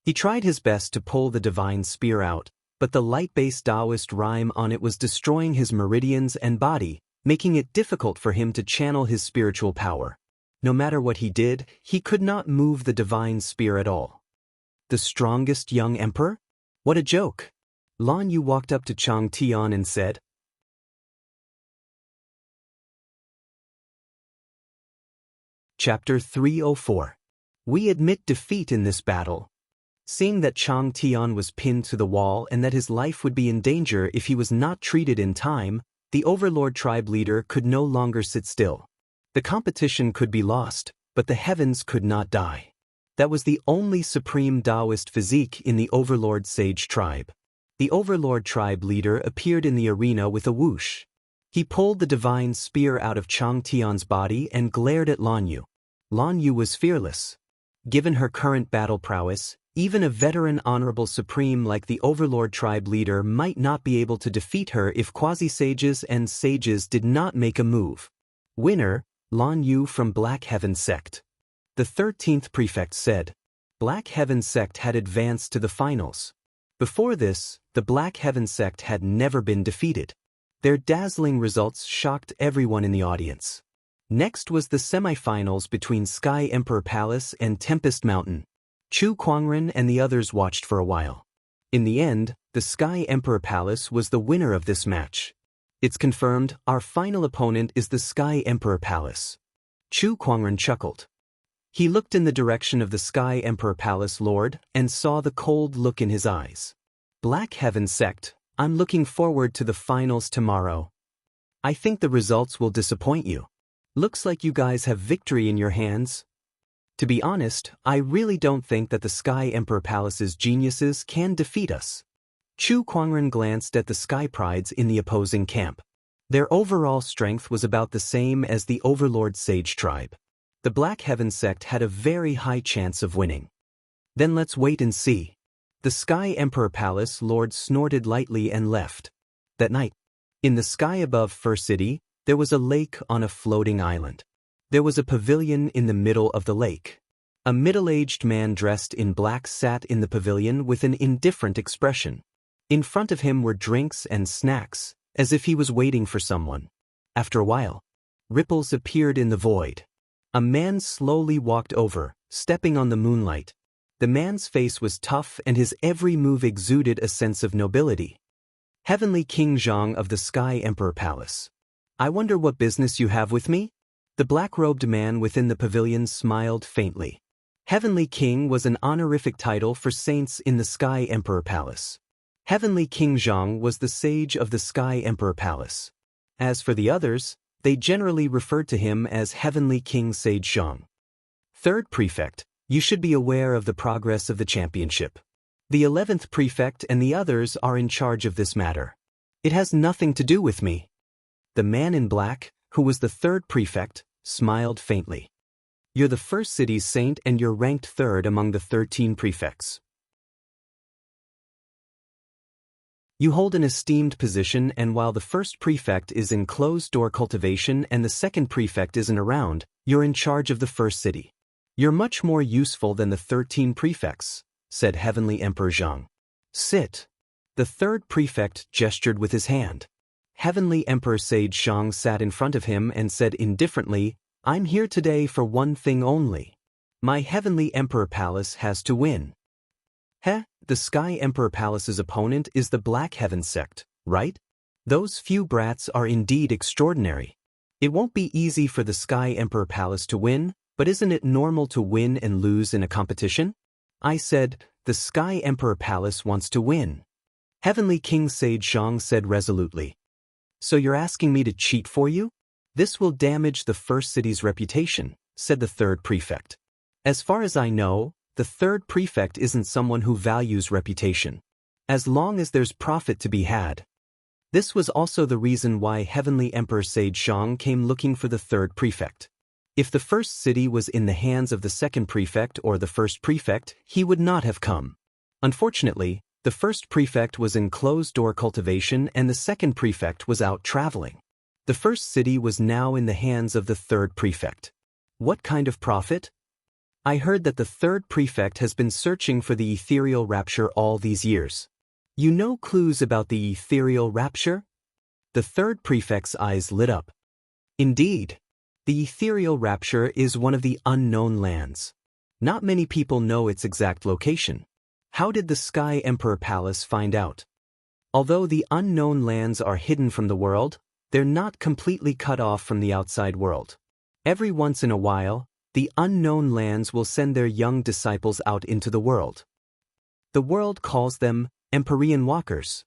He tried his best to pull the divine spear out, but the light-based Daoist rhyme on it was destroying his meridians and body, making it difficult for him to channel his spiritual power. No matter what he did, he could not move the divine spear at all. The strongest young emperor? What a joke! Lan Yu walked up to Chang Tian and said, Chapter 304. We admit defeat in this battle. Seeing that Chang Tian was pinned to the wall and that his life would be in danger if he was not treated in time, the Overlord tribe leader could no longer sit still. The competition could be lost, but the heavens could not die. That was the only supreme Daoist physique in the Overlord Sage tribe. The Overlord tribe leader appeared in the arena with a whoosh. He pulled the divine spear out of Chang Tian's body and glared at Lan Yu. Lan Yu was fearless. Given her current battle prowess, even a veteran honorable supreme like the Overlord tribe leader might not be able to defeat her if quasi-sages and sages did not make a move. Winner, Lan Yu from Black Heaven Sect. The 13th prefect said. Black Heaven Sect had advanced to the finals. Before this, the Black Heaven Sect had never been defeated. Their dazzling results shocked everyone in the audience. Next was the semifinals between Sky Emperor Palace and Tempest Mountain. Chu Kuangren and the others watched for a while. In the end, the Sky Emperor Palace was the winner of this match. It's confirmed, our final opponent is the Sky Emperor Palace. Chu Kuangren chuckled. He looked in the direction of the Sky Emperor Palace Lord and saw the cold look in his eyes. Black Heaven Sect, I'm looking forward to the finals tomorrow. I think the results will disappoint you. Looks like you guys have victory in your hands. To be honest, I really don't think that the Sky Emperor Palace's geniuses can defeat us. Chu Kuangren glanced at the Sky Prides in the opposing camp. Their overall strength was about the same as the Overlord Sage tribe. The Black Heaven Sect had a very high chance of winning. Then let's wait and see. The Sky Emperor Palace Lord snorted lightly and left. That night, in the sky above Fur City, there was a lake on a floating island. There was a pavilion in the middle of the lake. A middle-aged man dressed in black sat in the pavilion with an indifferent expression. In front of him were drinks and snacks, as if he was waiting for someone. After a while, ripples appeared in the void. A man slowly walked over, stepping on the moonlight. The man's face was tough and his every move exuded a sense of nobility. Heavenly King Zhang of the Sky Emperor Palace. I wonder what business you have with me? The black-robed man within the pavilion smiled faintly. Heavenly King was an honorific title for saints in the Sky Emperor Palace. Heavenly King Zhang was the sage of the Sky Emperor Palace. As for the others, they generally referred to him as Heavenly King Sage Zhang. Third Prefect, you should be aware of the progress of the championship. The 11th Prefect and the others are in charge of this matter. It has nothing to do with me. The man in black, who was the 3rd Prefect, smiled faintly. You're the first city's saint and you're ranked 3rd among the 13 prefects. You hold an esteemed position, and while the 1st prefect is in closed-door cultivation and the 2nd prefect isn't around, you're in charge of the 1st city. You're much more useful than the 13 prefects, said Heavenly Emperor Zhang. Sit. The 3rd prefect gestured with his hand. Heavenly Emperor Sage Zhang sat in front of him and said indifferently, I'm here today for one thing only. My Heavenly Emperor Palace has to win. The Sky Emperor Palace's opponent is the Black Heaven Sect, right? Those few brats are indeed extraordinary. It won't be easy for the Sky Emperor Palace to win, but isn't it normal to win and lose in a competition? I said, the Sky Emperor Palace wants to win. Heavenly King Sage Zhang said resolutely. So you're asking me to cheat for you? This will damage the 1st city's reputation, said the 3rd prefect. As far as I know, the 3rd prefect isn't someone who values reputation. As long as there's profit to be had. This was also the reason why Heavenly Emperor Sage Zhang came looking for the 3rd prefect. If the 1st city was in the hands of the 2nd prefect or the 1st prefect, he would not have come. Unfortunately, the 1st prefect was in closed-door cultivation and the 2nd prefect was out traveling. The 1st city was now in the hands of the 3rd prefect. What kind of profit? I heard that the 3rd prefect has been searching for the ethereal rapture all these years. You know clues about the ethereal rapture? The third prefect's eyes lit up. Indeed. The ethereal rapture is one of the unknown lands. Not many people know its exact location. How did the Sky Emperor Palace find out? Although the unknown lands are hidden from the world, they're not completely cut off from the outside world. Every once in a while, the unknown lands will send their young disciples out into the world. The world calls them Empyrean Walkers.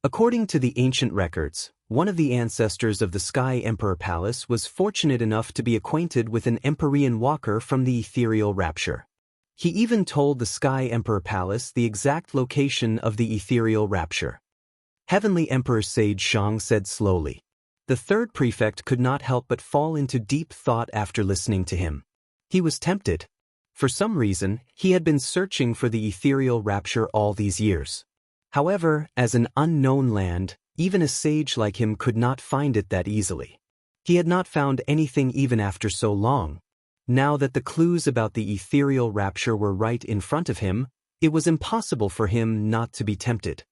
According to the ancient records, one of the ancestors of the Sky Emperor Palace was fortunate enough to be acquainted with an Empyrean Walker from the ethereal rapture. He even told the Sky Emperor Palace the exact location of the ethereal rapture. Heavenly Emperor Sage Xiang said slowly. The third prefect could not help but fall into deep thought after listening to him. He was tempted. For some reason, he had been searching for the ethereal rapture all these years. However, as an unknown land, even a sage like him could not find it that easily. He had not found anything even after so long. Now that the clues about the ethereal rapture were right in front of him, it was impossible for him not to be tempted.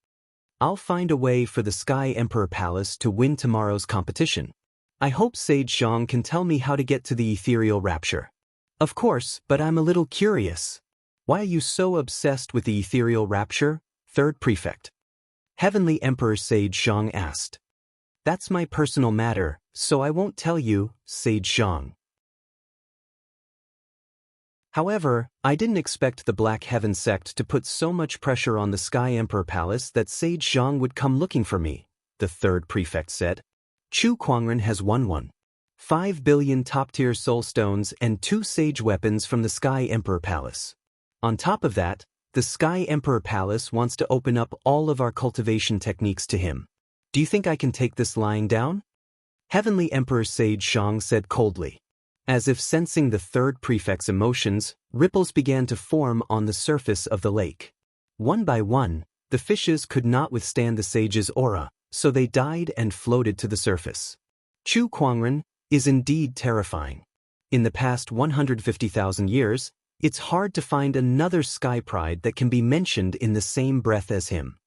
I'll find a way for the Sky Emperor Palace to win tomorrow's competition. I hope Sage Xiang can tell me how to get to the ethereal rapture. Of course, but I'm a little curious. Why are you so obsessed with the ethereal rapture, third prefect? Heavenly Emperor Sage Xiang asked. That's my personal matter, so I won't tell you, Sage Xiang. However, I didn't expect the Black Heaven sect to put so much pressure on the Sky Emperor Palace that Sage Xiang would come looking for me, the third prefect said. Chu Kuangren has won 5 billion top-tier soul stones and 2 sage weapons from the Sky Emperor Palace. On top of that, the Sky Emperor Palace wants to open up all of our cultivation techniques to him. Do you think I can take this lying down? Heavenly Emperor Sage Xiang said coldly. As if sensing the third prefect's emotions, ripples began to form on the surface of the lake. One by one, the fishes could not withstand the sage's aura, so they died and floated to the surface. Chu Kuangren is indeed terrifying. In the past 150,000 years, it's hard to find another sky pride that can be mentioned in the same breath as him.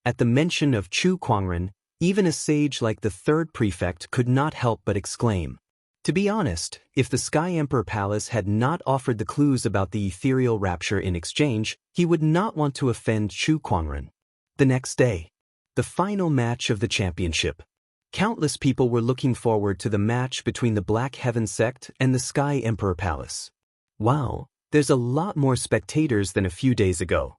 At the mention of Chu Kuangren, even a sage like the third prefect could not help but exclaim. To be honest, if the Sky Emperor Palace had not offered the clues about the ethereal rapture in exchange, he would not want to offend Chu Kuangren. The next day, the final match of the championship. Countless people were looking forward to the match between the Black Heaven sect and the Sky Emperor Palace. Wow, there's a lot more spectators than a few days ago.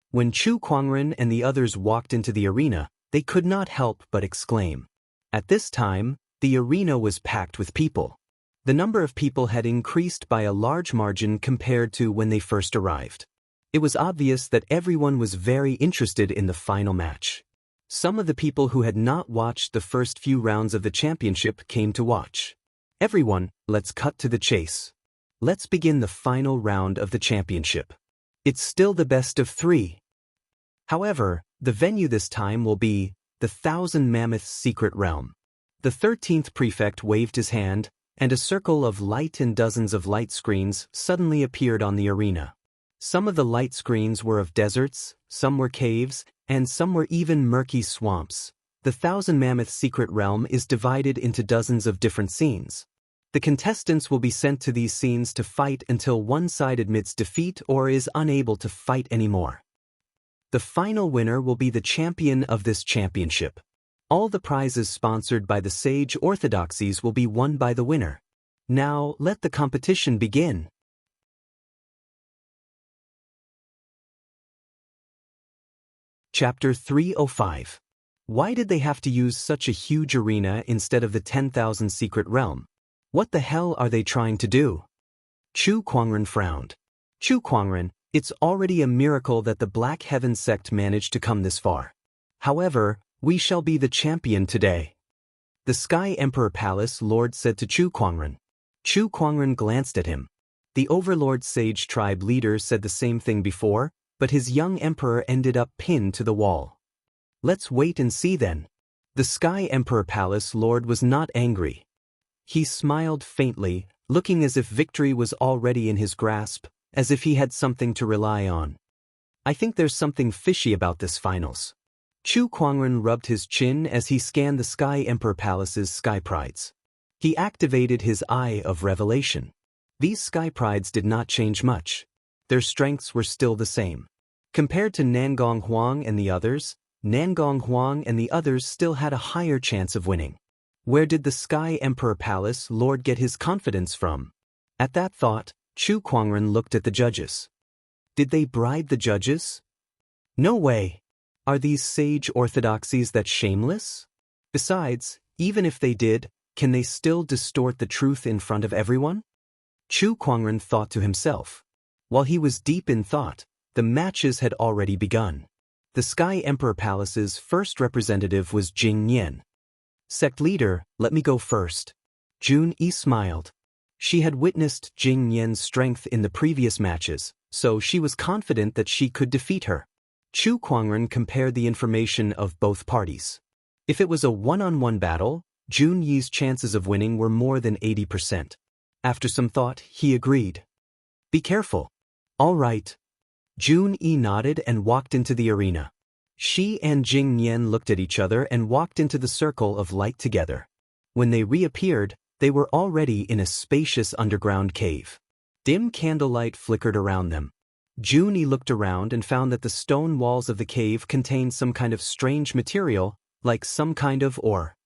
When Chu Kuangren and the others walked into the arena, they could not help but exclaim. At this time, the arena was packed with people. The number of people had increased by a large margin compared to when they first arrived. It was obvious that everyone was very interested in the final match. Some of the people who had not watched the first few rounds of the championship came to watch. Everyone, let's cut to the chase. Let's begin the final round of the championship. It's still the best of 3. However, the venue this time will be the Thousand Mammoths Secret Realm. The 13th prefect waved his hand, and a circle of light and dozens of light screens suddenly appeared on the arena. Some of the light screens were of deserts, some were caves, and some were even murky swamps. The Thousand Mammoths Secret Realm is divided into dozens of different scenes. The contestants will be sent to these scenes to fight until one side admits defeat or is unable to fight anymore. The final winner will be the champion of this championship. All the prizes sponsored by the Sage Orthodoxies will be won by the winner. Now, let the competition begin. Chapter 305. Why did they have to use such a huge arena instead of the 10,000 Secret Realm? What the hell are they trying to do? Chu Kuangren frowned. Chu Kuangren, it's already a miracle that the Black Heaven sect managed to come this far. However, we shall be the champion today. The Sky Emperor Palace Lord said to Chu Kuangren. Chu Kuangren glanced at him. The Overlord Sage Tribe leader said the same thing before, but his young emperor ended up pinned to the wall. Let's wait and see then. The Sky Emperor Palace Lord was not angry. He smiled faintly, looking as if victory was already in his grasp, as if he had something to rely on. I think there's something fishy about this finals. Chu Kuangren rubbed his chin as he scanned the Sky Emperor Palace's sky prides. He activated his Eye of Revelation. These sky prides did not change much. Their strengths were still the same. Compared to Nangong Huang and the others, Nangong Huang and the others still had a higher chance of winning. Where did the Sky Emperor Palace Lord get his confidence from? At that thought, Chu Kuangren looked at the judges. Did they bribe the judges? No way. Are these sage orthodoxies that shameless? Besides, even if they did, can they still distort the truth in front of everyone? Chu Kuangren thought to himself. While he was deep in thought, the matches had already begun. The Sky Emperor Palace's first representative was Jing Yan. Sect leader, let me go first. Jun Yi smiled. She had witnessed Jing Yan's strength in the previous matches, so she was confident that she could defeat her. Chu Kuangren compared the information of both parties. If it was a one-on-one battle, Jun Yi's chances of winning were more than 80%. After some thought, he agreed. Be careful. All right. Jun Yi nodded and walked into the arena. She and Jing Yan looked at each other and walked into the circle of light together. When they reappeared, they were already in a spacious underground cave. Dim candlelight flickered around them. Jun Yi looked around and found that the stone walls of the cave contained some kind of strange material, like some kind of ore.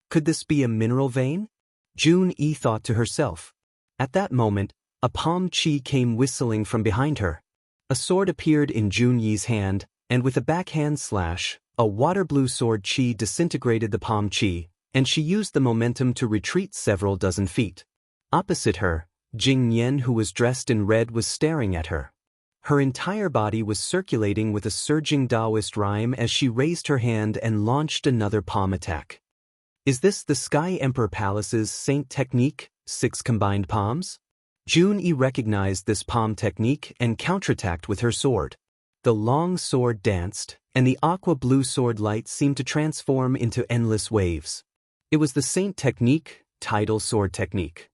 Could this be a mineral vein? Jun Yi thought to herself. At that moment, a palm chi came whistling from behind her. A sword appeared in Jun Yi's hand, and with a backhand slash, a water-blue sword chi disintegrated the palm chi, and she used the momentum to retreat several dozen feet. Opposite her, Jing Yan, who was dressed in red, was staring at her. Her entire body was circulating with a surging Daoist rhyme as she raised her hand and launched another palm attack. Is this the Sky Emperor Palace's Saint technique, 6 combined palms? Jun Yi recognized this palm technique and counterattacked with her sword. The long sword danced, and the aqua-blue sword light seemed to transform into endless waves. It was the Saint technique, tidal sword technique.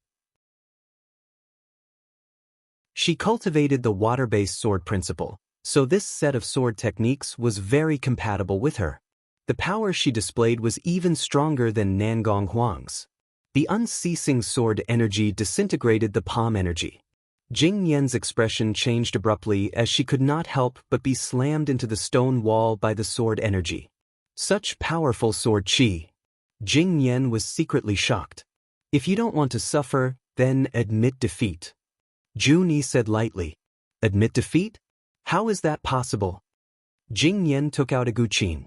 She cultivated the water-based sword principle, so this set of sword techniques was very compatible with her. The power she displayed was even stronger than Nangong Huang's. The unceasing sword energy disintegrated the palm energy. Jing Yan's expression changed abruptly as she could not help but be slammed into the stone wall by the sword energy. Such powerful sword chi. Jing Yan was secretly shocked. If you don't want to suffer, then admit defeat. Jun Yi said lightly. Admit defeat? How is that possible? Jing Yan took out a guqin.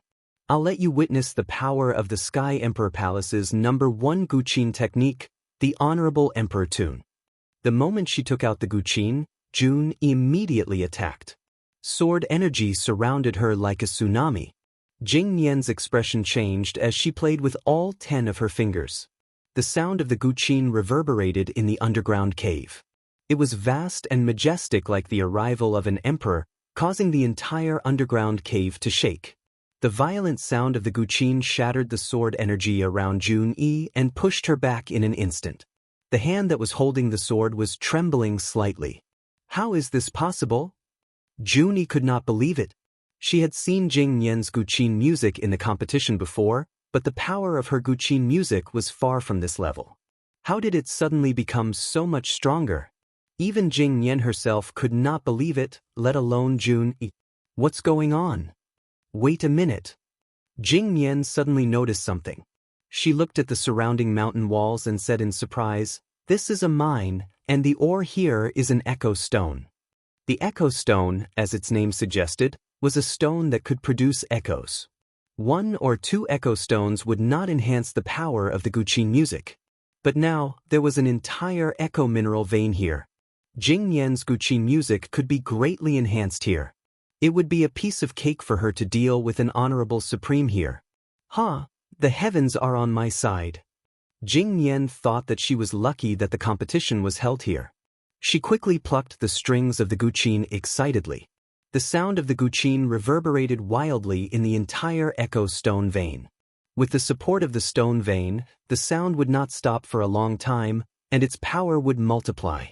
I'll let you witness the power of the Sky Emperor Palace's #1 guqin technique, the Honorable Emperor Tune. The moment she took out the guqin, Jun immediately attacked. Sword energy surrounded her like a tsunami. Jing Yan's expression changed as she played with all 10 of her fingers. The sound of the guqin reverberated in the underground cave. It was vast and majestic, like the arrival of an emperor, causing the entire underground cave to shake. The violent sound of the guqin shattered the sword energy around Jun Yi and pushed her back in an instant. The hand that was holding the sword was trembling slightly. How is this possible? Jun Yi could not believe it. She had seen Jing Yan's guqin music in the competition before, but the power of her guqin music was far from this level. How did it suddenly become so much stronger? Even Jing Yan herself could not believe it, let alone Jun Yi. What's going on? Wait a minute. Jing Yan suddenly noticed something. She looked at the surrounding mountain walls and said in surprise, "This is a mine, and the ore here is an echo stone." The echo stone, as its name suggested, was a stone that could produce echoes. 1 or 2 echo stones would not enhance the power of the guqin music. But now, there was an entire echo mineral vein here. Jing Yan's guqin music could be greatly enhanced here. It would be a piece of cake for her to deal with an honorable supreme here. The heavens are on my side. Jing Yan thought that she was lucky that the competition was held here. She quickly plucked the strings of the guqin excitedly. The sound of the guqin reverberated wildly in the entire echo stone vein. With the support of the stone vein, the sound would not stop for a long time, and its power would multiply.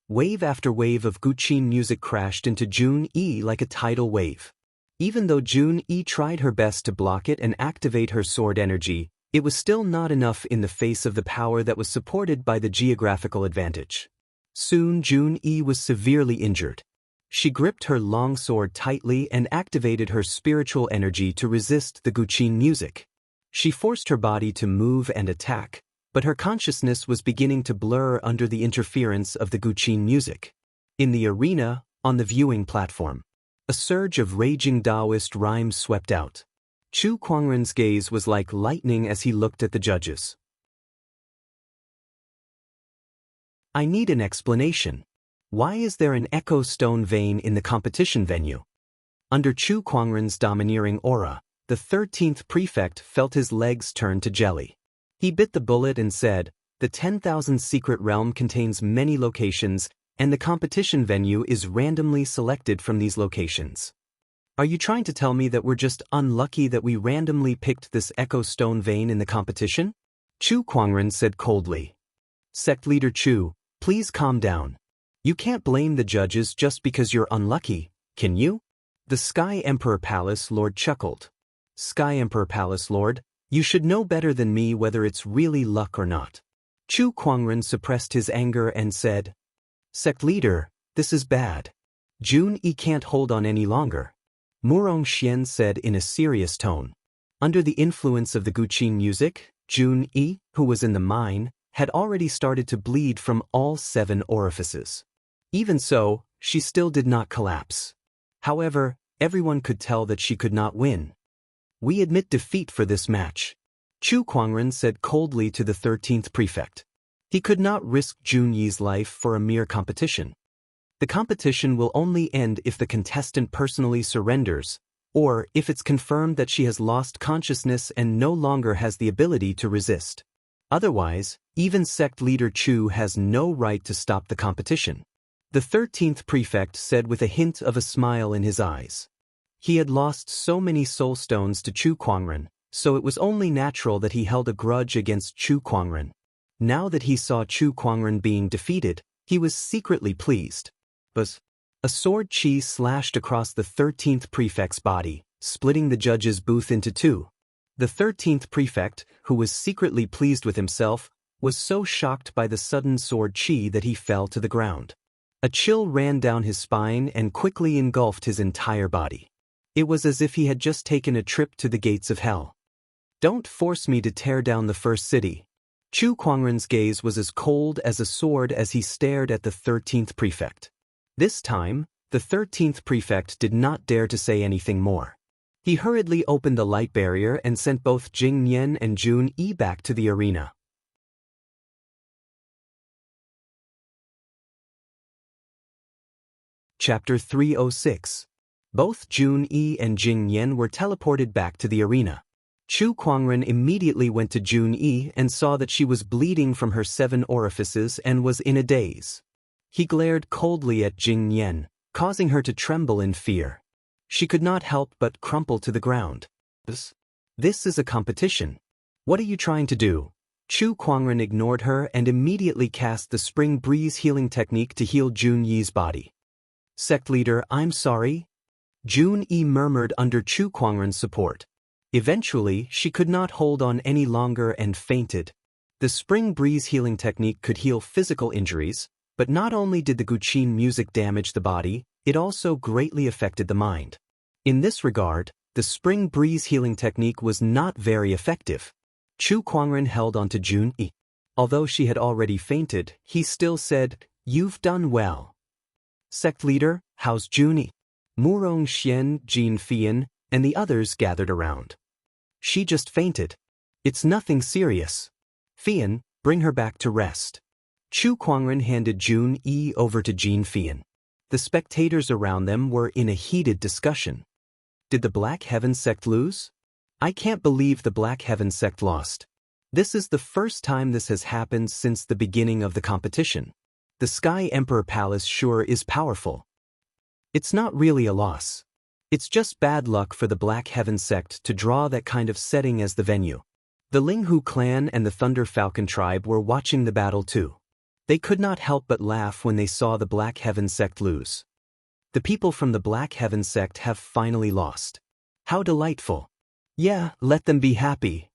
Wave after wave of guqin music crashed into Jun Yi like a tidal wave. Even though Jun-yi tried her best to block it and activate her sword energy, it was still not enough in the face of the power that was supported by the geographical advantage. Soon Jun-yi was severely injured. She gripped her long sword tightly and activated her spiritual energy to resist the Guqin music. She forced her body to move and attack, but her consciousness was beginning to blur under the interference of the Guqin music. In the arena, on the viewing platform, a surge of raging Daoist rhymes swept out. Chu Kuangren's gaze was like lightning as he looked at the judges. I need an explanation. Why is there an echo stone vein in the competition venue? Under Chu Kuangren's domineering aura, the 13th prefect felt his legs turn to jelly. He bit the bullet and said, "The 10,000 secret realm contains many locations, and the competition venue is randomly selected from these locations. Are you trying to tell me that we're just unlucky that we randomly picked this echo stone vein in the competition?" Chu Kuangren said coldly. "Sect leader Chu, please calm down. You can't blame the judges just because you're unlucky, can you?" The Sky Emperor Palace Lord chuckled. "Sky Emperor Palace Lord, you should know better than me whether it's really luck or not." Chu Kuangren suppressed his anger and said, "Sect leader, this is bad. Jun-yi can't hold on any longer." Murong Xian said in a serious tone. Under the influence of the Guqin music, Jun-yi, who was in the mine, had already started to bleed from all 7 orifices. Even so, she still did not collapse. However, everyone could tell that she could not win. "We admit defeat for this match," Chu Kuangren said coldly to the 13th prefect. He could not risk Jun-yi's life for a mere competition. The competition will only end if the contestant personally surrenders, or if it's confirmed that she has lost consciousness and no longer has the ability to resist. Otherwise, even sect leader Chu has no right to stop the competition. The 13th prefect said with a hint of a smile in his eyes. He had lost so many soul stones to Chu Kuangren, so it was only natural that he held a grudge against Chu Kuangren. Now that he saw Chu Kuangren being defeated, he was secretly pleased. But a sword chi slashed across the 13th prefect's body, splitting the judge's booth into 2. The 13th prefect, who was secretly pleased with himself, was so shocked by the sudden sword chi that he fell to the ground. A chill ran down his spine and quickly engulfed his entire body. It was as if he had just taken a trip to the gates of hell. "Don't force me to tear down the first city." Chu Kuangren's gaze was as cold as a sword as he stared at the 13th prefect. This time, the 13th prefect did not dare to say anything more. He hurriedly opened the light barrier and sent both Jing Nian and Jun-yi back to the arena. Chapter 306. Both Jun-yi and Jing Nian were teleported back to the arena. Chu Kuangren immediately went to Jun-yi and saw that she was bleeding from her 7 orifices and was in a daze. He glared coldly at Jing Nian, causing her to tremble in fear. She could not help but crumple to the ground. This is a competition. What are you trying to do?" Chu Kuangren ignored her and immediately cast the spring breeze healing technique to heal Jun-yi's body. "Sect leader, I'm sorry." Jun-yi murmured under Chu Kuangren's support. Eventually, she could not hold on any longer and fainted. The spring breeze healing technique could heal physical injuries, but not only did the Guqin music damage the body, it also greatly affected the mind. In this regard, the spring breeze healing technique was not very effective. Chu Kuangren held onto Jun-yi. Although she had already fainted, he still said, "You've done well." "Sect leader, how's Jun-yi?" Murong Xian, Jin Fian, and the others gathered around. "She just fainted. It's nothing serious. Fian, bring her back to rest." Chu Kuangren handed Jun-yi over to Jin Fian. The spectators around them were in a heated discussion. Did the Black Heaven sect lose? I can't believe the Black Heaven sect lost. This is the first time this has happened since the beginning of the competition. The Sky Emperor Palace sure is powerful. It's not really a loss. It's just bad luck for the Black Heaven sect to draw that kind of setting as the venue. The Linghu clan and the Thunder Falcon tribe were watching the battle too. They could not help but laugh when they saw the Black Heaven sect lose. The people from the Black Heaven sect have finally lost. How delightful. Yeah, let them be happy.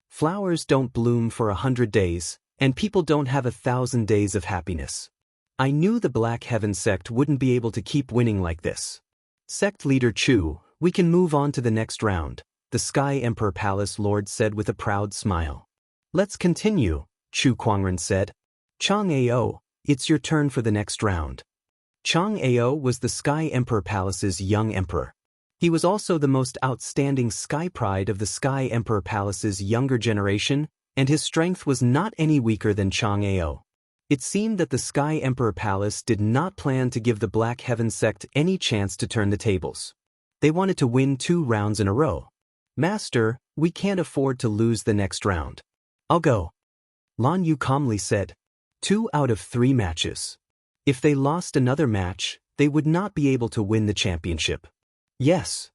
Flowers don't bloom for 100 days, and people don't have 1,000 days of happiness. I knew the Black Heaven sect wouldn't be able to keep winning like this. Sect leader Chu, we can move on to the next round, the Sky Emperor Palace Lord said with a proud smile. Let's continue, Chu Kuangren said. Chang Ao, it's your turn for the next round. Chang Ao was the Sky Emperor Palace's young emperor. He was also the most outstanding sky pride of the Sky Emperor Palace's younger generation, and his strength was not any weaker than Chang Ao. It seemed that the Sky Emperor Palace did not plan to give the Black Heaven sect any chance to turn the tables. They wanted to win 2 rounds in a row. Master, we can't afford to lose the next round. I'll go. Lan Yu calmly said. 2 out of 3 matches. If they lost another match, they would not be able to win the championship. Yes.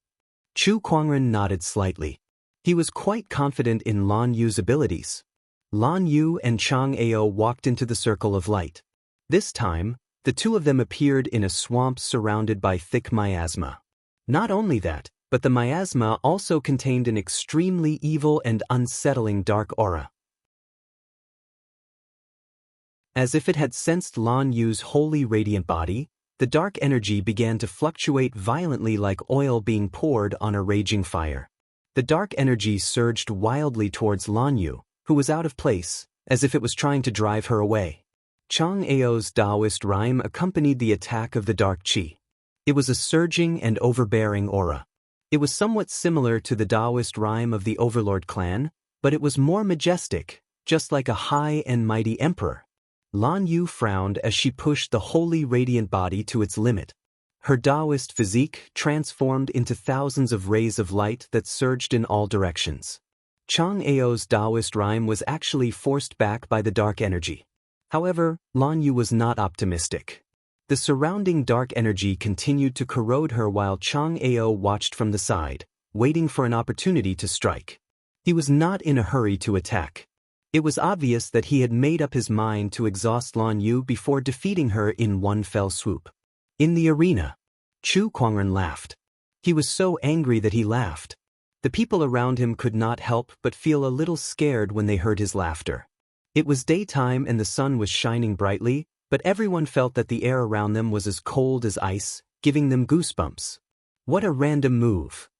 Chu Kuangren nodded slightly. He was quite confident in Lan Yu's abilities. Lan Yu and Chang Ao walked into the circle of light. This time, the 2 of them appeared in a swamp surrounded by thick miasma. Not only that, but the miasma also contained an extremely evil and unsettling dark aura. As if it had sensed Lan Yu's holy radiant body, the dark energy began to fluctuate violently like oil being poured on a raging fire. The dark energy surged wildly towards Lan Yu, who was out of place, as if it was trying to drive her away. Chang Ao's Daoist rhyme accompanied the attack of the dark qi. It was a surging and overbearing aura. It was somewhat similar to the Daoist rhyme of the Overlord clan, but it was more majestic, just like a high and mighty emperor. Lan Yu frowned as she pushed the holy radiant body to its limit. Her Daoist physique transformed into thousands of rays of light that surged in all directions. Chang Ao's Daoist rhyme was actually forced back by the dark energy. However, Lan Yu was not optimistic. The surrounding dark energy continued to corrode her while Chang Ao watched from the side, waiting for an opportunity to strike. He was not in a hurry to attack. It was obvious that he had made up his mind to exhaust Lan Yu before defeating her in one fell swoop. In the arena, Chu Kuangren laughed. He was so angry that he laughed. The people around him could not help but feel a little scared when they heard his laughter. It was daytime and the sun was shining brightly, but everyone felt that the air around them was as cold as ice, giving them goosebumps. What a random move.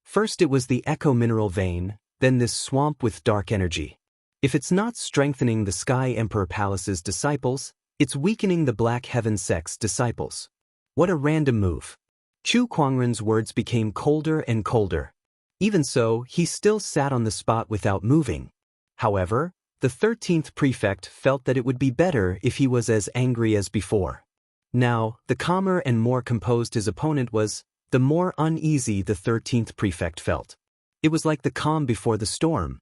First it was the echo mineral vein, then this swamp with dark energy. If it's not strengthening the Sky Emperor Palace's disciples, it's weakening the Black Heaven sect's disciples. What a random move. Chu Kuangren's words became colder and colder. Even so, he still sat on the spot without moving. However, the 13th prefect felt that it would be better if he was as angry as before. Now, the calmer and more composed his opponent was, the more uneasy the 13th prefect felt. It was like the calm before the storm.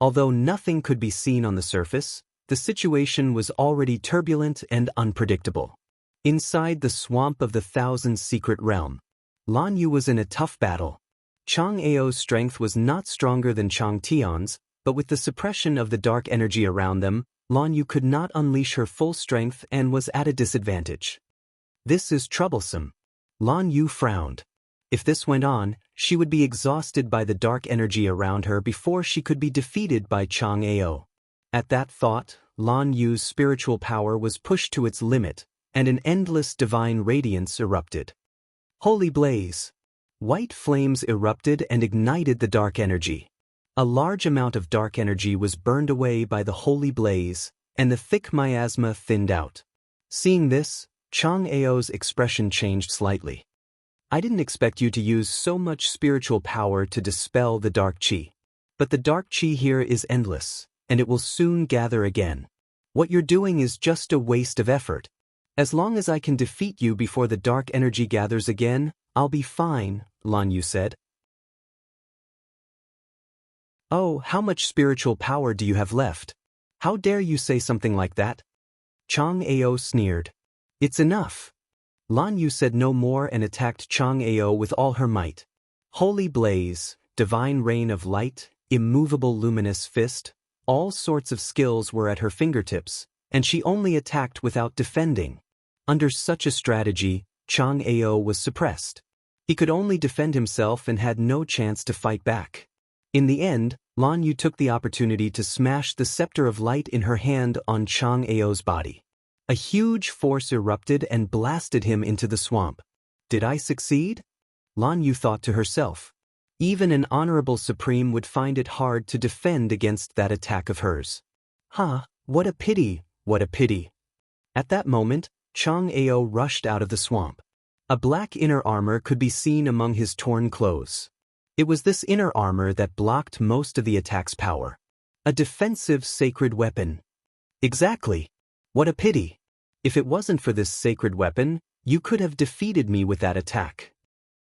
Although nothing could be seen on the surface, the situation was already turbulent and unpredictable. Inside the swamp of the Thousand Secret Realm, Lan Yu was in a tough battle. Chang Ao's strength was not stronger than Chang Tian's, but with the suppression of the dark energy around them, Lan Yu could not unleash her full strength and was at a disadvantage. This is troublesome. Lan Yu frowned. If this went on, she would be exhausted by the dark energy around her before she could be defeated by Chang Ao. At that thought, Lan Yu's spiritual power was pushed to its limit, and an endless divine radiance erupted. Holy blaze! White flames erupted and ignited the dark energy. A large amount of dark energy was burned away by the holy blaze, and the thick miasma thinned out. Seeing this, Chang Ao's expression changed slightly. I didn't expect you to use so much spiritual power to dispel the dark qi. But the dark qi here is endless, and it will soon gather again. What you're doing is just a waste of effort. As long as I can defeat you before the dark energy gathers again, I'll be fine, Lan Yu said. Oh, how much spiritual power do you have left? How dare you say something like that? Chang Ao sneered. It's enough. Lan Yu said no more and attacked Chang Ao with all her might. Holy blaze, divine rain of light, immovable luminous fist, all sorts of skills were at her fingertips, and she only attacked without defending. Under such a strategy, Chang Ao was suppressed. He could only defend himself and had no chance to fight back. In the end, Lan Yu took the opportunity to smash the scepter of light in her hand on Chang Ao's body. A huge force erupted and blasted him into the swamp. Did I succeed? Lan Yu thought to herself. Even an honorable supreme would find it hard to defend against that attack of hers. What a pity, what a pity. At that moment, Chang Ao rushed out of the swamp. A black inner armor could be seen among his torn clothes. It was this inner armor that blocked most of the attack's power. A defensive sacred weapon. Exactly. What a pity. If it wasn't for this sacred weapon, you could have defeated me with that attack.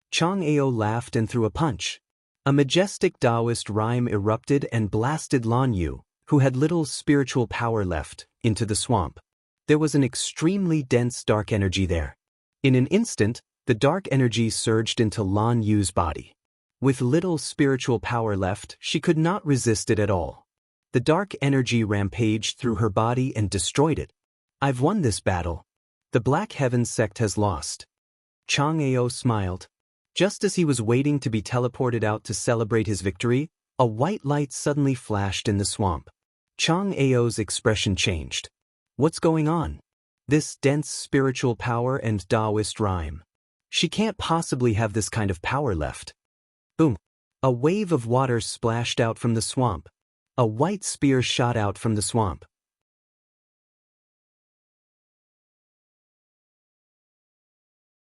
Chang Ao laughed and threw a punch. A majestic Daoist rhyme erupted and blasted Lan Yu, who had little spiritual power left, into the swamp. There was an extremely dense dark energy there. In an instant, the dark energy surged into Lan Yu's body. With little spiritual power left, she could not resist it at all. The dark energy rampaged through her body and destroyed it. I've won this battle. The Black Heaven sect has lost. Chang Ao smiled. Just as he was waiting to be teleported out to celebrate his victory, a white light suddenly flashed in the swamp. Chang Ao's expression changed. What's going on? This dense spiritual power and Daoist rhyme. She can't possibly have this kind of power left. Boom! A wave of water splashed out from the swamp. A white spear shot out from the swamp.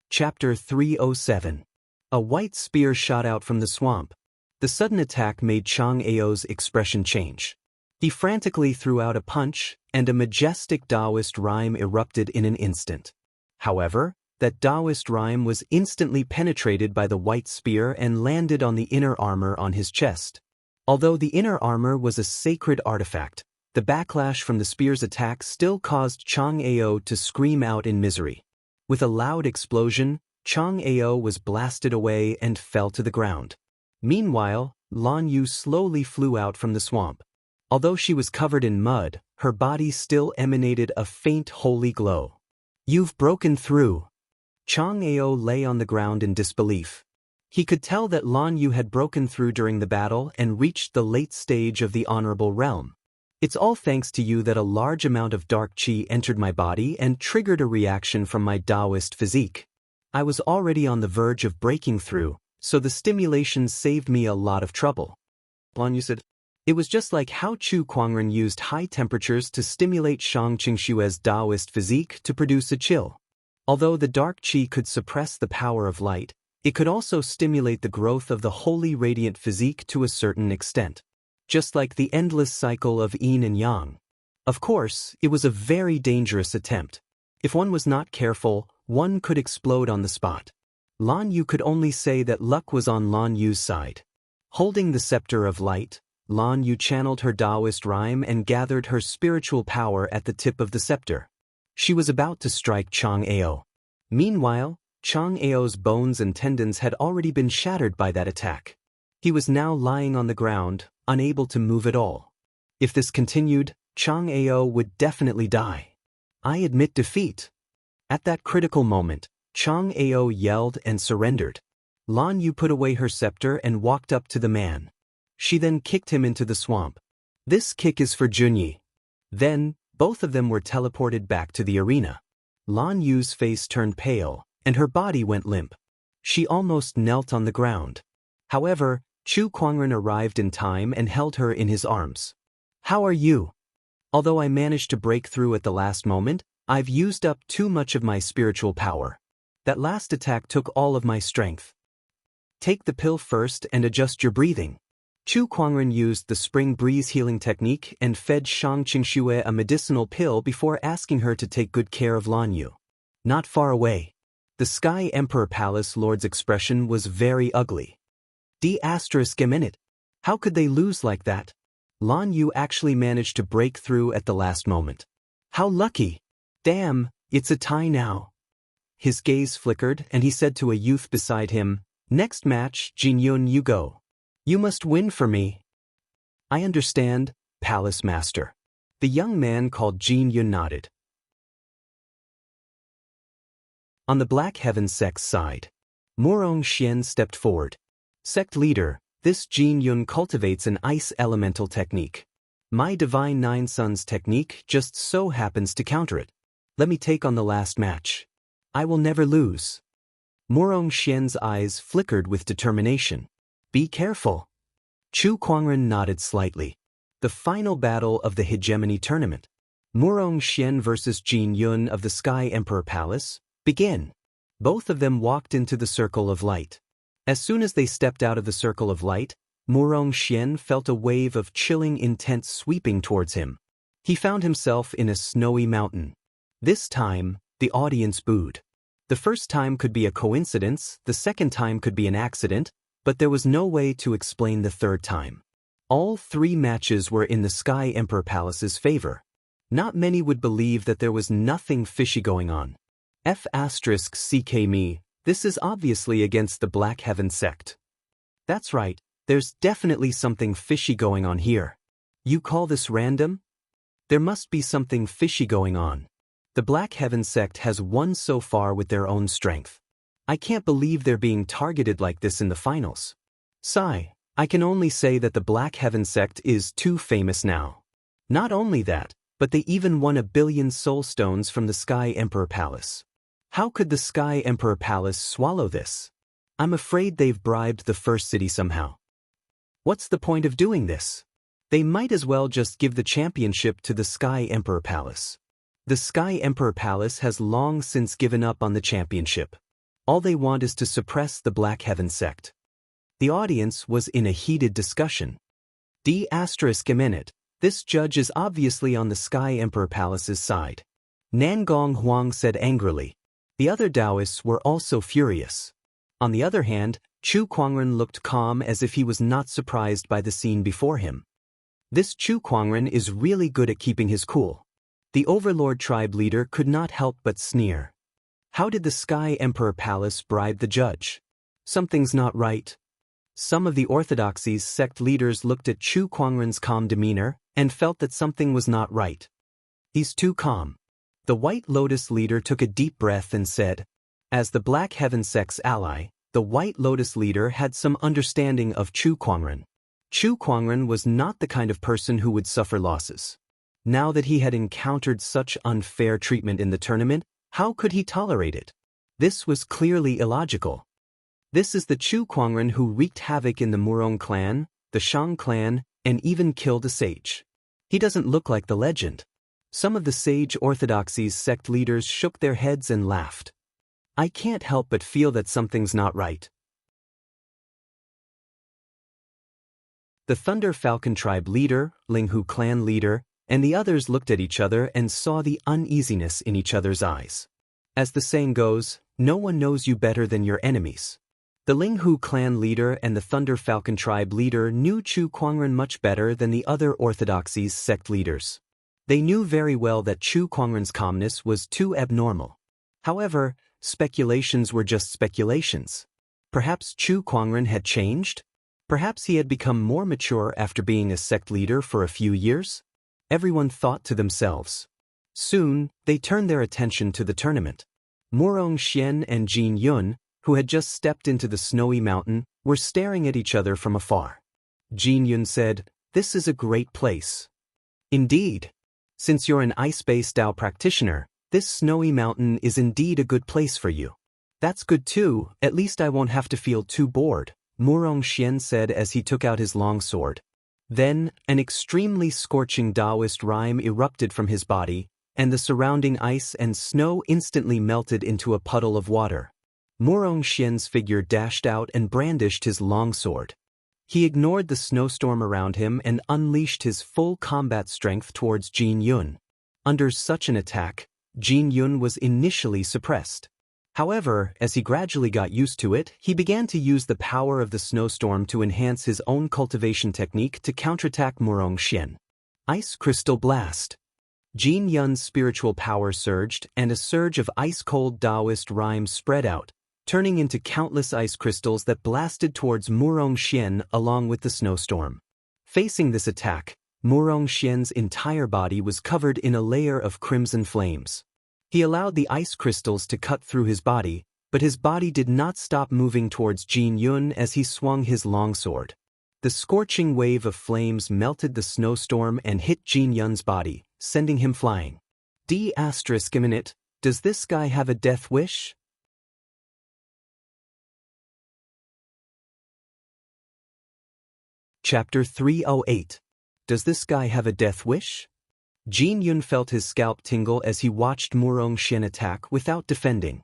Chapter 307. A white spear shot out from the swamp. The sudden attack made Chang Ao's expression change. He frantically threw out a punch, and a majestic Daoist rhyme erupted in an instant. However, that Daoist rhyme was instantly penetrated by the white spear and landed on the inner armor on his chest. Although the inner armor was a sacred artifact, the backlash from the spear's attack still caused Chang Ao to scream out in misery. With a loud explosion, Chang Ao was blasted away and fell to the ground. Meanwhile, Lan Yu slowly flew out from the swamp. Although she was covered in mud, her body still emanated a faint holy glow. You've broken through. Chang Ao lay on the ground in disbelief. He could tell that Lan Yu had broken through during the battle and reached the late stage of the honorable realm. It's all thanks to you that a large amount of dark qi entered my body and triggered a reaction from my Daoist physique. I was already on the verge of breaking through, so the stimulation saved me a lot of trouble. Lan Yu said. It was just like how Chu Kuangren used high temperatures to stimulate Shang Qingshue's Daoist physique to produce a chill. Although the dark qi could suppress the power of light, it could also stimulate the growth of the holy radiant physique to a certain extent. Just like the endless cycle of yin and yang. Of course, it was a very dangerous attempt. If one was not careful, one could explode on the spot. Lan Yu could only say that luck was on Lan Yu's side. Holding the scepter of light, Lan Yu channeled her Daoist rhyme and gathered her spiritual power at the tip of the scepter. She was about to strike Chang Ao. Meanwhile, Chang Ao's bones and tendons had already been shattered by that attack. He was now lying on the ground, unable to move at all. If this continued, Chang Ao would definitely die. I admit defeat. At that critical moment, Chang Ao yelled and surrendered. Lan Yu put away her scepter and walked up to the man. She then kicked him into the swamp. This kick is for Junyi. Then, both of them were teleported back to the arena. Lan Yu's face turned pale, and her body went limp. She almost knelt on the ground. However, Chu Kuangren arrived in time and held her in his arms. How are you? Although I managed to break through at the last moment, I've used up too much of my spiritual power. That last attack took all of my strength. Take the pill first and adjust your breathing. Chu Kuangren used the spring breeze healing technique and fed Shang Qingxue a medicinal pill before asking her to take good care of Lan Yu. Not far away. The Sky Emperor Palace Lord's expression was very ugly. D****. How could they lose like that? Lan Yu actually managed to break through at the last moment. How lucky! Damn, it's a tie now. His gaze flickered and he said to a youth beside him, Next match, Jin Yun, you go. You must win for me. I understand, Palace Master. The young man called Jin Yun nodded. On the Black Heaven sect's side, Murong Xian stepped forward. Sect leader, this Jin Yun cultivates an ice elemental technique. My Divine Nine Suns technique just so happens to counter it. Let me take on the last match. I will never lose. Murong Xian's eyes flickered with determination. Be careful. Chu Kuangren nodded slightly. The final battle of the Hegemony Tournament. Murong Xian versus Jin Yun of the Sky Emperor Palace. Begin. Both of them walked into the circle of light. As soon as they stepped out of the circle of light, Murong Xian felt a wave of chilling intent sweeping towards him. He found himself in a snowy mountain. This time, the audience booed. The first time could be a coincidence, the second time could be an accident, but there was no way to explain the third time. All three matches were in the Sky Emperor Palace's favor. Not many would believe that there was nothing fishy going on. F***ck me, this is obviously against the Black Heaven sect. That's right, there's definitely something fishy going on here. You call this random? There must be something fishy going on. The Black Heaven sect has won so far with their own strength. I can't believe they're being targeted like this in the finals. Sigh, I can only say that the Black Heaven sect is too famous now. Not only that, but they even won 1 billion soul stones from the Sky Emperor Palace. How could the Sky Emperor Palace swallow this? I'm afraid they've bribed the First City somehow. What's the point of doing this? They might as well just give the championship to the Sky Emperor Palace. The Sky Emperor Palace has long since given up on the championship. All they want is to suppress the Black Heaven sect. The audience was in a heated discussion. This judge is obviously on the Sky Emperor Palace's side. Nangong Huang said angrily. The other Daoists were also furious. On the other hand, Chu Kuangren looked calm as if he was not surprised by the scene before him. This Chu Kuangren is really good at keeping his cool. The Overlord tribe leader could not help but sneer. How did the Sky Emperor Palace bribe the judge? Something's not right. Some of the Orthodoxy's sect leaders looked at Chu Kuangren's calm demeanor and felt that something was not right. He's too calm. The White Lotus leader took a deep breath and said, as the Black Heaven sect's ally, the White Lotus leader had some understanding of Chu Kuangren. Chu Kuangren was not the kind of person who would suffer losses. Now that he had encountered such unfair treatment in the tournament, how could he tolerate it? This was clearly illogical. This is the Chu Kuangren who wreaked havoc in the Murong clan, the Shang clan, and even killed a sage. He doesn't look like the legend. Some of the Sage Orthodoxy's sect leaders shook their heads and laughed. I can't help but feel that something's not right. The Thunder Falcon tribe leader, Linghu clan leader, and the others looked at each other and saw the uneasiness in each other's eyes. As the saying goes, no one knows you better than your enemies. The Linghu clan leader and the Thunder Falcon tribe leader knew Chu Kuangren much better than the other Orthodoxy's sect leaders. They knew very well that Chu Kuangren's calmness was too abnormal. However, speculations were just speculations. Perhaps Chu Kuangren had changed? Perhaps he had become more mature after being a sect leader for a few years? Everyone thought to themselves. Soon, they turned their attention to the tournament. Murong Xian and Jin Yun, who had just stepped into the snowy mountain, were staring at each other from afar. Jin Yun said, "This is a great place." Indeed. Since you're an ice-based Dao practitioner, this snowy mountain is indeed a good place for you. That's good too, at least I won't have to feel too bored, Murong Xian said as he took out his long sword. Then, an extremely scorching Daoist rime erupted from his body, and the surrounding ice and snow instantly melted into a puddle of water. Murong Xian's figure dashed out and brandished his long sword. He ignored the snowstorm around him and unleashed his full combat strength towards Jin Yun. Under such an attack, Jin Yun was initially suppressed. However, as he gradually got used to it, he began to use the power of the snowstorm to enhance his own cultivation technique to counterattack Murong Xian. Ice Crystal Blast. Jin Yun's spiritual power surged, and a surge of ice-cold Daoist rhymes spread out, turning into countless ice crystals that blasted towards Murong Xian along with the snowstorm. Facing this attack, Murong Xian's entire body was covered in a layer of crimson flames. He allowed the ice crystals to cut through his body, but his body did not stop moving towards Jin Yun as he swung his longsword. The scorching wave of flames melted the snowstorm and hit Jin Yun's body, sending him flying. D***, does this guy have a death wish? Chapter 308. Does this guy have a death wish? Jin Yun felt his scalp tingle as he watched Murong Xian attack without defending.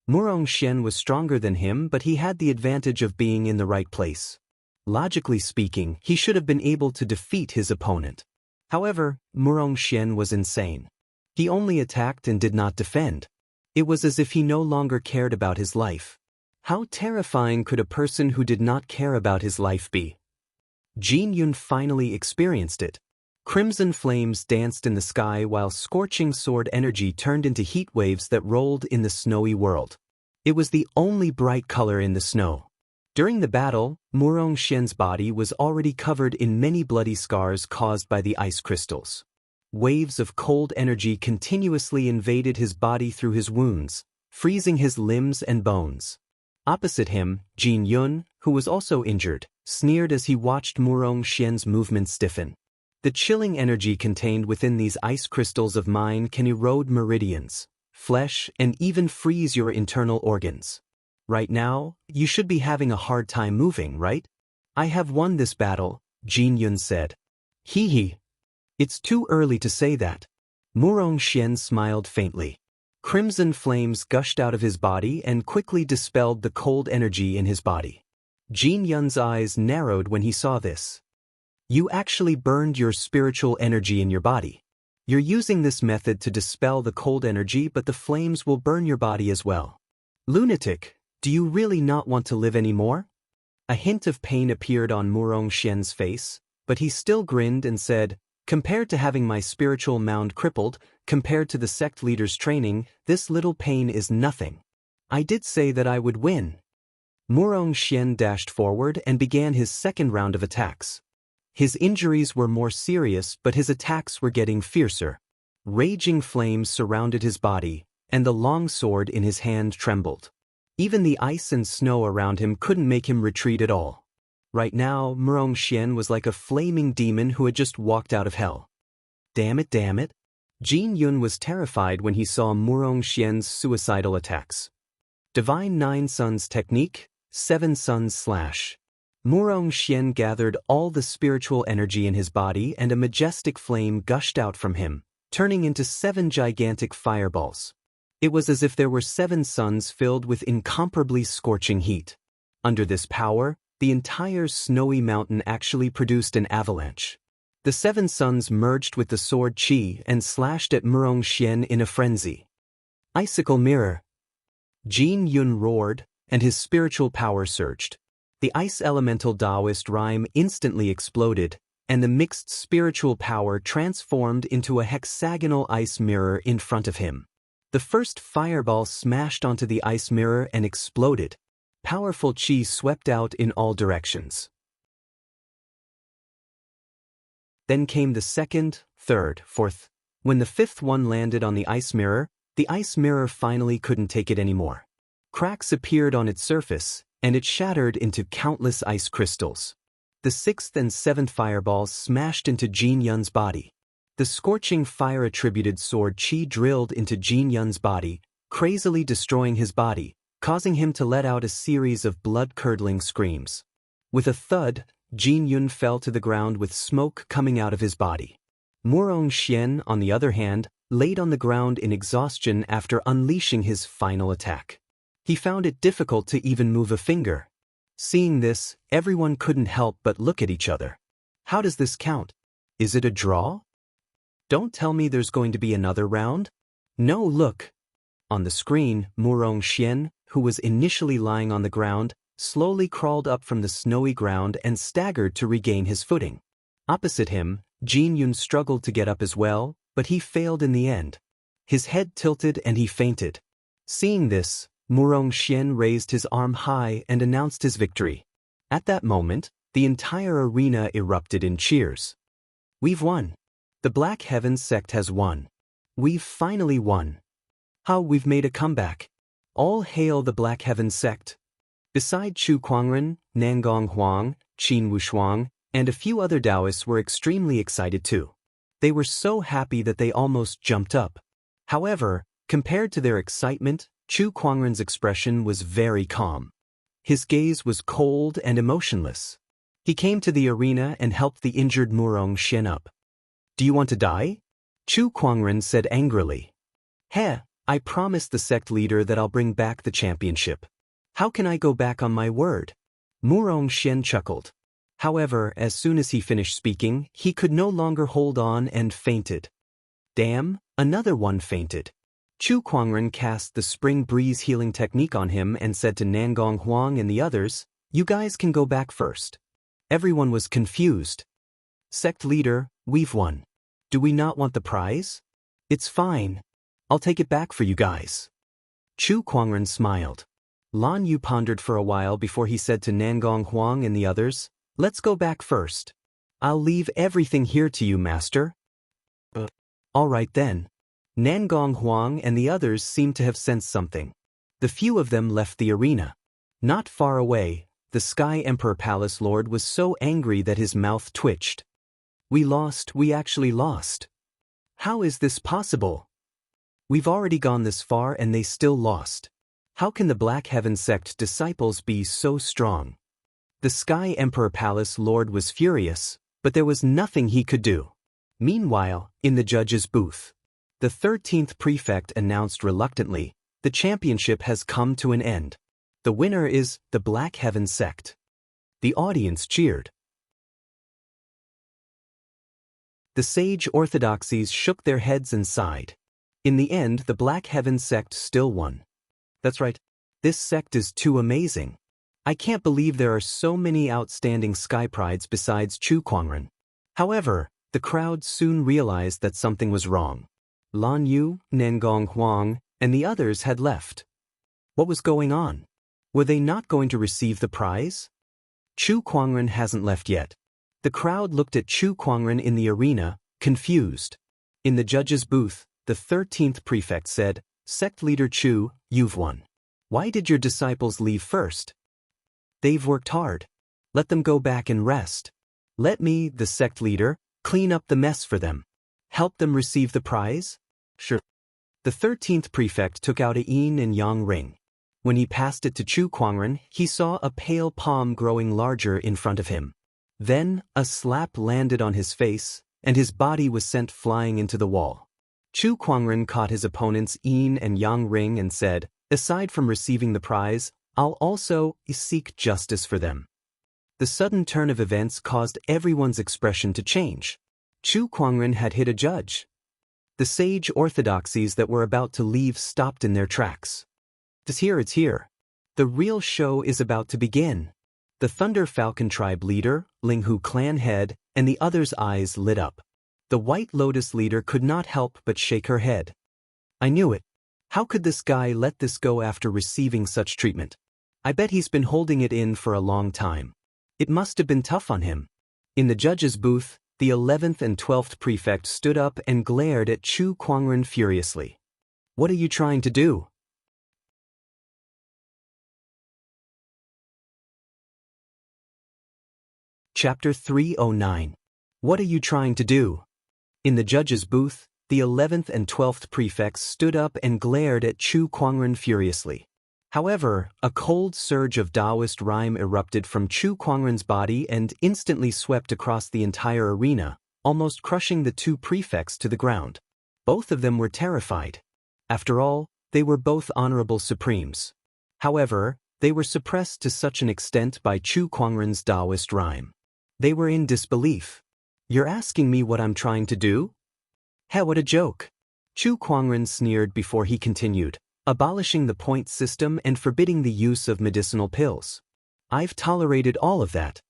Murong Xian was stronger than him, but he had the advantage of being in the right place. Logically speaking, he should have been able to defeat his opponent. However, Murong Xian was insane. He only attacked and did not defend. It was as if he no longer cared about his life. How terrifying could a person who did not care about his life be? Jin Yun finally experienced it. Crimson flames danced in the sky while scorching sword energy turned into heat waves that rolled in the snowy world. It was the only bright color in the snow. During the battle, Murong Xian's body was already covered in many bloody scars caused by the ice crystals. Waves of cold energy continuously invaded his body through his wounds, freezing his limbs and bones. Opposite him, Jin Yun, who was also injured, sneered as he watched Murong Xian's movements stiffen. The chilling energy contained within these ice crystals of mine can erode meridians, flesh, and even freeze your internal organs. Right now, you should be having a hard time moving, right? I have won this battle, Jin Yun said. Hee hee. It's too early to say that. Murong Xian smiled faintly. Crimson flames gushed out of his body and quickly dispelled the cold energy in his body. Jin Yun's eyes narrowed when he saw this. You actually burned your spiritual energy in your body. You're using this method to dispel the cold energy, but the flames will burn your body as well. Lunatic, do you really not want to live anymore? A hint of pain appeared on Murong Xian's face, but he still grinned and said, compared to having my spiritual mound crippled, compared to the sect leader's training, this little pain is nothing. I did say that I would win. Murong Xian dashed forward and began his second round of attacks. His injuries were more serious, but his attacks were getting fiercer. Raging flames surrounded his body, and the long sword in his hand trembled. Even the ice and snow around him couldn't make him retreat at all. Right now, Murong Xian was like a flaming demon who had just walked out of hell. Damn it, damn it. Jin Yun was terrified when he saw Murong Xian's suicidal attacks. Divine Nine Suns Technique, 7 Suns Slash. Murong Xian gathered all the spiritual energy in his body and a majestic flame gushed out from him, turning into 7 gigantic fireballs. It was as if there were 7 suns filled with incomparably scorching heat. Under this power, the entire snowy mountain actually produced an avalanche. The 7 suns merged with the sword qi and slashed at Murong Xian in a frenzy. Icicle Mirror. Jin Yun roared, and his spiritual power surged. The ice elemental Daoist rhyme instantly exploded, and the mixed spiritual power transformed into a hexagonal ice mirror in front of him. The first fireball smashed onto the ice mirror and exploded. Powerful qi swept out in all directions. Then came the second, third, fourth. When the 5th one landed on the ice mirror finally couldn't take it anymore. Cracks appeared on its surface, and it shattered into countless ice crystals. The 6th and 7th fireballs smashed into Jin Yun's body. The scorching fire-attributed sword qi drilled into Jin Yun's body, crazily destroying his body, causing him to let out a series of blood-curdling screams. With a thud, Jin Yun fell to the ground with smoke coming out of his body. Murong Xian, on the other hand, laid on the ground in exhaustion after unleashing his final attack. He found it difficult to even move a finger. Seeing this, everyone couldn't help but look at each other. How does this count? Is it a draw? Don't tell me there's going to be another round? No, look. On the screen, Murong Xian, who was initially lying on the ground, slowly crawled up from the snowy ground and staggered to regain his footing. Opposite him, Jin Yun struggled to get up as well, but he failed in the end. His head tilted and he fainted. Seeing this, Murong Xian raised his arm high and announced his victory. At that moment, the entire arena erupted in cheers. We've won. The Black Heavens sect has won. We've finally won. How we've made a comeback. All hail the Black Heaven sect. Beside Chu Kuangren, Nangong Huang, Qin Wushuang, and a few other Daoists were extremely excited too. They were so happy that they almost jumped up. However, compared to their excitement, Chu Kuangren's expression was very calm. His gaze was cold and emotionless. He came to the arena and helped the injured Murong Xian up. Do you want to die? Chu Kuangren said angrily. Heh, I promised the sect leader that I'll bring back the championship. How can I go back on my word? Murong Xian chuckled. However, as soon as he finished speaking, he could no longer hold on and fainted. Damn, another one fainted. Chu Kuangren cast the spring breeze healing technique on him and said to Nangong Huang and the others, "You guys can go back first." Everyone was confused. Sect leader, we've won. Do we not want the prize? It's fine. I'll take it back for you guys. Chu Kuangren smiled. Lan Yu pondered for a while before he said to Nangong Huang and the others, "Let's go back first. I'll leave everything here to you, master." All right then. Nangong Huang and the others seemed to have sensed something. The few of them left the arena. Not far away, the Sky Emperor Palace Lord was so angry that his mouth twitched. We actually lost. How is this possible? We've already gone this far and they still lost. How can the Black Heaven sect disciples be so strong? The Sky Emperor Palace Lord was furious, but there was nothing he could do. Meanwhile, in the judge's booth, the 13th prefect announced reluctantly, the championship has come to an end. The winner is the Black Heaven sect. The audience cheered. The sage orthodoxies shook their heads and sighed. In the end, the Black Heaven sect still won. That's right. This sect is too amazing. I can't believe there are so many outstanding sky prides besides Chu Kuangren. However, the crowd soon realized that something was wrong. Lan Yu, Nangong Huang, and the others had left. What was going on? Were they not going to receive the prize? Chu Kuangren hasn't left yet. The crowd looked at Chu Kuangren in the arena, confused. In the judge's booth, the 13th prefect said, "Sect leader Chu, you've won. Why did your disciples leave first? They've worked hard. Let them go back and rest. Let me, the sect leader, clean up the mess for them. Help them receive the prize?" Sure. The 13th prefect took out a yin and yang ring. When he passed it to Chu Kuangren, he saw a pale palm growing larger in front of him. Then, a slap landed on his face, and his body was sent flying into the wall. Chu Kuangren caught his opponent's yin and yang ring and said, "Aside from receiving the prize, I'll also seek justice for them." The sudden turn of events caused everyone's expression to change. Chu Kuangren had hit a judge. The sage orthodoxies that were about to leave stopped in their tracks. It's here. The real show is about to begin. The Thunder Falcon tribe leader, Linghu clan head, and the others' eyes lit up. The White Lotus leader could not help but shake her head. I knew it. How could this guy let this go after receiving such treatment? I bet he's been holding it in for a long time. It must have been tough on him. In the judge's booth, the 11th and 12th prefect stood up and glared at Chu Kuangren furiously. What are you trying to do? Chapter 309. What are you trying to do? In the judge's booth, the 11th and 12th prefects stood up and glared at Chu Kuangren furiously. However, a cold surge of Daoist rhyme erupted from Chu Kuangren's body and instantly swept across the entire arena, almost crushing the two prefects to the ground. Both of them were terrified. After all, they were both honorable supremes. However, they were suppressed to such an extent by Chu Kuangren's Daoist rhyme. They were in disbelief. You're asking me what I'm trying to do? Heh, what a joke. Chu Kuangren sneered before he continued, abolishing the point system and forbidding the use of medicinal pills. I've tolerated all of that.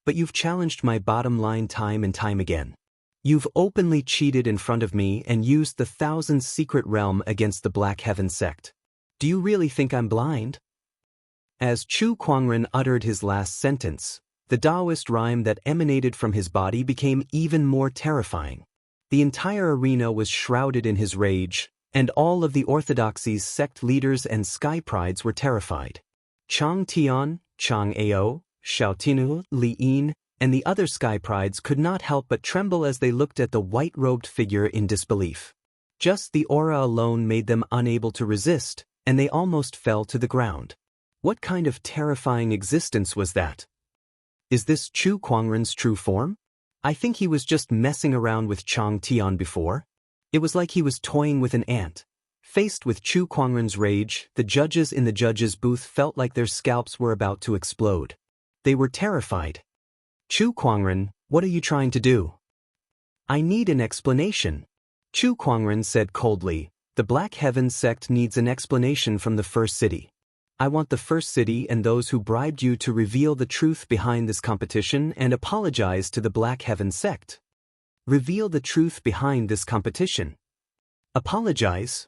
But you've challenged my bottom line time and time again. You've openly cheated in front of me and used the Thousand Secret Realm against the Black Heaven sect. Do you really think I'm blind? As Chu Kuangren uttered his last sentence, the Daoist rhyme that emanated from his body became even more terrifying. The entire arena was shrouded in his rage, and all of the orthodoxy's sect leaders and sky prides were terrified. Chang Tian, Chang Ao, Xiaotinu, Li Yin, and the other sky prides could not help but tremble as they looked at the white-robed figure in disbelief. Just the aura alone made them unable to resist, and they almost fell to the ground. What kind of terrifying existence was that? Is this Chu Kuangren's true form? I think he was just messing around with Chang Tian before. It was like he was toying with an ant. Faced with Chu Kuangren's rage, the judges in the judges' booth felt like their scalps were about to explode. They were terrified. Chu Kuangren, what are you trying to do? I need an explanation. Chu Kuangren said coldly, the Black Heaven sect needs an explanation from the First City. I want the First City and those who bribed you to reveal the truth behind this competition and apologize to the Black Heaven sect. Reveal the truth behind this competition. Apologize?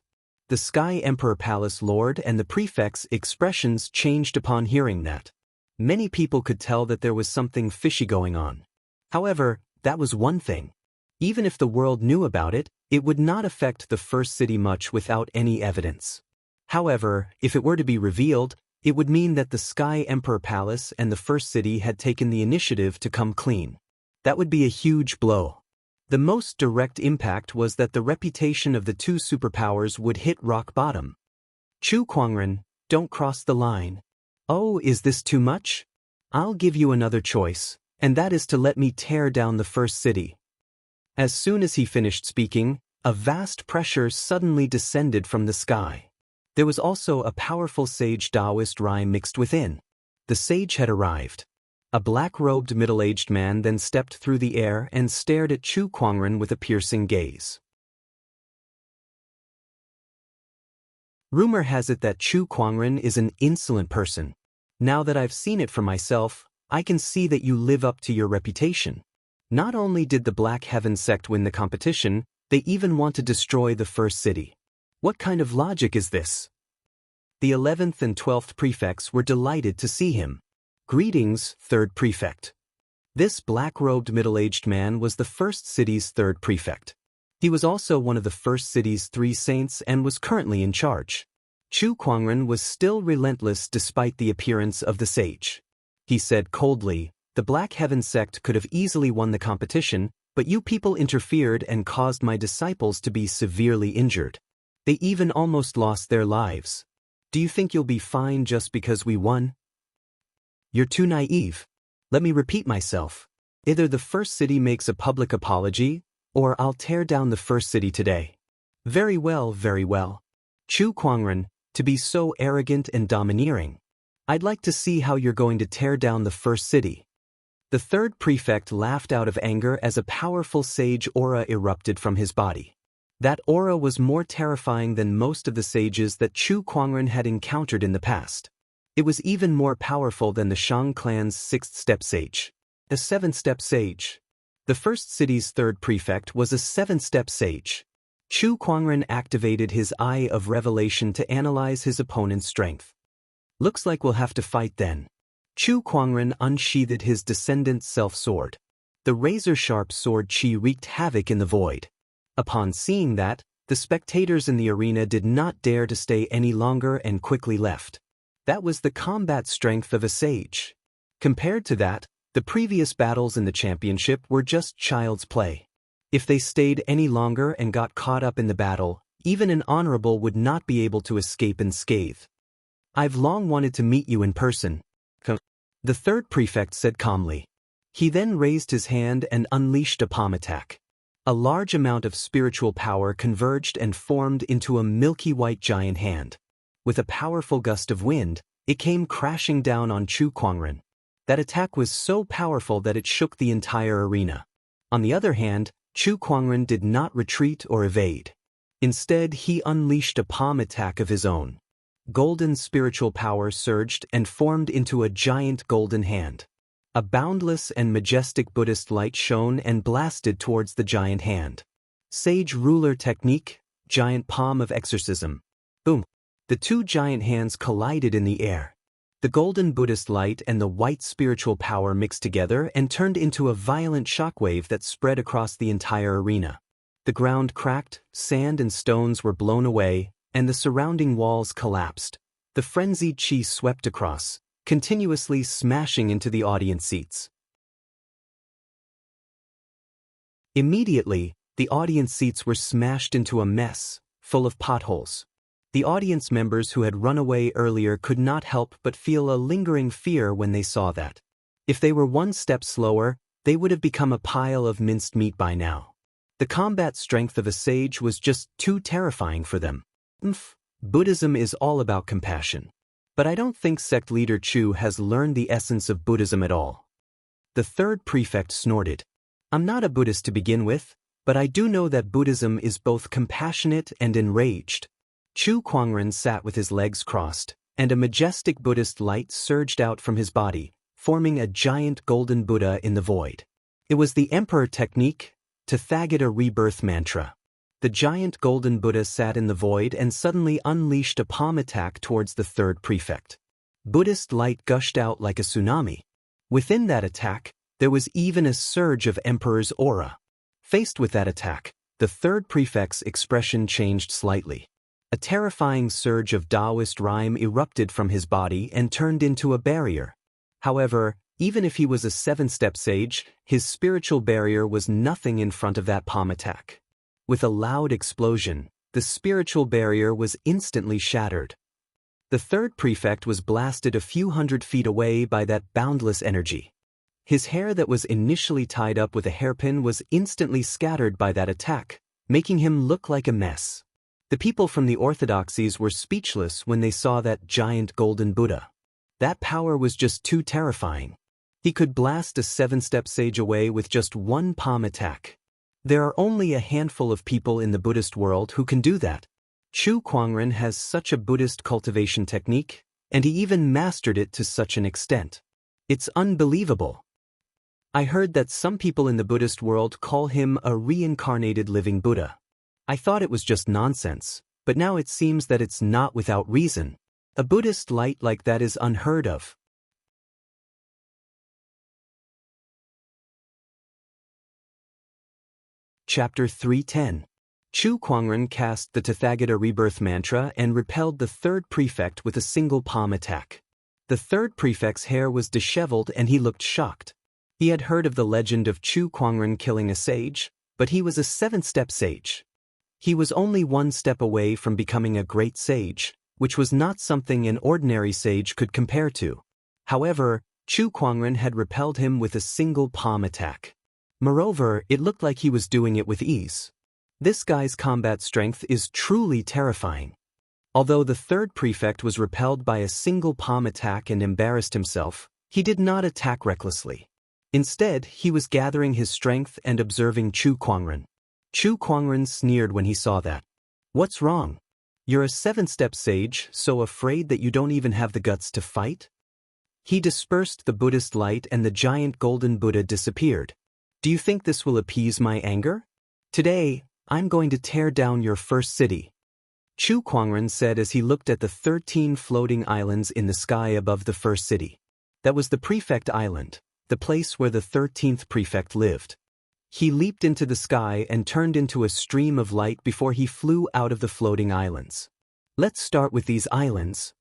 The Sky Emperor Palace Lord and the prefect's expressions changed upon hearing that. Many people could tell that there was something fishy going on. However, that was one thing. Even if the world knew about it, it would not affect the First City much without any evidence. However, if it were to be revealed, it would mean that the Sky Emperor Palace and the First City had taken the initiative to come clean. That would be a huge blow. The most direct impact was that the reputation of the two superpowers would hit rock bottom. Chu Kuangren, don't cross the line. Oh, is this too much? I'll give you another choice, and that is to let me tear down the First City. As soon as he finished speaking, a vast pressure suddenly descended from the sky. There was also a powerful sage Daoist rhyme mixed within. The sage had arrived. A black-robed middle-aged man then stepped through the air and stared at Chu Kuangren with a piercing gaze. Rumor has it that Chu Kuangren is an insolent person. Now that I've seen it for myself, I can see that you live up to your reputation. Not only did the Black Heaven sect win the competition, they even want to destroy the First City. What kind of logic is this? The 11th and 12th prefects were delighted to see him. Greetings, third prefect. This black-robed middle-aged man was the First City's third prefect. He was also one of the First City's 3 saints and was currently in charge. Chu Kuangren was still relentless despite the appearance of the sage. He said coldly, the Black Heaven sect could have easily won the competition, but you people interfered and caused my disciples to be severely injured. They even almost lost their lives. Do you think you'll be fine just because we won? You're too naive. Let me repeat myself. Either the First City makes a public apology, or I'll tear down the First City today. Very well, very well. Chu Kuangren, to be so arrogant and domineering. I'd like to see how you're going to tear down the First City. The third prefect laughed out of anger as a powerful sage aura erupted from his body. That aura was more terrifying than most of the sages that Chu Kuangren had encountered in the past. It was even more powerful than the Shang clan's 6th-step sage. A 7th-step sage. The First City's third prefect was a 7th-step sage. Chu Kuangren activated his Eye of Revelation to analyze his opponent's strength. Looks like we'll have to fight then. Chu Kuangren unsheathed his descendant self-sword. The razor-sharp sword qi wreaked havoc in the void. Upon seeing that, the spectators in the arena did not dare to stay any longer and quickly left. That was the combat strength of a sage. Compared to that, the previous battles in the championship were just child's play. If they stayed any longer and got caught up in the battle, even an honorable would not be able to escape unscathed. I've long wanted to meet you in person. The third prefect said calmly. He then raised his hand and unleashed a palm attack. A large amount of spiritual power converged and formed into a milky white giant hand. With a powerful gust of wind, it came crashing down on Chu Kuangren. That attack was so powerful that it shook the entire arena. On the other hand, Chu Kuangren did not retreat or evade. Instead, he unleashed a palm attack of his own. Golden spiritual power surged and formed into a giant golden hand. A boundless and majestic Buddhist light shone and blasted towards the giant hand. Sage ruler technique, giant palm of exorcism. Boom! The two giant hands collided in the air. The golden Buddhist light and the white spiritual power mixed together and turned into a violent shockwave that spread across the entire arena. The ground cracked, sand and stones were blown away, and the surrounding walls collapsed. The frenzied chi swept across, continuously smashing into the audience seats. Immediately, the audience seats were smashed into a mess, full of potholes. The audience members who had run away earlier could not help but feel a lingering fear when they saw that. If they were one step slower, they would have become a pile of minced meat by now. The combat strength of a sage was just too terrifying for them. Buddhism is all about compassion. But I don't think sect leader Chu has learned the essence of Buddhism at all. The third prefect snorted. I'm not a Buddhist to begin with, but I do know that Buddhism is both compassionate and enraged. Chu Kuangren sat with his legs crossed, and a majestic Buddhist light surged out from his body, forming a giant golden Buddha in the void. It was the Emperor technique, Tathagata rebirth mantra. The giant golden Buddha sat in the void and suddenly unleashed a palm attack towards the third prefect. Buddhist light gushed out like a tsunami. Within that attack, there was even a surge of Emperor's aura. Faced with that attack, the third prefect's expression changed slightly. A terrifying surge of Daoist rhyme erupted from his body and turned into a barrier. However, even if he was a seven-step sage, his spiritual barrier was nothing in front of that palm attack. With a loud explosion, the spiritual barrier was instantly shattered. The third prefect was blasted a few hundred feet away by that boundless energy. His hair that was initially tied up with a hairpin was instantly scattered by that attack, making him look like a mess. The people from the orthodoxies were speechless when they saw that giant golden Buddha. That power was just too terrifying. He could blast a seven-step sage away with just one palm attack. There are only a handful of people in the Buddhist world who can do that. Chu Kuangren has such a Buddhist cultivation technique, and he even mastered it to such an extent. It's unbelievable. I heard that some people in the Buddhist world call him a reincarnated living Buddha. I thought it was just nonsense, but now it seems that it's not without reason. A Buddhist light like that is unheard of. Chapter 310. Chu Kuangren cast the Tathagata rebirth mantra and repelled the third prefect with a single palm attack. The third prefect's hair was disheveled and he looked shocked. He had heard of the legend of Chu Kuangren killing a sage, but he was a seven-step sage. He was only one step away from becoming a great sage, which was not something an ordinary sage could compare to. However, Chu Kuangren had repelled him with a single palm attack. Moreover, it looked like he was doing it with ease. This guy's combat strength is truly terrifying. Although the third prefect was repelled by a single palm attack and embarrassed himself, he did not attack recklessly. Instead, he was gathering his strength and observing Chu Kuangren. Chu Kuangren sneered when he saw that. What's wrong? You're a seven-step sage, so afraid that you don't even have the guts to fight? He dispersed the Buddhist light and the giant golden Buddha disappeared. Do you think this will appease my anger? Today, I'm going to tear down your first city. Chu Kuangren said as he looked at the 13 floating islands in the sky above the first city. That was the prefect island, the place where the 13th prefect lived. He leaped into the sky and turned into a stream of light before he flew out of the floating islands. Let's start with these islands.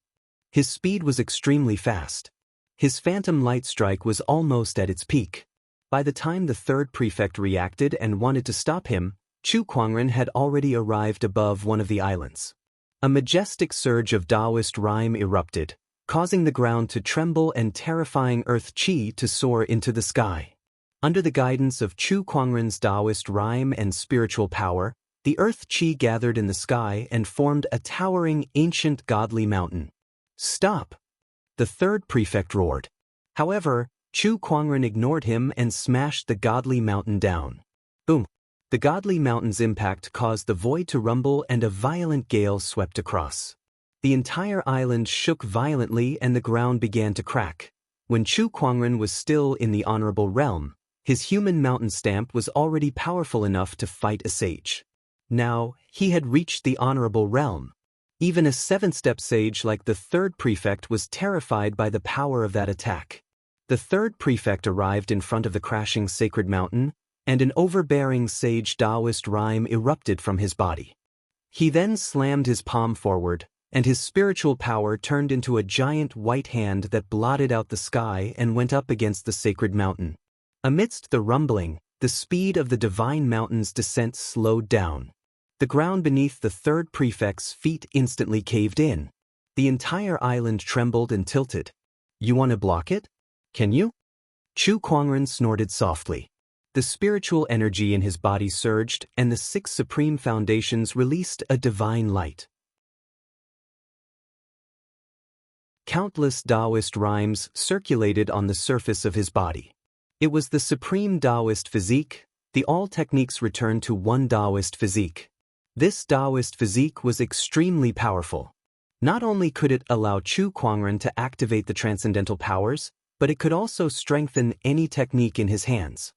His speed was extremely fast. His phantom light strike was almost at its peak. By the time the third prefect reacted and wanted to stop him, Chu Kuangren had already arrived above one of the islands. A majestic surge of Daoist rhyme erupted, causing the ground to tremble and terrifying earth chi to soar into the sky. Under the guidance of Chu Kuangren's Daoist rhyme and spiritual power, the earth chi gathered in the sky and formed a towering ancient godly mountain. Stop! The third prefect roared. However, Chu Kuangren ignored him and smashed the godly mountain down. Boom! The godly mountain's impact caused the void to rumble and a violent gale swept across. The entire island shook violently and the ground began to crack. When Chu Kuangren was still in the honorable realm, his human mountain stamp was already powerful enough to fight a sage. Now, he had reached the honorable realm. Even a seven-step sage like the third prefect was terrified by the power of that attack. The third prefect arrived in front of the crashing sacred mountain, and an overbearing sage Daoist rhyme erupted from his body. He then slammed his palm forward, and his spiritual power turned into a giant white hand that blotted out the sky and went up against the sacred mountain. Amidst the rumbling, the speed of the divine mountain's descent slowed down. The ground beneath the third prefect's feet instantly caved in. The entire island trembled and tilted. "You want to block it? Can you?" Chu Kuangren snorted softly. The spiritual energy in his body surged, and the 6 supreme foundations released a divine light. Countless Daoist rhymes circulated on the surface of his body. It was the supreme Daoist physique. The all techniques returned to one Daoist physique. This Daoist physique was extremely powerful. Not only could it allow Chu Kuangren to activate the transcendental powers, but it could also strengthen any technique in his hands.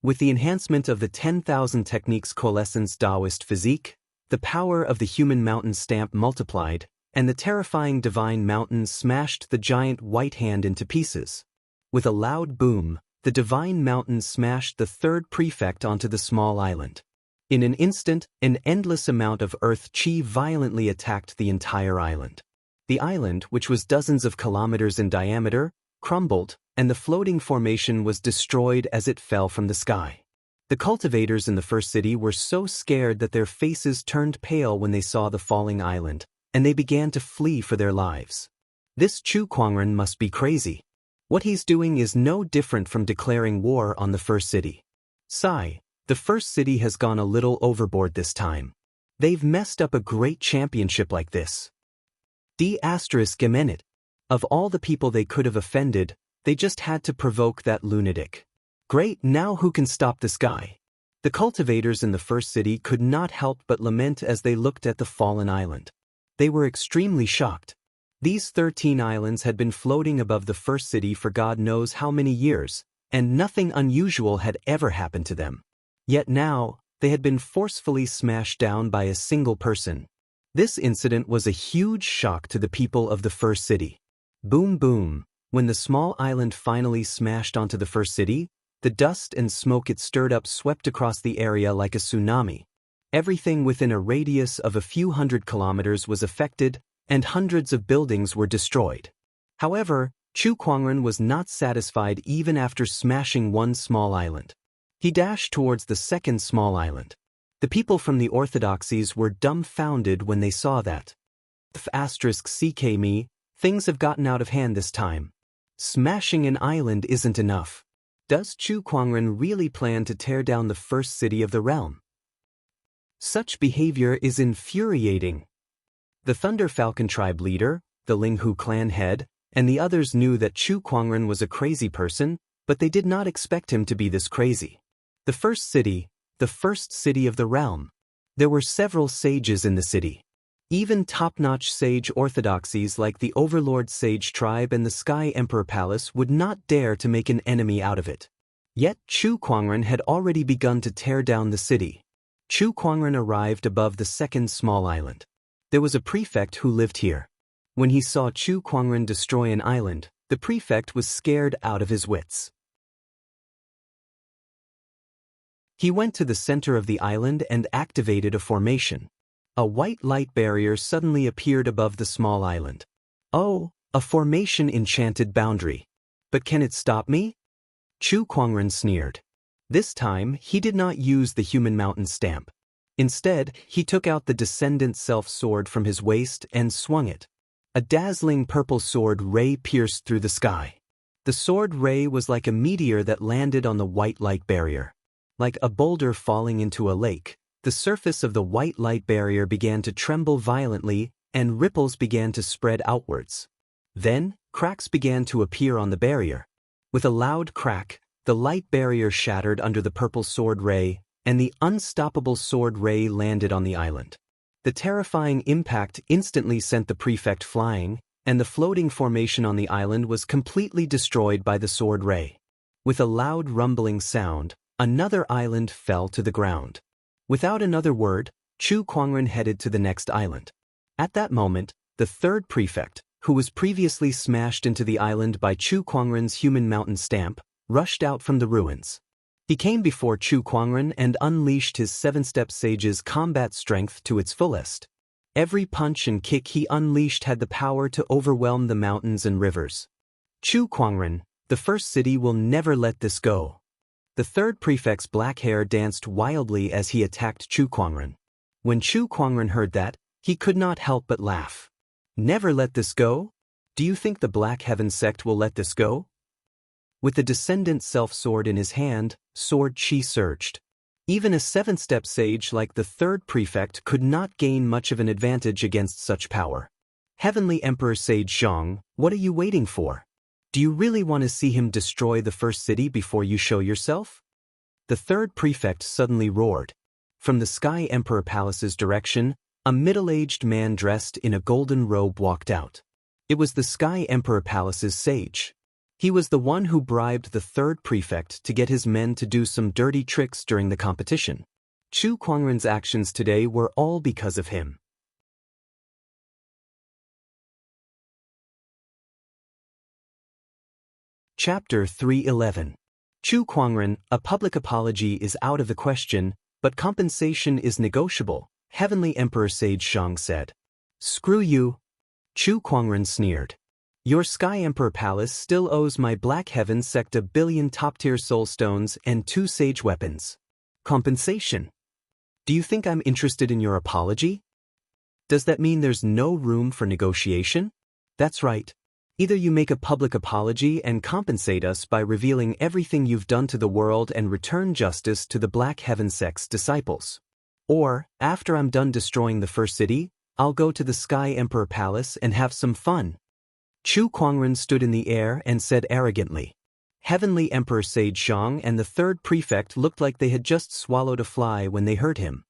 With the enhancement of the 10,000 techniques coalescence Daoist physique, the power of the human mountain stamp multiplied, and the terrifying divine mountain smashed the giant white hand into pieces. With a loud boom, the divine mountain smashed the third prefect onto the small island. In an instant, an endless amount of earth chi violently attacked the entire island. The island, which was dozens of kilometers in diameter, crumbled, and the floating formation was destroyed as it fell from the sky. The cultivators in the first city were so scared that their faces turned pale when they saw the falling island, and they began to flee for their lives. This Chu Kuangren must be crazy. What he's doing is no different from declaring war on the first city. Sigh, the first city has gone a little overboard this time. They've messed up a great championship like this. D****. Of all the people they could have offended, they just had to provoke that lunatic. Great, now who can stop this guy? The cultivators in the first city could not help but lament as they looked at the fallen island. They were extremely shocked. These 13 islands had been floating above the first city for God knows how many years, and nothing unusual had ever happened to them. Yet now, they had been forcefully smashed down by a single person. This incident was a huge shock to the people of the first city. Boom boom, when the small island finally smashed onto the first city, the dust and smoke it stirred up swept across the area like a tsunami. Everything within a radius of a few hundred kilometers was affected, and hundreds of buildings were destroyed. However, Chu Kuangren was not satisfied even after smashing one small island. He dashed towards the second small island. The people from the orthodoxies were dumbfounded when they saw that. **CK me, things have gotten out of hand this time. Smashing an island isn't enough. Does Chu Kuangren really plan to tear down the first city of the realm? Such behavior is infuriating. The Thunder Falcon tribe leader, the Linghu clan head, and the others knew that Chu Kuangren was a crazy person, but they did not expect him to be this crazy. The first city of the realm. There were several sages in the city. Even top-notch sage orthodoxies like the Overlord Sage tribe and the Sky Emperor Palace would not dare to make an enemy out of it. Yet Chu Kuangren had already begun to tear down the city. Chu Kuangren arrived above the second small island. There was a prefect who lived here. When he saw Chu Kuangren destroy an island, the prefect was scared out of his wits. He went to the center of the island and activated a formation. A white light barrier suddenly appeared above the small island. Oh, a formation enchanted boundary. But can it stop me? Chu Kuangren sneered. This time, he did not use the human mountain stamp. Instead, he took out the Descendant Self sword from his waist and swung it. A dazzling purple sword ray pierced through the sky. The sword ray was like a meteor that landed on the white light barrier. Like a boulder falling into a lake, the surface of the white light barrier began to tremble violently, and ripples began to spread outwards. Then, cracks began to appear on the barrier. With a loud crack, the light barrier shattered under the purple sword ray, and the unstoppable sword ray landed on the island. The terrifying impact instantly sent the prefect flying, and the floating formation on the island was completely destroyed by the sword ray. With a loud rumbling sound, another island fell to the ground. Without another word, Chu Kuangren headed to the next island. At that moment, the third prefect, who was previously smashed into the island by Chu Kuangren's human mountain stamp, rushed out from the ruins. He came before Chu Kuangren and unleashed his seven-step sage's combat strength to its fullest. Every punch and kick he unleashed had the power to overwhelm the mountains and rivers. Chu Kuangren, the first city will never let this go. The third prefect's black hair danced wildly as he attacked Chu Kuangren. When Chu Kuangren heard that, he could not help but laugh. Never let this go? Do you think the Black Heaven sect will let this go? With the descendant self-sword in his hand, sword chi surged. Even a seven-step sage like the third prefect could not gain much of an advantage against such power. Heavenly Emperor Sage Zhang, what are you waiting for? Do you really want to see him destroy the first city before you show yourself? The third prefect suddenly roared. From the Sky Emperor Palace's direction, a middle-aged man dressed in a golden robe walked out. It was the Sky Emperor Palace's sage. He was the one who bribed the third prefect to get his men to do some dirty tricks during the competition. Chu Kuangren's actions today were all because of him. Chapter 311. Chu Kuangren, a public apology is out of the question, but compensation is negotiable, Heavenly Emperor Sage Zhang said. Screw you. Chu Kuangren sneered. Your Sky Emperor Palace still owes my Black Heaven sect 1 billion top-tier soul stones and 2 sage weapons. Compensation. Do you think I'm interested in your apology? Does that mean there's no room for negotiation? That's right. Either you make a public apology and compensate us by revealing everything you've done to the world and return justice to the Black Heaven sect's disciples. Or, after I'm done destroying the first city, I'll go to the Sky Emperor Palace and have some fun. Chu Kuangren stood in the air and said arrogantly. Heavenly Emperor Sage Zhang and the third prefect looked like they had just swallowed a fly when they heard him.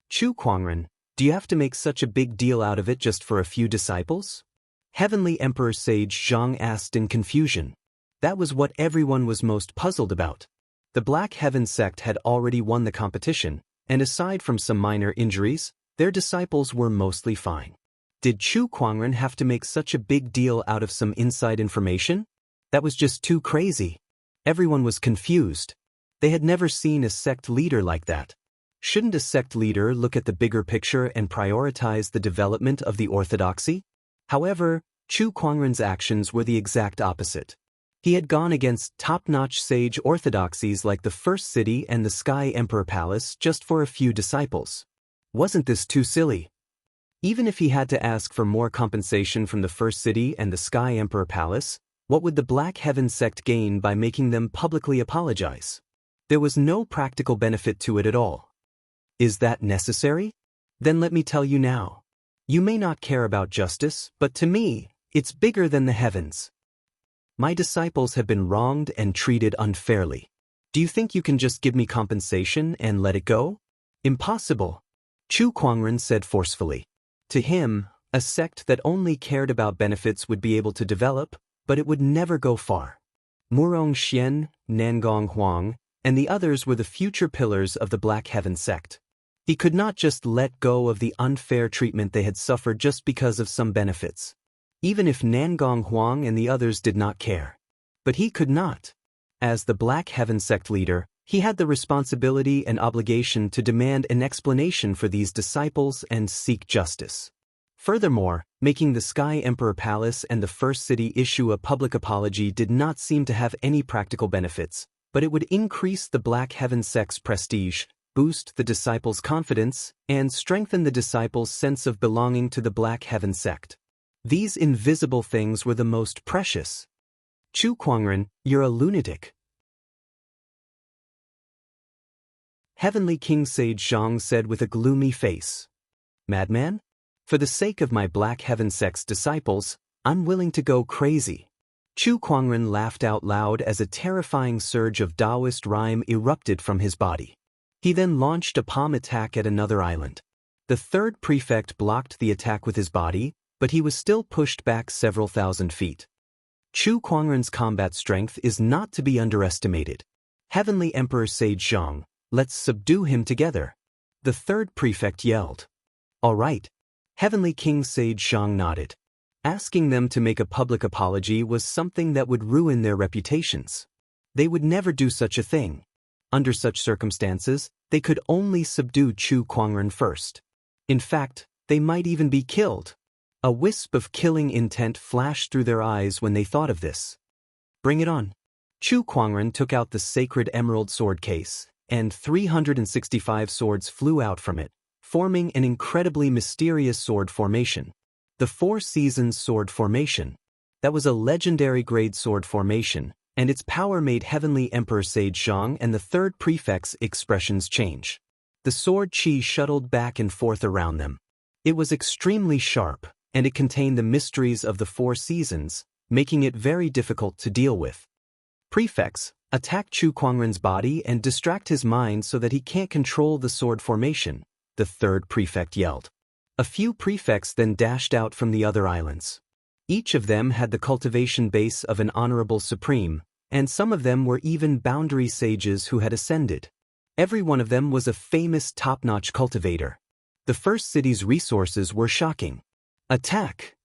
Chu Kuangren, do you have to make such a big deal out of it just for a few disciples? Heavenly Emperor Sage Zhang asked in confusion. That was what everyone was most puzzled about. The Black Heaven sect had already won the competition, and aside from some minor injuries, their disciples were mostly fine. Did Chu Kuangren have to make such a big deal out of some inside information? That was just too crazy. Everyone was confused. They had never seen a sect leader like that. Shouldn't a sect leader look at the bigger picture and prioritize the development of the orthodoxy? However, Chu Kuangren's actions were the exact opposite. He had gone against top-notch sage orthodoxies like the First City and the Sky Emperor Palace just for a few disciples. Wasn't this too silly? Even if he had to ask for more compensation from the First City and the Sky Emperor Palace, what would the Black Heaven sect gain by making them publicly apologize? There was no practical benefit to it at all. Is that necessary? Then let me tell you now. You may not care about justice, but to me, it's bigger than the heavens. My disciples have been wronged and treated unfairly. Do you think you can just give me compensation and let it go? Impossible. Chu Kuangren said forcefully. To him, a sect that only cared about benefits would be able to develop, but it would never go far. Murong Xian, Nangong Huang, and the others were the future pillars of the Black Heaven sect. He could not just let go of the unfair treatment they had suffered just because of some benefits. Even if Nangong Huang and the others did not care. But he could not. As the Black Heaven sect leader, he had the responsibility and obligation to demand an explanation for these disciples and seek justice. Furthermore, making the Sky Emperor Palace and the First City issue a public apology did not seem to have any practical benefits, but it would increase the Black Heaven sect's prestige, boost the disciples' confidence, and strengthen the disciples' sense of belonging to the Black Heaven sect. These invisible things were the most precious. Chu Kuangren, you're a lunatic. Heavenly King Sage Zhang said with a gloomy face. Madman? For the sake of my Black Heaven sect's disciples, I'm willing to go crazy. Chu Kuangren laughed out loud as a terrifying surge of Daoist rhyme erupted from his body. He then launched a palm attack at another island. The third prefect blocked the attack with his body, but he was still pushed back several thousand feet. Chu Kuangren's combat strength is not to be underestimated. Heavenly Emperor Sage Zhang, let's subdue him together. The third prefect yelled. All right. Heavenly King Sage Zhang nodded. Asking them to make a public apology was something that would ruin their reputations. They would never do such a thing. Under such circumstances, they could only subdue Chu Kuangren first. In fact, they might even be killed. A wisp of killing intent flashed through their eyes when they thought of this. Bring it on. Chu Kuangren took out the sacred emerald sword case, and 365 swords flew out from it, forming an incredibly mysterious sword formation. The Four Seasons Sword Formation. That was a legendary grade sword formation, and its power made Heavenly Emperor Sage Zhang and the third prefect's expressions change. The sword chi shuttled back and forth around them. It was extremely sharp, and it contained the mysteries of the Four Seasons, making it very difficult to deal with. Prefects, attack Chu Kuangren's body and distract his mind so that he can't control the sword formation, the third prefect yelled. A few prefects then dashed out from the other islands. Each of them had the cultivation base of an honorable supreme, and some of them were even boundary sages who had ascended. Every one of them was a famous top-notch cultivator. The first city's resources were shocking. Attack!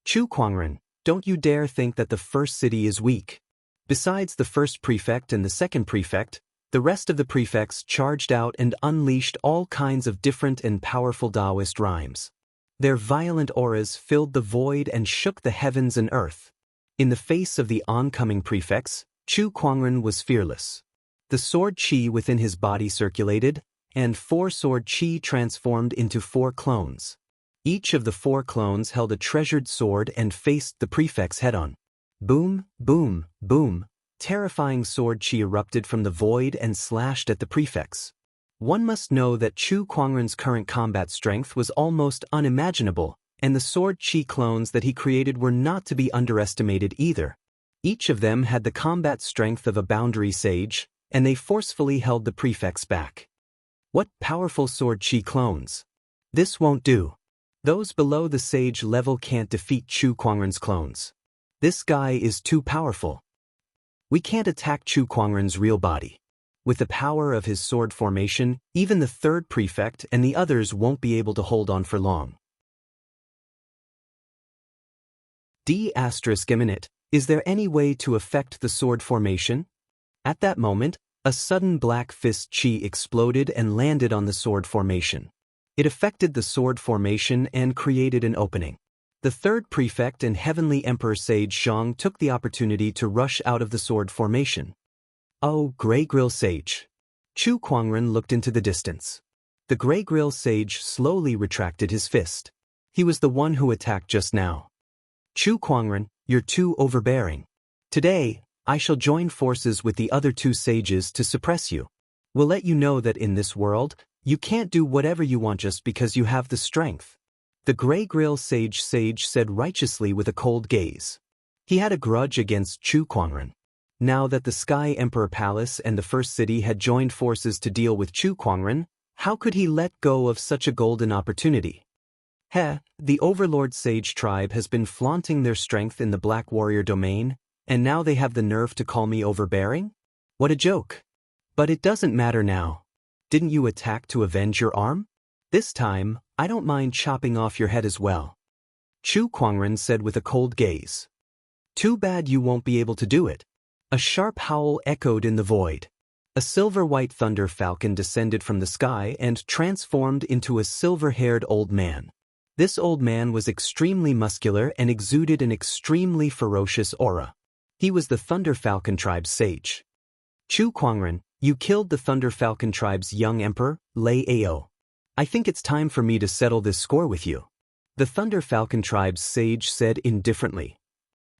Chu Kuangren, don't you dare think that the first city is weak. Besides the first prefect and the second prefect, the rest of the prefects charged out and unleashed all kinds of different and powerful Daoist rhymes. Their violent auras filled the void and shook the heavens and earth. In the face of the oncoming prefects, Chu Kuangren was fearless. The sword chi within his body circulated, and 4 sword chi transformed into 4 clones. Each of the 4 clones held a treasured sword and faced the prefects head-on. Boom, boom, boom. Terrifying sword chi erupted from the void and slashed at the prefects. One must know that Chu Kuangren's current combat strength was almost unimaginable, and the sword chi clones that he created were not to be underestimated either. Each of them had the combat strength of a boundary sage, and they forcefully held the prefects back. What powerful sword chi clones! This won't do. Those below the sage level can't defeat Chu Kuangren's clones. This guy is too powerful. We can't attack Chu Kuangren's real body. With the power of his sword formation, even the third prefect and the others won't be able to hold on for long. D***, is there any way to affect the sword formation? At that moment, a sudden black fist chi exploded and landed on the sword formation. It affected the sword formation and created an opening. The third prefect and Heavenly Emperor Sage Zhang took the opportunity to rush out of the sword formation. Oh, Grey Grill Sage. Chu Kuangren looked into the distance. The Grey Grill Sage slowly retracted his fist. He was the one who attacked just now. Chu Kuangren, you're too overbearing. Today, I shall join forces with the other 2 sages to suppress you. We'll let you know that in this world, you can't do whatever you want just because you have the strength. The Grey Grill Sage said righteously with a cold gaze. He had a grudge against Chu Kuangren. Now that the Sky Emperor Palace and the First City had joined forces to deal with Chu Kuangren, how could he let go of such a golden opportunity? The Overlord Sage tribe has been flaunting their strength in the Black Warrior domain, and now they have the nerve to call me overbearing? What a joke. But it doesn't matter now. Didn't you attack to avenge your arm? This time, I don't mind chopping off your head as well. Chu Kuangren said with a cold gaze. Too bad you won't be able to do it. A sharp howl echoed in the void. A silver-white thunder falcon descended from the sky and transformed into a silver-haired old man. This old man was extremely muscular and exuded an extremely ferocious aura. He was the Thunder Falcon tribe's sage. Chu Kuangren, you killed the Thunder Falcon tribe's young emperor, Lei Ao. I think it's time for me to settle this score with you. The Thunder Falcon tribe's sage said indifferently.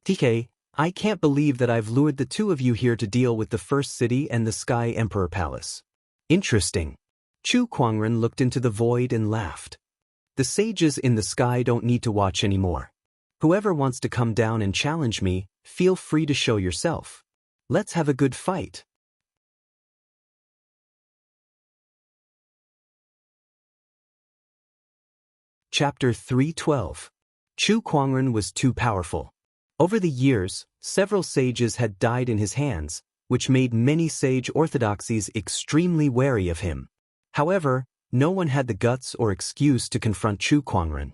TK, I can't believe that I've lured the 2 of you here to deal with the First City and the Sky Emperor Palace. Interesting. Chu Kuangren looked into the void and laughed. The sages in the sky don't need to watch anymore. Whoever wants to come down and challenge me, feel free to show yourself. Let's have a good fight. Chapter 312. Chu Kuangren was too powerful. Over the years, several sages had died in his hands, which made many sage orthodoxies extremely wary of him. However, no one had the guts or excuse to confront Chu Kuangren.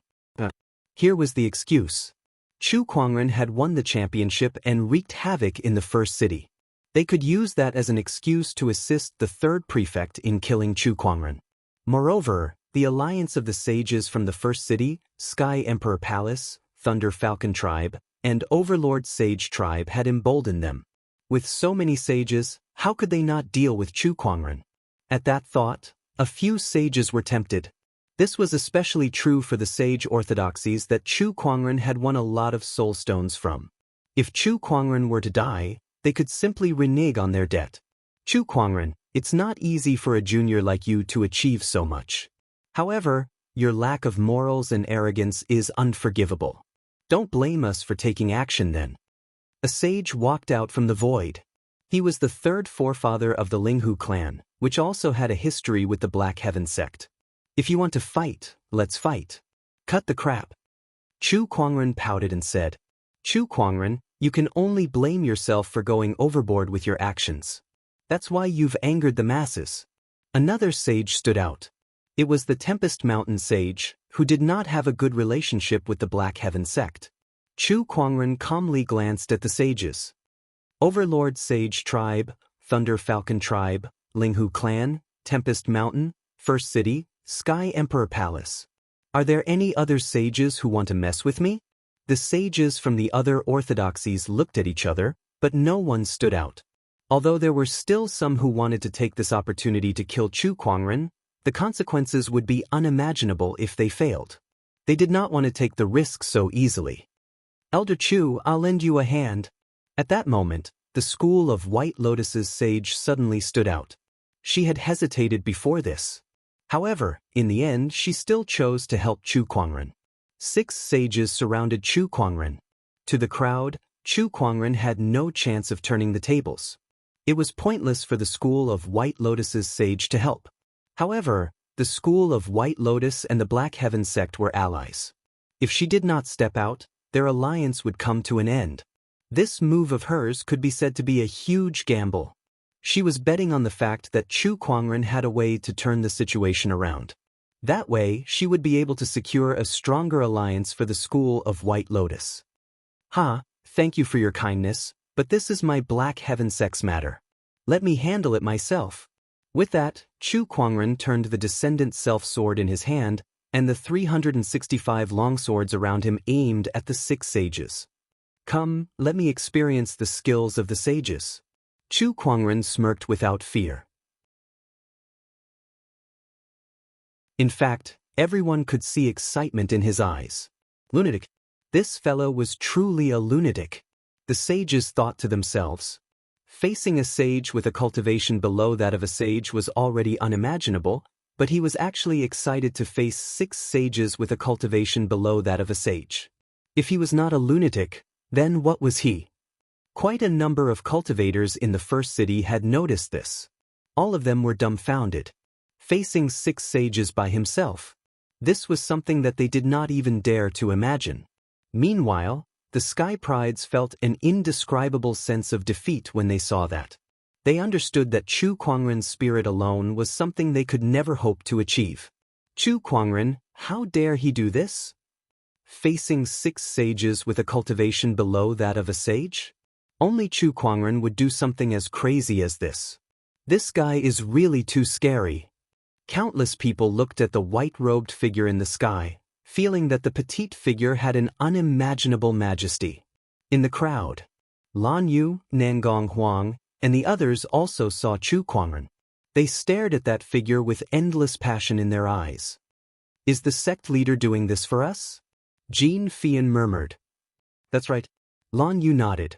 Here was the excuse. Chu Kuangren had won the championship and wreaked havoc in the First City. They could use that as an excuse to assist the third prefect in killing Chu Kuangren. Moreover, the alliance of the sages from the First City, Sky Emperor Palace, Thunder Falcon Tribe, and Overlord Sage Tribe had emboldened them. With so many sages, how could they not deal with Chu Kuangren? At that thought, a few sages were tempted. This was especially true for the sage orthodoxies that Chu Kuangren had won a lot of soul stones from. If Chu Kuangren were to die, they could simply renege on their debt. Chu Kuangren, it's not easy for a junior like you to achieve so much. However, your lack of morals and arrogance is unforgivable. Don't blame us for taking action then. A sage walked out from the void. He was the third forefather of the Linghu clan, which also had a history with the Black Heaven sect. If you want to fight, let's fight. Cut the crap. Chu Kuangren pouted and said, Chu Kuangren, you can only blame yourself for going overboard with your actions. That's why you've angered the masses. Another sage stood out. It was the Tempest Mountain sage, who did not have a good relationship with the Black Heaven sect. Chu Kuangren calmly glanced at the sages. Overlord Sage Tribe, Thunder Falcon Tribe, Linghu Clan, Tempest Mountain, First City, Sky Emperor Palace. Are there any other sages who want to mess with me? The sages from the other orthodoxies looked at each other, but no one stood out. Although there were still some who wanted to take this opportunity to kill Chu Kuangren, the consequences would be unimaginable if they failed. They did not want to take the risk so easily. Elder Chu, I'll lend you a hand. At that moment, the school of White Lotus's sage suddenly stood out. She had hesitated before this. However, in the end she still chose to help Chu Kuangren. 6 sages surrounded Chu Kuangren. To the crowd, Chu Kuangren had no chance of turning the tables. It was pointless for the school of White Lotus's sage to help. However, the school of White Lotus and the Black Heaven sect were allies. If she did not step out, their alliance would come to an end. This move of hers could be said to be a huge gamble. She was betting on the fact that Chu Kuangren had a way to turn the situation around. That way, she would be able to secure a stronger alliance for the school of White Lotus. Thank you for your kindness, but this is my Black Heaven sect's matter. Let me handle it myself. With that, Chu Kuangren turned the Descendant Self-Sword in his hand, and the 365 longswords around him aimed at the 6 sages. Come, let me experience the skills of the sages. Chu Kuangren smirked without fear. In fact, everyone could see excitement in his eyes. Lunatic. This fellow was truly a lunatic. The sages thought to themselves. Facing a sage with a cultivation below that of a sage was already unimaginable, but he was actually excited to face 6 sages with a cultivation below that of a sage. If he was not a lunatic, then what was he? Quite a number of cultivators in the First City had noticed this. All of them were dumbfounded. Facing 6 sages by himself. This was something that they did not even dare to imagine. Meanwhile, the Sky Prides felt an indescribable sense of defeat when they saw that. They understood that Chu Kuangren's spirit alone was something they could never hope to achieve. Chu Kuangren, how dare he do this? Facing 6 sages with a cultivation below that of a sage? Only Chu Kuangren would do something as crazy as this. This guy is really too scary. Countless people looked at the white-robed figure in the sky, feeling that the petite figure had an unimaginable majesty. In the crowd, Lan Yu, Nangong Huang, and the others also saw Chu Kuangren. They stared at that figure with endless passion in their eyes. Is the sect leader doing this for us? Jean Fian murmured. That's right. Lan Yu nodded.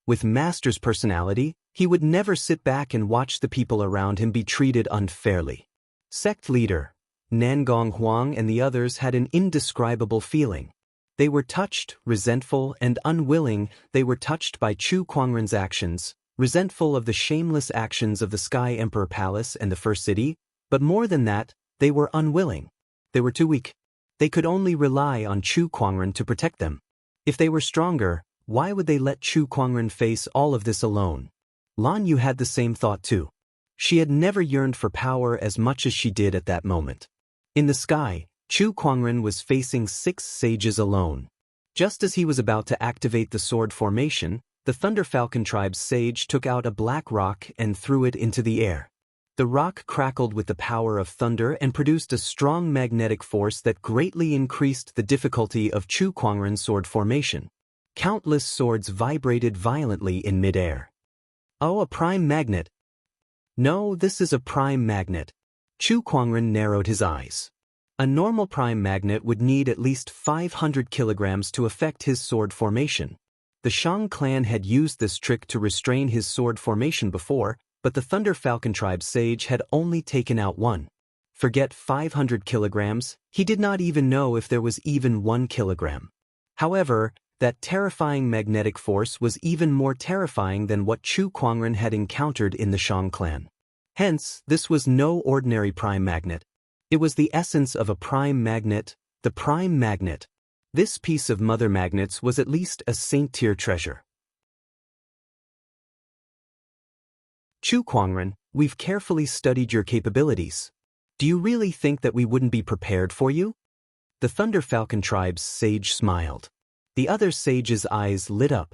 With Master's personality, he would never sit back and watch the people around him be treated unfairly. Sect leader, Nangong Huang and the others had an indescribable feeling. They were touched, resentful, and unwilling. They were touched by Chu Kuangren's actions, resentful of the shameless actions of the Sky Emperor Palace and the First City, but more than that, they were unwilling. They were too weak. They could only rely on Chu Kuangren to protect them. If they were stronger, why would they let Chu Kuangren face all of this alone? Lan Yu had the same thought too. She had never yearned for power as much as she did at that moment. In the sky, Chu Kuangren was facing 6 sages alone. Just as he was about to activate the sword formation, The Thunder Falcon tribe's sage took out a black rock and threw it into the air. The rock crackled with the power of thunder and produced a strong magnetic force that greatly increased the difficulty of Chu Kuangren's sword formation. Countless swords vibrated violently in midair. Oh, a prime magnet. No, this is a prime magnet. Chu Kuangren narrowed his eyes. A normal prime magnet would need at least 500 kilograms to affect his sword formation. The Shang clan had used this trick to restrain his sword formation before, but the Thunder Falcon tribe's sage had only taken out one. Forget 500 kilograms, he did not even know if there was even 1 kilogram. However, that terrifying magnetic force was even more terrifying than what Chu Kuangren had encountered in the Shang clan. Hence, this was no ordinary prime magnet. It was the essence of a prime magnet, the prime magnet. This piece of mother magnets was at least a saint-tier treasure. Chu Kuangren, we've carefully studied your capabilities. Do you really think that we wouldn't be prepared for you? The Thunder Falcon tribe's sage smiled. The other sage's eyes lit up.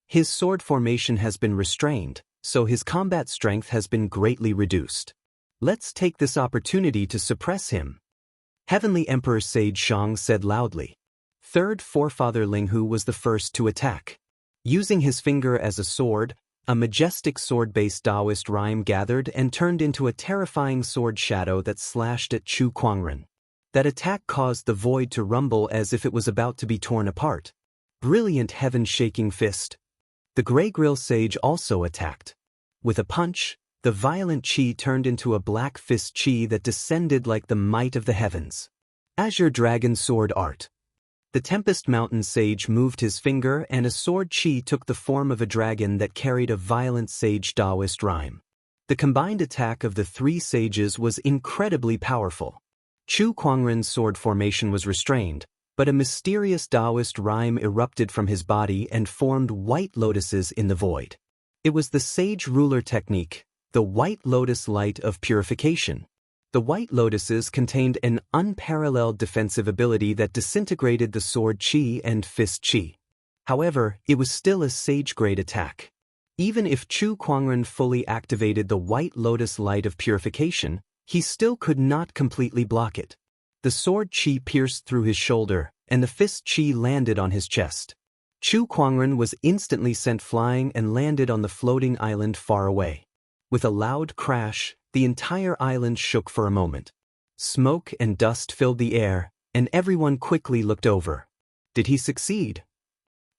His sword formation has been restrained, so his combat strength has been greatly reduced. Let's take this opportunity to suppress him. Heavenly Emperor Sage Shang said loudly. Third forefather Linghu was the first to attack. Using his finger as a sword, a majestic sword-based Daoist rhyme gathered and turned into a terrifying sword shadow that slashed at Chu Kuangren. That attack caused the void to rumble as if it was about to be torn apart. Brilliant heaven-shaking fist. The Grey Grill Sage also attacked. With a punch, the violent chi turned into a black fist chi that descended like the might of the heavens. Azure Dragon Sword Art. The Tempest Mountain Sage moved his finger and a sword chi took the form of a dragon that carried a violent sage Daoist rhyme. The combined attack of the three sages was incredibly powerful. Chu Kuangren's sword formation was restrained, but a mysterious Daoist rhyme erupted from his body and formed white lotuses in the void. It was the sage ruler technique, the white lotus light of purification. The white lotuses contained an unparalleled defensive ability that disintegrated the sword chi and fist chi. However, it was still a sage-grade attack. Even if Chu Kuangren fully activated the white lotus light of purification, he still could not completely block it. The sword chi pierced through his shoulder, and the fist chi landed on his chest. Chu Kuangren was instantly sent flying and landed on the floating island far away. With a loud crash, the entire island shook for a moment. Smoke and dust filled the air, and everyone quickly looked over. Did he succeed?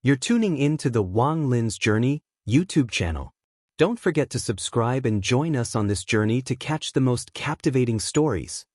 You're tuning in to the Wang Lin's Journey YouTube channel. Don't forget to subscribe and join us on this journey to catch the most captivating stories.